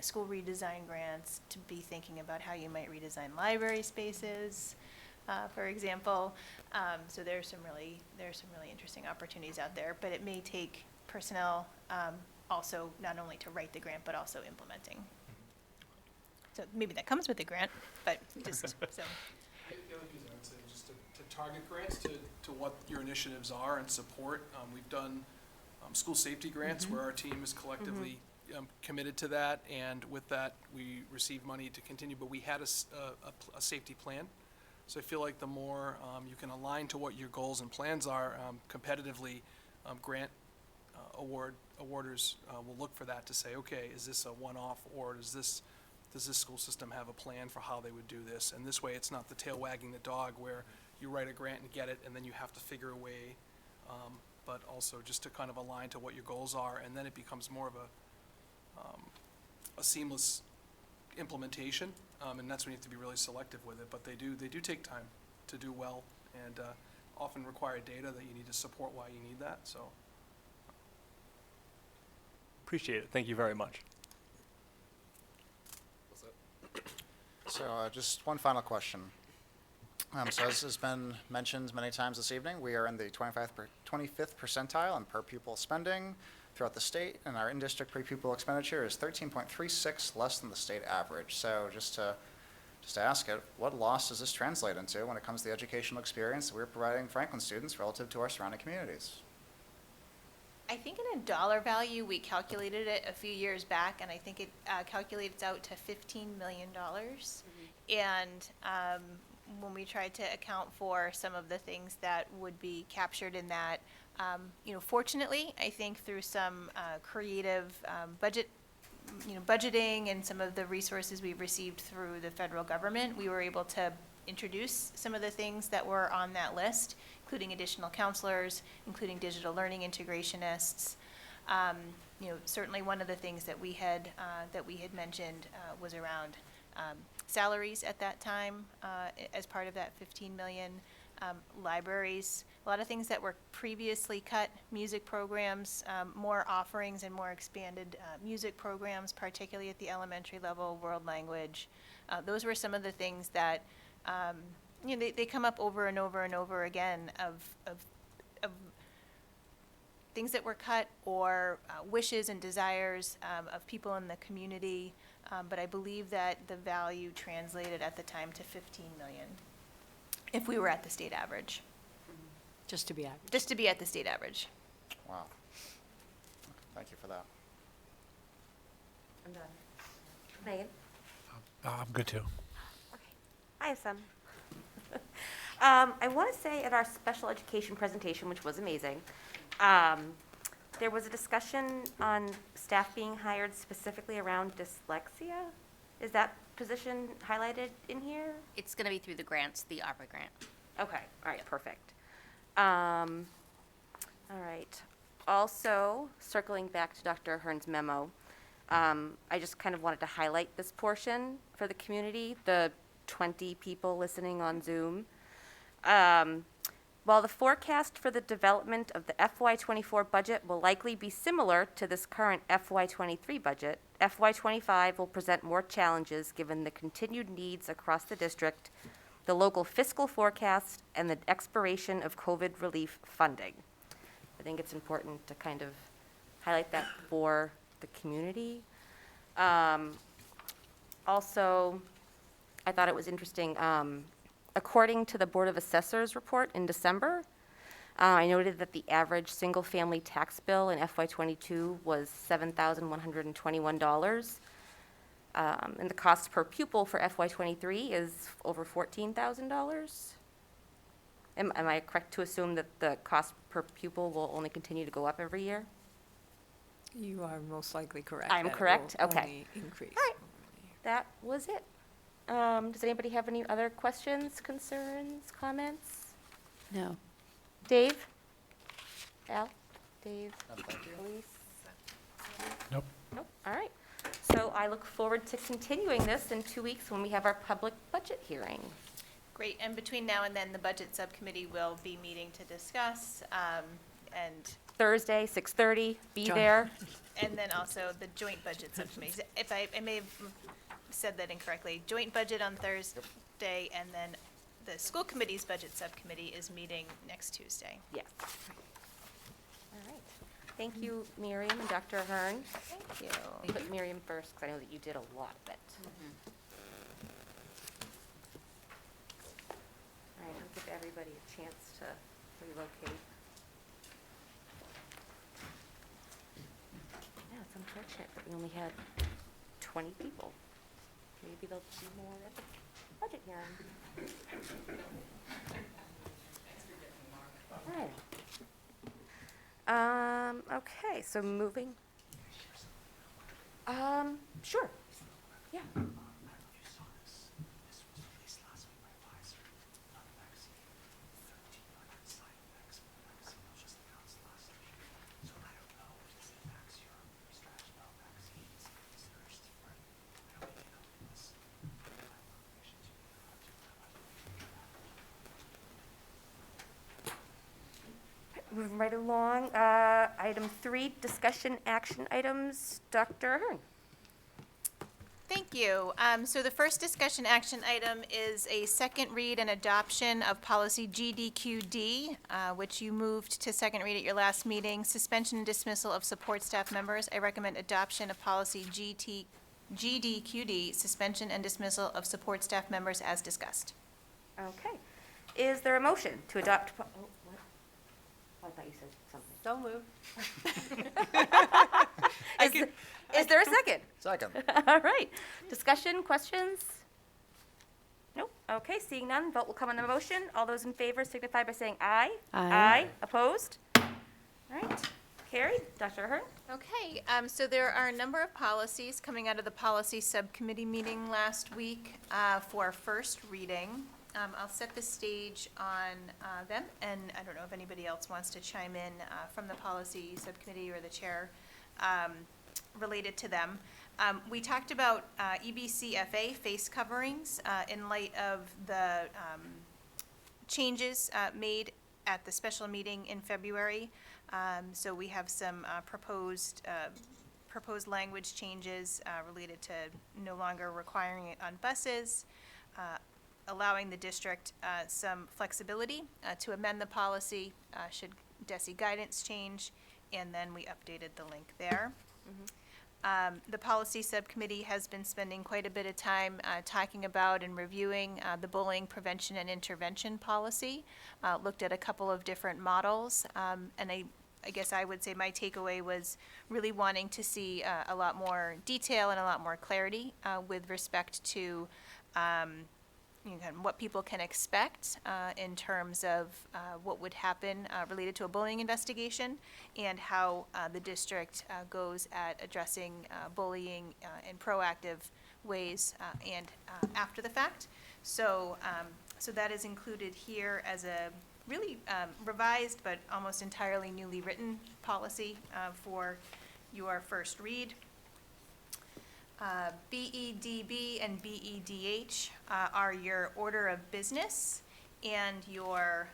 school redesign grants, to be thinking about how you might redesign library spaces, for example. So there's some really interesting opportunities out there, but it may take personnel also not only to write the grant, but also implementing. So maybe that comes with the grant, but just, so. The other piece I would say, just to target grants to what your initiatives are and support. We've done school safety grants where our team is collectively committed to that, and with that, we receive money to continue, but we had a safety plan. So I feel like the more you can align to what your goals and plans are competitively, grant awarders will look for that to say, okay, is this a one-off, or does this school system have a plan for how they would do this? And this way, it's not the tail wagging the dog where you write a grant and get it, and then you have to figure a way, but also just to kind of align to what your goals are, and then it becomes more of a seamless implementation, and that's when you have to be really selective with it. But they do take time to do well, and often require data that you need to support why you need that. So Appreciate it. Thank you very much. What's that? So just one final question. So as has been mentioned many times this evening, we are in the 25th percentile in per pupil spending throughout the state, and our in-district per pupil expenditure is 13.36 less than the state average. So just to ask it, what loss does this translate into when it comes to the educational experience that we're providing Franklin students relative to our surrounding communities? I think in a dollar value, we calculated it a few years back, and I think it calculates out to $15 million. And when we tried to account for some of the things that would be captured in that, fortunately, I think through some creative budgeting and some of the resources we've received through the federal government, we were able to introduce some of the things that were on that list, including additional counselors, including digital learning integrationists. Certainly one of the things that we had mentioned was around salaries at that time as part of that 15 million. Libraries, a lot of things that were previously cut, music programs, more offerings and more expanded music programs, particularly at the elementary level, world language. Those were some of the things that they come up over and over and over again of things that were cut, or wishes and desires of people in the community. But I believe that the value translated at the time to 15 million, if we were at the state average. Just to be average. Just to be at the state average. Wow. Thank you for that. I'm done. Megan? I'm good too. I have some. I want to say at our special education presentation, which was amazing, there was a discussion on staff being hired specifically around dyslexia. Is that position highlighted in here? It's going to be through the grants, the ARPA grant. Okay, all right, perfect. All right. Also, circling back to Dr. Ahern's memo, I just kind of wanted to highlight this portion for the community, the 20 people listening on Zoom. While the forecast for the development of the FY24 budget will likely be similar to this current FY23 budget, FY25 will present more challenges given the continued needs across the district, the local fiscal forecast, and the expiration of COVID relief funding. I think it's important to kind of highlight that for the community. Also, I thought it was interesting, according to the Board of Assessors report in December, I noted that the average single-family tax bill in FY22 was $7,121. And the cost per pupil for FY23 is over $14,000. Am I correct to assume that the cost per pupil will only continue to go up every year? You are most likely correct. I'm that it correct? will Okay. only increase. All right. That was it. Does anybody have any other questions, concerns, comments? No. Dave? Al? Dave? Thank you. Elise? Nope. Nope, all right. So I look forward to continuing this in 2 weeks when we have our public budget hearing. Great, and between now and then, the budget subcommittee will be meeting to discuss, and Thursday, 6:30, be Join. there. And then also the joint budget subcommittees. If I may have said that incorrectly, joint budget on Thursday, and then the school committee's budget subcommittee is meeting next Tuesday. Yes. All right. Thank you, Miriam and Dr. Ahern. Thank you. I'll put Miriam first, because I know that you did a lot of it. All right, I'll give everybody a chance to relocate. Yeah, it's unfortunate that we only had 20 people. Maybe there'll be more at the budget hearing. All right. Okay, so moving. Sure. Yeah. Moving right along, item 3, discussion action items. Dr. Ahern. Thank you. So the first discussion action item is a second read and adoption of policy GDQD, which you moved to second read at your last meeting, suspension and dismissal of support staff members. I recommend adoption of policy GDQD, suspension and dismissal of support staff members as discussed. Okay. Is there a motion to adopt? Oh, what? Oh, I thought you said something. So moved. Is there a second? Second. All right. Discussion, questions? Nope. Okay, seeing none, vote will come on the motion. All those in favor signify by saying aye. Aye. Opposed? All right. Carried. Dr. Ahern? Okay, so there are a number of policies coming out of the policy subcommittee meeting last week for first reading. I'll set the stage on them, and I don't know if anybody else wants to chime in from the policy subcommittee or the chair related to them. We talked about EBCFA face coverings in light of the changes made at the special meeting in February. So we have some proposed language changes related to no longer requiring it on buses, allowing the district some flexibility to amend the policy should DESI guidance change, and then we updated the link there. The policy subcommittee has been spending quite a bit of time talking about and reviewing the bullying prevention and intervention policy, looked at a couple of different models, and I guess I would say my takeaway was really wanting to see a lot more detail and a lot more clarity with respect to what people can expect in terms of what would happen related to a bullying investigation, and how the district goes at addressing bullying in proactive ways and after the fact. So that is included here as a really revised but almost entirely newly written policy for your first read. BEDB and BEDH are your order of business and your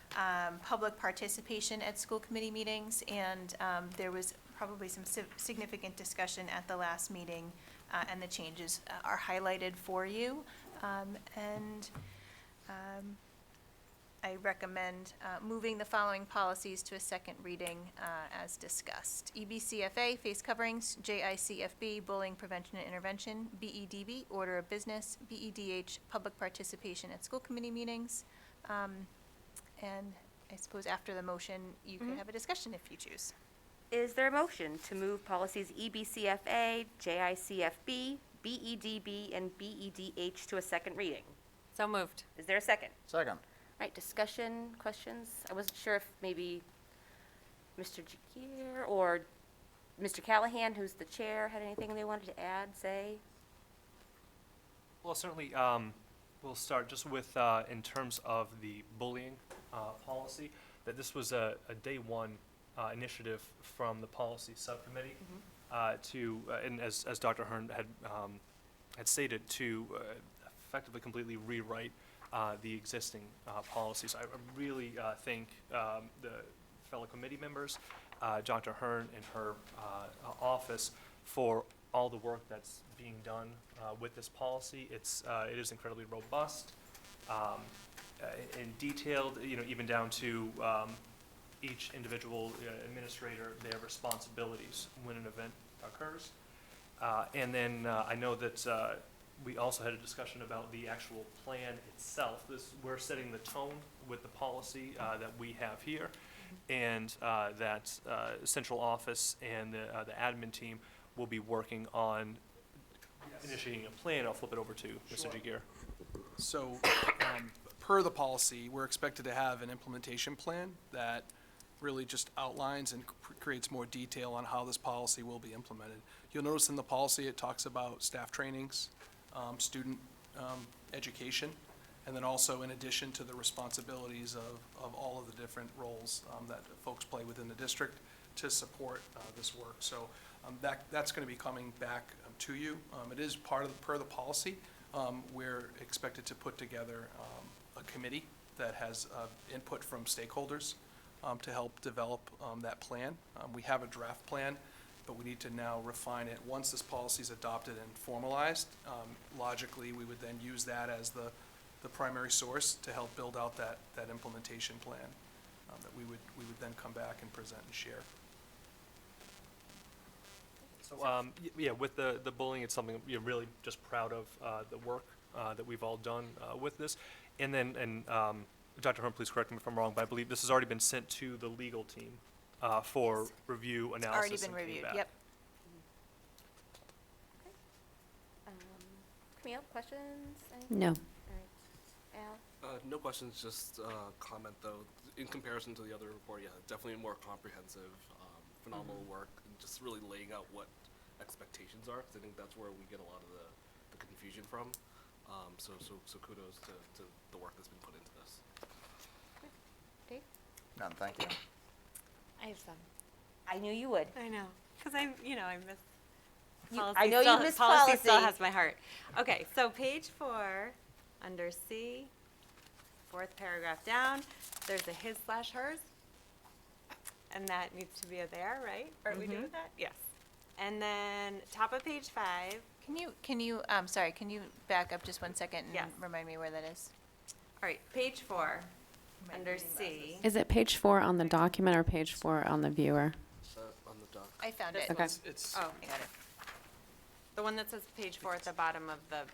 public participation at school committee meetings, and there was probably some significant discussion at the last meeting, and the changes are highlighted for you. I recommend moving the following policies to a second reading as discussed. EBCFA, face coverings; JICFB, bullying prevention and intervention; BEDB, order of business; BEDH, public participation at school committee meetings. And I suppose after the motion, you can have a discussion if you choose. Is there a motion to move policies EBCFA, JICFB, BEDB, and BEDH to a second reading? So moved. Is there a second? Second. All right, discussion, questions? I wasn't sure if maybe Mr. Jakir or Mr. Callahan, who's the chair, had anything they wanted to add, say? Well, certainly, we'll start just with, in terms of the bullying policy, that this was a day one initiative from the policy subcommittee. and as Dr. Hearn had stated, to effectively completely rewrite the existing policies. I really thank the fellow committee members, Dr. Hearn and her office for all the work that's being done with this policy. It is incredibly robust and detailed, even down to each individual administrator, their responsibilities when an event occurs. And then I know that we also had a discussion about the actual plan itself. We're setting the tone with the policy that we have here, and that central office and the admin team will be working on initiating a plan. I'll flip it over to Mr. Jagier. So, per the policy, we're expected to have an implementation plan that really just outlines and creates more detail on how this policy will be implemented. You'll notice in the policy, it talks about staff trainings, student education, and then also in addition to the responsibilities of all of the different roles that folks play within the district to support this work. So that's going to be coming back to you. It is per the policy. We're expected to put together a committee that has input from stakeholders to help develop that plan. We have a draft plan, but we need to now refine it. Once this policy is adopted and formalized, logically, we would then use that as the primary source to help build out that implementation plan that we would then come back and present and share. So, yeah, with the bullying, it's something you're really just proud of the work that we've all done with this. And then, Dr. Hearn, please correct me if I'm wrong, but I believe this has already been sent to the legal team for review, analysis, Already been and reviewed, feedback. yep. Camille, questions? No. All right. Al? No questions, just comment though. In comparison to the other report, yeah, definitely more comprehensive, phenomenal work, and just really laying out what expectations are, because I think that's where we get a lot of the confusion from. So kudos to the work that's been put into this. Dave? None, thank you. I have some. I knew you would. I know, because I miss I know you miss policy. Still policy. has my heart. Okay, so page 4, under C, 4th paragraph down, there's a his/hers, and that needs to be a there, right? Are we doing that? Yes. And then top of page 5. Can you, sorry, can you back up just one second and Yes. remind me where that is? All right, page 4, under C. Is it page 4 on the document or page 4 on the viewer? On the doc. I found This it. Okay. It's Oh, got it. The one that says page 4 at the bottom of the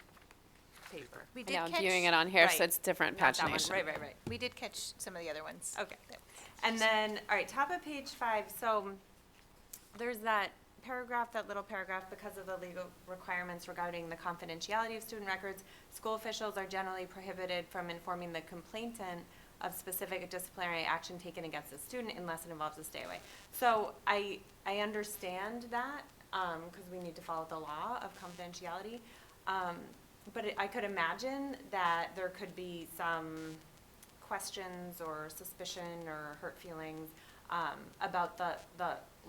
paper. We I did know, catch, viewing it on here, Right. so it's different Not that one. pagination. Right. we did catch some of the other ones. Okay. And then, all right, top of page 5, so there's that paragraph, that little paragraph, because of the legal requirements regarding the confidentiality of student records, school officials are generally prohibited from informing the complainant of specific disciplinary action taken against a student unless it involves a stay away. So I understand that, because we need to follow the law of confidentiality. But I could imagine that there could be some questions or suspicion or hurt feelings about the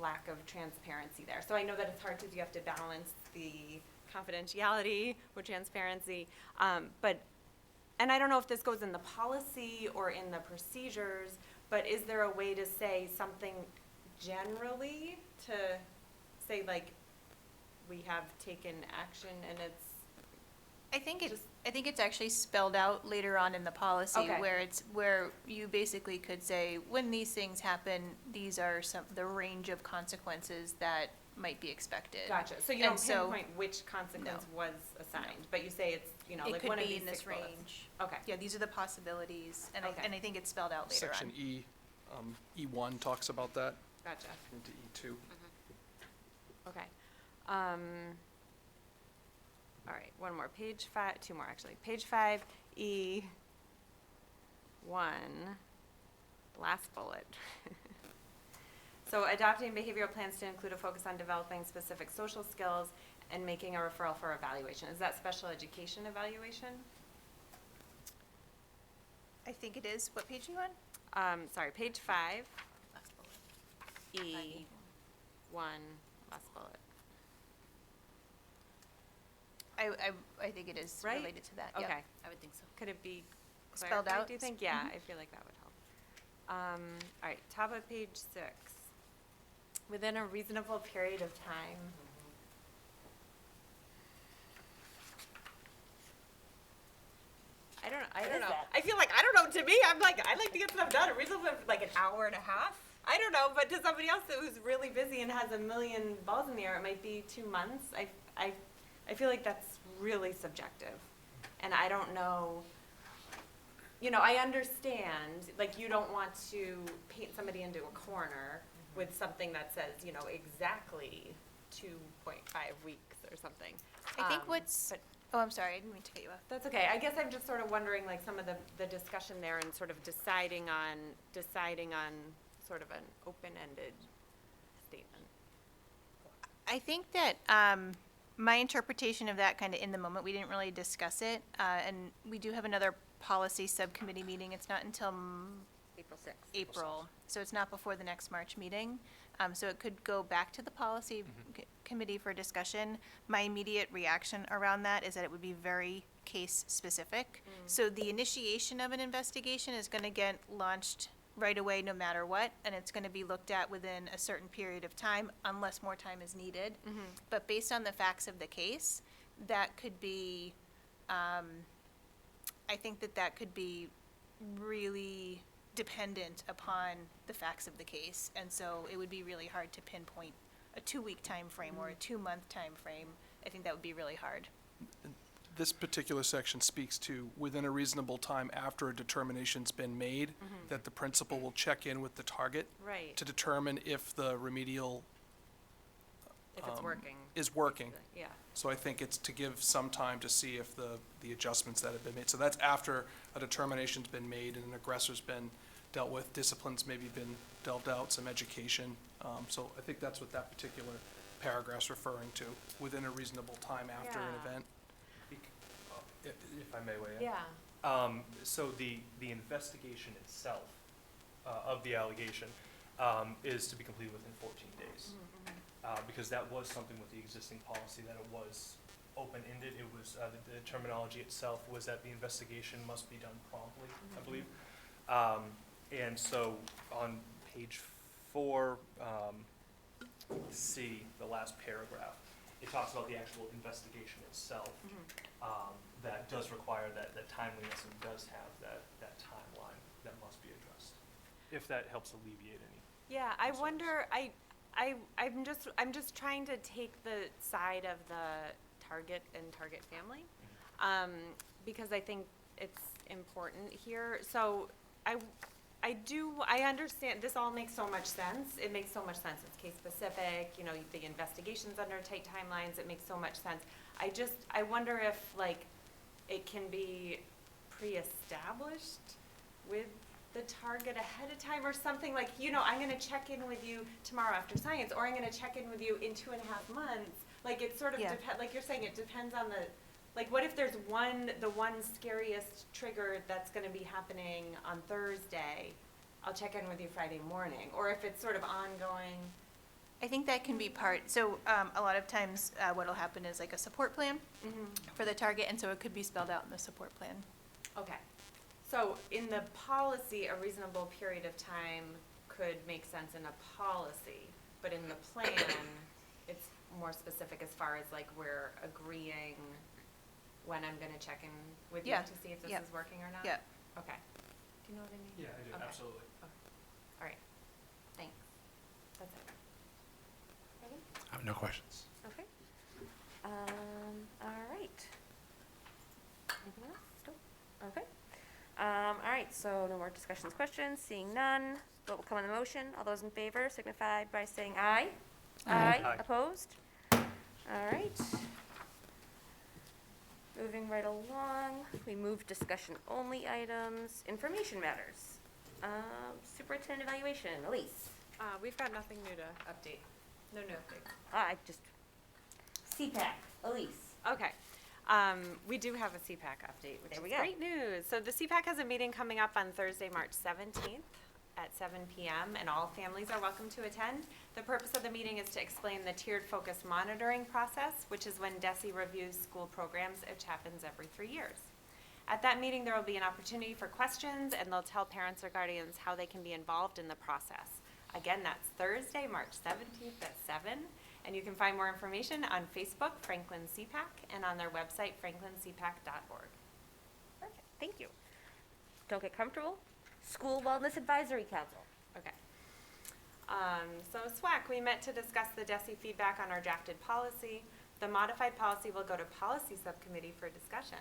lack of transparency there. So I know that it's hard because you have to balance the confidentiality with transparency. And I don't know if this goes in the policy or in the procedures, but is there a way to say something generally to say, like, we have taken action and it's I think it's actually spelled out later on in the policy Okay. where you basically could say, when these things happen, these are the range of consequences that might be expected. Gotcha. So you And don't pinpoint which consequence was assigned, but you say it's, It like could one of be these in this 6 bullets. range. Okay. Yeah, these are the possibilities, and Okay. I think it's spelled out later on. section E, E1 talks about that, Gotcha. into E2. Okay. All right, one more. Page 5, 2 more actually. Page 5, E1, last bullet. So adopting behavioral plans to include a focus on developing specific social skills and making a referral for evaluation. Is that special education evaluation? I think it is. What page are you on? Sorry, page 5, E1, last bullet. I think it is Right? related to that, yeah. Okay. I would think so. Could it be Spelled clarified, out? do you think? Yeah, I feel like that would help. All right, top of page 6. Within a reasonable period of time. I don't know. I feel like, I don't know, to me, I'm like, I like to get stuff done, a reasonable, like an hour and a half. I don't know, but to somebody else who's really busy and has a million balls in the air, it might be 2 months. I feel like that's really subjective. And I don't know, I understand, like, you don't want to paint somebody into a corner with something that says, exactly 2.5 weeks or something. I think but oh, I'm sorry, I didn't mean to cut you off. that's okay. I guess I'm just sort of wondering, like, some of the discussion there and sort of deciding on sort of an open-ended statement. I think that my interpretation of that kind of in the moment, we didn't really discuss it, and we do have another policy subcommittee meeting. It's not until April 6th. April, so it's not before the next March meeting. So it could go back to the policy committee for discussion. My immediate reaction around that is that it would be very case-specific. So the initiation of an investigation is going to get launched right away no matter what, and it's going to be looked at within a certain period of time unless more time is needed. But based on the facts of the case, that could be, I think that could be really dependent upon the facts of the case. And so it would be really hard to pinpoint a 2-week time frame or a 2-month time frame. I think that would be really hard. This particular section speaks to within a reasonable time after a determination's been made, that the principal will check in with the target Right. to determine if the remedial If it's working. is working. Yeah. So I think it's to give some time to see if the adjustments that have been made. So that's after a determination's been made and an aggressor's been dealt with, discipline's maybe been dealt out, some education. So I think that's what that particular paragraph's referring to, within a reasonable time after an Yeah. event. If I may weigh in. Yeah. So the investigation itself of the allegation is to be completed within 14 days. Because that was something with the existing policy, that it was open-ended. It was, the terminology itself was that the investigation must be done promptly, I believe. And so on page 4, C, the last paragraph, it talks about the actual investigation itself. That does require that timeliness and does have that timeline that must be addressed. If that helps alleviate any. Yeah, I wonder, I'm just trying to take the side of the target and target family, because I think it's important here. So I understand, this all makes so much sense. It makes so much sense. It's case specific, the investigation's under tight timelines. It makes so much sense. I wonder if, like, it can be pre-established with the target ahead of time or something, like, I'm gonna check in with you tomorrow after science, or I'm gonna check in with you in 2.5 months. Like, it sort of Yeah. like you're saying, it depends on like, what if there's the one scariest trigger that's gonna be happening on Thursday? I'll check in with you Friday morning, or if it's sort of ongoing. I think that can be part, so a lot of times what'll happen is like a support plan for the target, and so it could be spelled out in the support plan. Okay. So in the policy, a reasonable period of time could make sense in a policy, but in the plan, it's more specific as far as, like, we're agreeing when I'm gonna check in with you Yeah. to see if this Yeah. is working or not? Yeah. Okay. Do you know what I mean? Yeah, I do, Okay. absolutely. All right. Thanks. That's it. I have no questions. Okay. All right. Anything else? Nope. Okay. All right, so no more discussions, questions, seeing none. Vote will come on the motion. All those in favor signify by saying aye. Aye. Aye. Opposed? All right. Moving right along, we move discussion only items, information matters. Superintendent evaluation, Elise. We've got nothing new to update. No new updates. CPAC, Elise. Okay. We do have a CPAC update, which There is we go. great news. So the CPAC has a meeting coming up on Thursday, March 17th. at 7 p.m., and all families are welcome to attend. The purpose of the meeting is to explain the tiered focus monitoring process, which is when DESE reviews school programs, which happens every 3 years. At that meeting, there will be an opportunity for questions, and they'll tell parents or guardians how they can be involved in the process. Again, that's Thursday, March 17th at 7, and you can find more information on Facebook, Franklin CPAC, and on their website, franklincpac.org. Perfect, thank you. Don't get comfortable. School Wellness Advisory Council. Okay. So SWAC, we met to discuss the DESE feedback on our drafted policy. The modified policy will go to policy subcommittee for discussion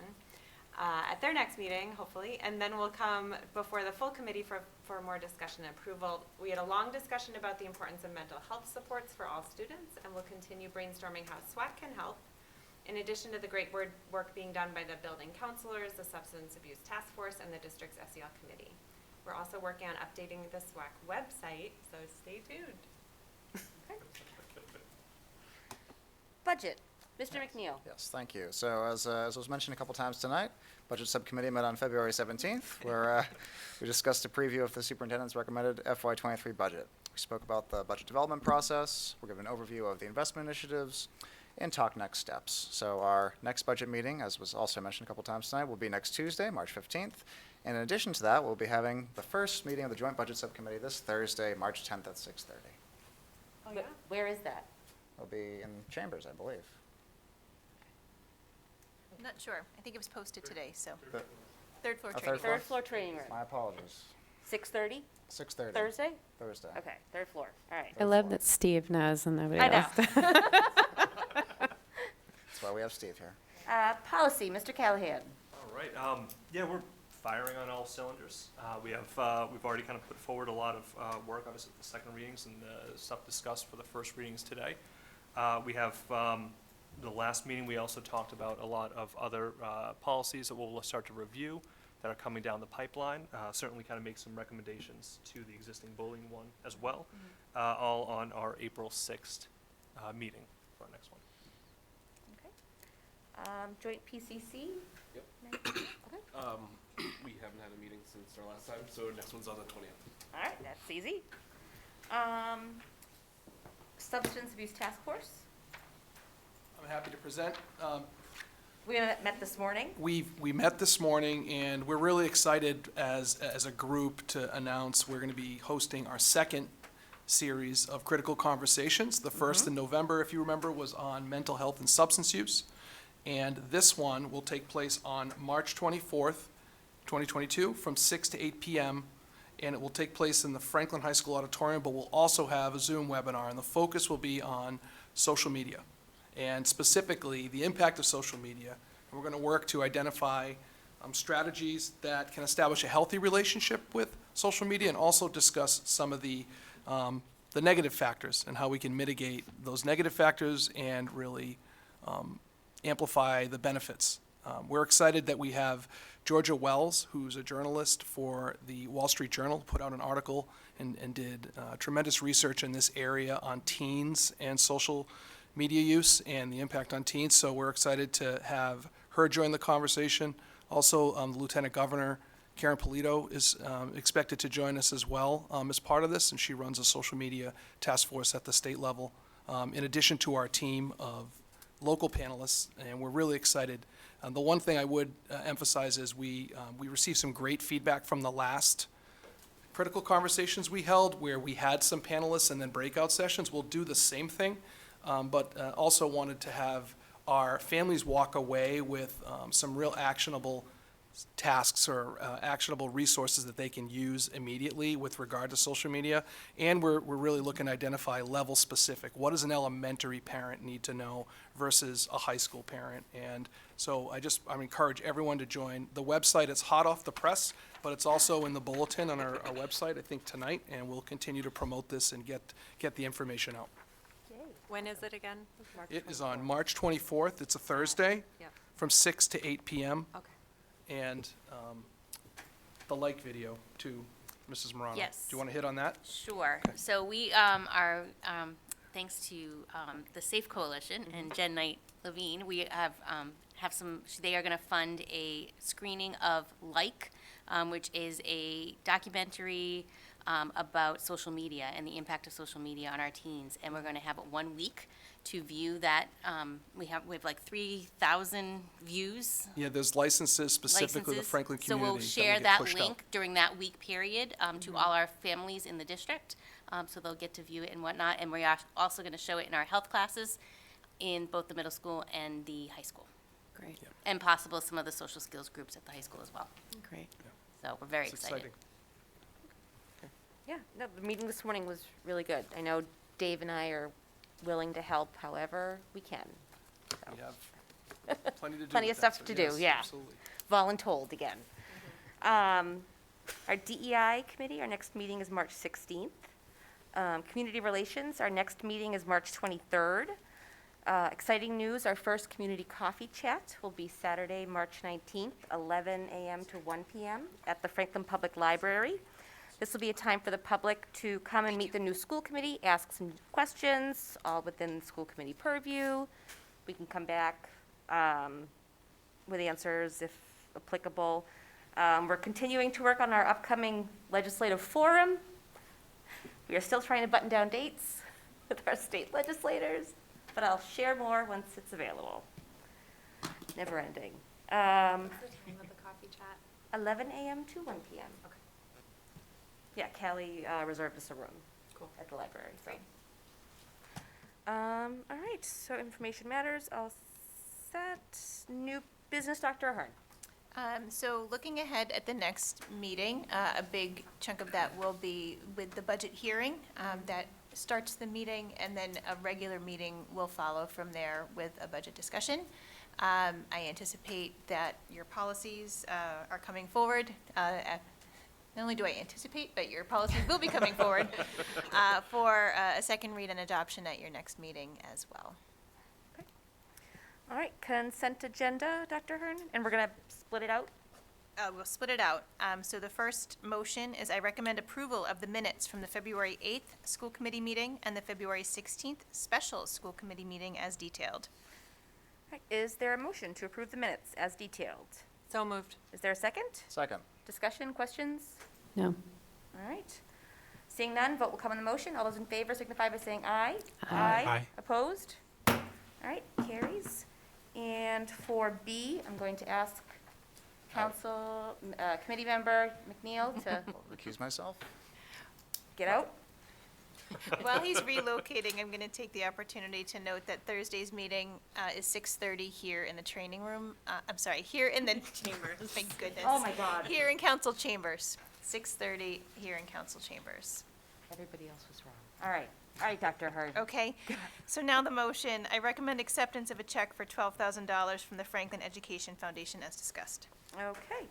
at their next meeting, hopefully, and then we'll come before the full committee for more discussion and approval. We had a long discussion about the importance of mental health supports for all students, and we'll continue brainstorming how SWAC can help. In addition to the great work being done by the building counselors, the substance abuse task force, and the district's SEL committee. We're also working on updating the SWAC website, so stay tuned. Budget, Mr. McNeil. Yes, thank you. So as was mentioned a couple times tonight, Budget Subcommittee met on February 17th, where we discussed a preview of the superintendent's recommended FY23 budget. We spoke about the budget development process, we're given an overview of the investment initiatives, and talk next steps. So our next budget meeting, as was also mentioned a couple times tonight, will be next Tuesday, March 15th. And in addition to that, we'll be having the first meeting of the Joint Budget Subcommittee this Thursday, March 10th at 6:30. Oh, yeah? Where is that? It'll be in Chambers, I believe. I'm not sure. I think it was posted today, so. The- Third floor Oh, training. Third floor training room. My apologies. 6:30, 6:30. Thursday? Thursday. Okay, third floor, all right. I love that Steve knows and nobody I know. else. That's why we have Steve here. Policy, Mr. Callahan. All right, yeah, we're firing on all cylinders. We've already kind of put forward a lot of work, obviously, the second readings and stuff discussed for the first readings today. We have, the last meeting, we also talked about a lot of other policies that we'll start to review that are coming down the pipeline. Certainly kind of make some recommendations to the existing bullying one as well, all on our April 6th meeting for our next one. Okay. Joint PCC? Yep. Okay. We haven't had a meeting since our last time, so next one's on the 20th. All right, that's easy. Substance Abuse Task Force? I'm happy to present. We met this morning. We met this morning, and we're really excited as a group to announce we're going to be hosting our second series of critical conversations. The first in November, if you remember, was on mental health and substance use. And this one will take place on March 24th, 2022, from 6 to 8 p.m. And it will take place in the Franklin High School auditorium, but we'll also have a Zoom webinar. And the focus will be on social media, and specifically the impact of social media. And we're going to work to identify strategies that can establish a healthy relationship with social media, and also discuss some of the negative factors and how we can mitigate those negative factors and really amplify the benefits. We're excited that we have Georgia Wells, who's a journalist for the Wall Street Journal, put out an article and did tremendous research in this area on teens and social media use and the impact on teens. So we're excited to have her join the conversation. Also, the Lieutenant Governor, Karen Polito, is expected to join us as well as part of this, and she runs a social media task force at the state level, in addition to our team of local panelists, and we're really excited. The one thing I would emphasize is we received some great feedback from the last critical conversations we held, where we had some panelists and then breakout sessions. We'll do the same thing, but also wanted to have our families walk away with some real actionable tasks or actionable resources that they can use immediately with regard to social media. And we're really looking to identify level specific. What does an elementary parent need to know versus a high school parent? And so I encourage everyone to join. The website is hot off the press, but it's also in the bulletin on our website, I think, tonight, and we'll continue to promote this and get the information out. When is it again? It is on March 24th. It's a Thursday, Yep. from 6 to 8 p.m. Okay. And the like video to Mrs. Morano. Yes. Do you want to hit on that? Sure. So we are, thanks to the Safe Coalition and Jen Knight Levine, we have some, they are going to fund a screening of Like, which is a documentary about social media and the impact of social media on our teens. And we're going to have 1 week to view that. We have like 3,000 views. Yeah, there's licenses specifically the licenses. Franklin So community. we'll that share get that pushed out. link during that week period to all our families in the district. So they'll get to view it and whatnot. And we are also going to show it in our health classes in both the middle school and the high school. Great, And possible some of the social skills groups at the high school as well. great. So we're very It's excited. exciting. Yeah, no, the meeting this morning was really good. I know Dave and I are willing to help however we can. We have plenty to do. Plenty with of that, stuff so to do, yes, yeah. Absolutely. Voluntold again. Our DEI committee, our next meeting is March 16th. Community relations, our next meeting is March 23rd. Exciting news, our first community coffee chat will be Saturday, March 19th, 11 a.m. to 1 p.m. at the Franklin Public Library. This will be a time for the public to come and meet the new school committee, ask some questions, all within school committee purview. We can come back with answers if applicable. We're continuing to work on our upcoming legislative forum. We are still trying to button down dates with our state legislators, but I'll share more once it's available. Never ending. What's the time of the coffee chat? 11 a.m. to 1 p.m. Okay. Yeah, Callie reserved us a room. Cool. At the library. So. Great. All right, so information matters, all set. New business, Dr. Ahern. So looking ahead at the next meeting, a big chunk of that will be with the budget hearing that starts the meeting, and then a regular meeting will follow from there with a budget discussion. I anticipate that your policies are coming forward. Not only do I anticipate, but your policies will be coming forward for a second read and adoption at your next meeting as well. All right, consent agenda, Dr. Ahern, and we're going to split it out. We'll split it out. So the first motion is I recommend approval of the minutes from the February 8th school committee meeting and the February 16th special school committee meeting as detailed. All right, is there a motion to approve the minutes as detailed? So moved. Is there a second? Second. Discussion, questions? No. All right. Seeing none, vote will come on the motion. All those in favor signify by saying aye. Aye. Aye. Opposed? All right, carries. And for B, I'm going to ask Council, Committee Member McNeil to Recuse myself? get out. While he's relocating, I'm going to take the opportunity to note that Thursday's meeting is 6:30 here in the training room. I'm sorry, here in the chambers. My goodness. Oh, my God. Here in council chambers. 6:30 here in council chambers. Everybody else was wrong. All right, Dr. Ahern. Okay, so now the motion. I recommend acceptance of a check for $12,000 from the Franklin Education Foundation as discussed. Okay.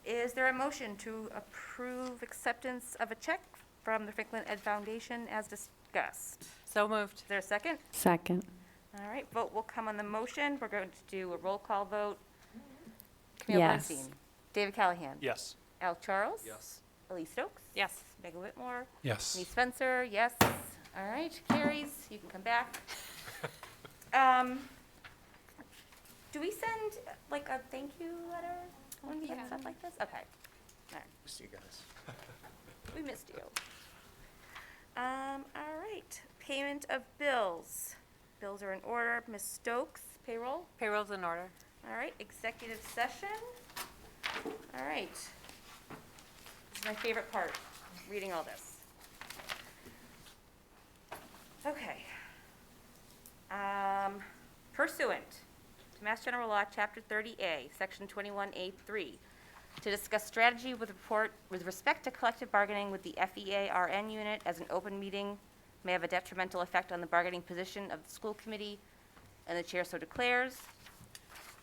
Is there a motion to approve acceptance of a check from the Franklin Ed Foundation as discussed? So moved. Is there a second? Second. All right, vote will come on the motion. We're going to do a roll call vote. Camille Yes. Bernstein, David Callahan. Yes. Al Charles. Yes. Elise Stokes. Yes. Megan Whitmore. Yes. Denise Spencer, yes. All right, carries. You can come back. Do we send like a thank you letter when we have stuff like this? Okay. All right. Missed you guys. We missed you. All right. Payment of bills. Bills are in order. Ms. Stokes, payroll. Payroll's in order. All right. Executive session. All right. This is my favorite part, reading all this. Okay. Pursuant to Mass General Law, Chapter 30A, Section 21A3, to discuss strategy with respect to collective bargaining with the FEA-RN unit as an open meeting may have a detrimental effect on the bargaining position of the school committee, and the chair so declares.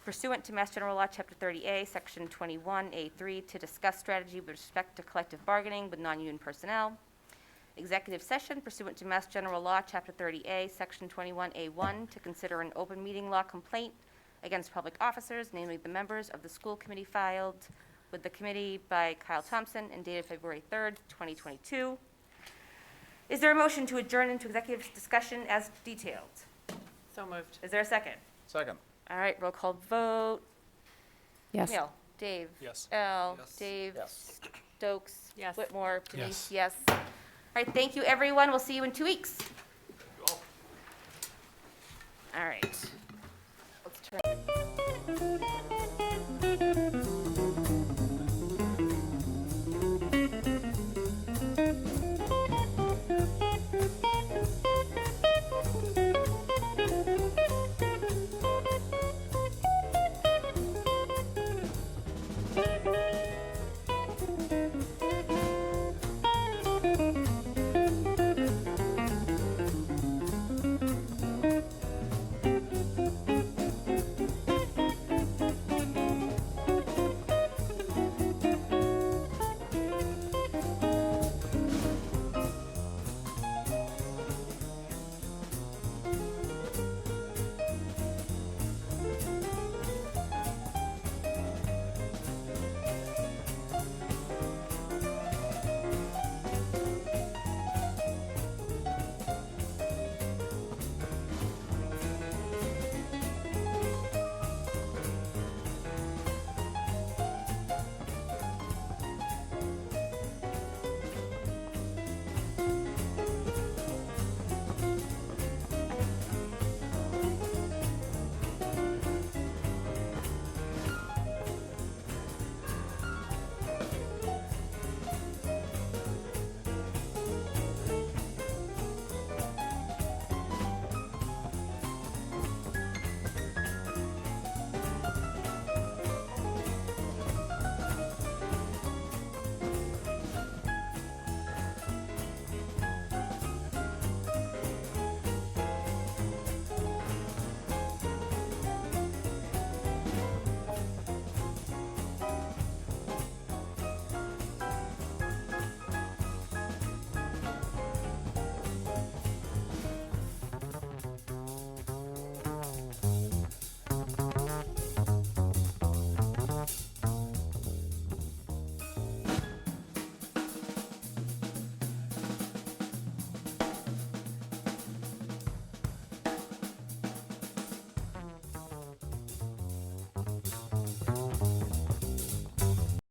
Pursuant to Mass General Law, Chapter 30A, Section 21A3, to discuss strategy with respect to collective bargaining with non-union personnel. Executive session pursuant to Mass General Law, Chapter 30A, Section 21A1, to consider an open meeting law complaint against public officers, namely the members of the school committee filed with the committee by Kyle Thompson and dated February 3rd, 2022. Is there a motion to adjourn into executive discussion as detailed? So moved. Is there a second? Second. All right, roll call vote. Yes. Neil, Dave. Yes. Al, Yes. Dave. Yes. Stokes? Yes. Whitmore? Denise? Yes. Yes. All right, thank you, everyone. We'll see you in 2 weeks. All right. Let's turn.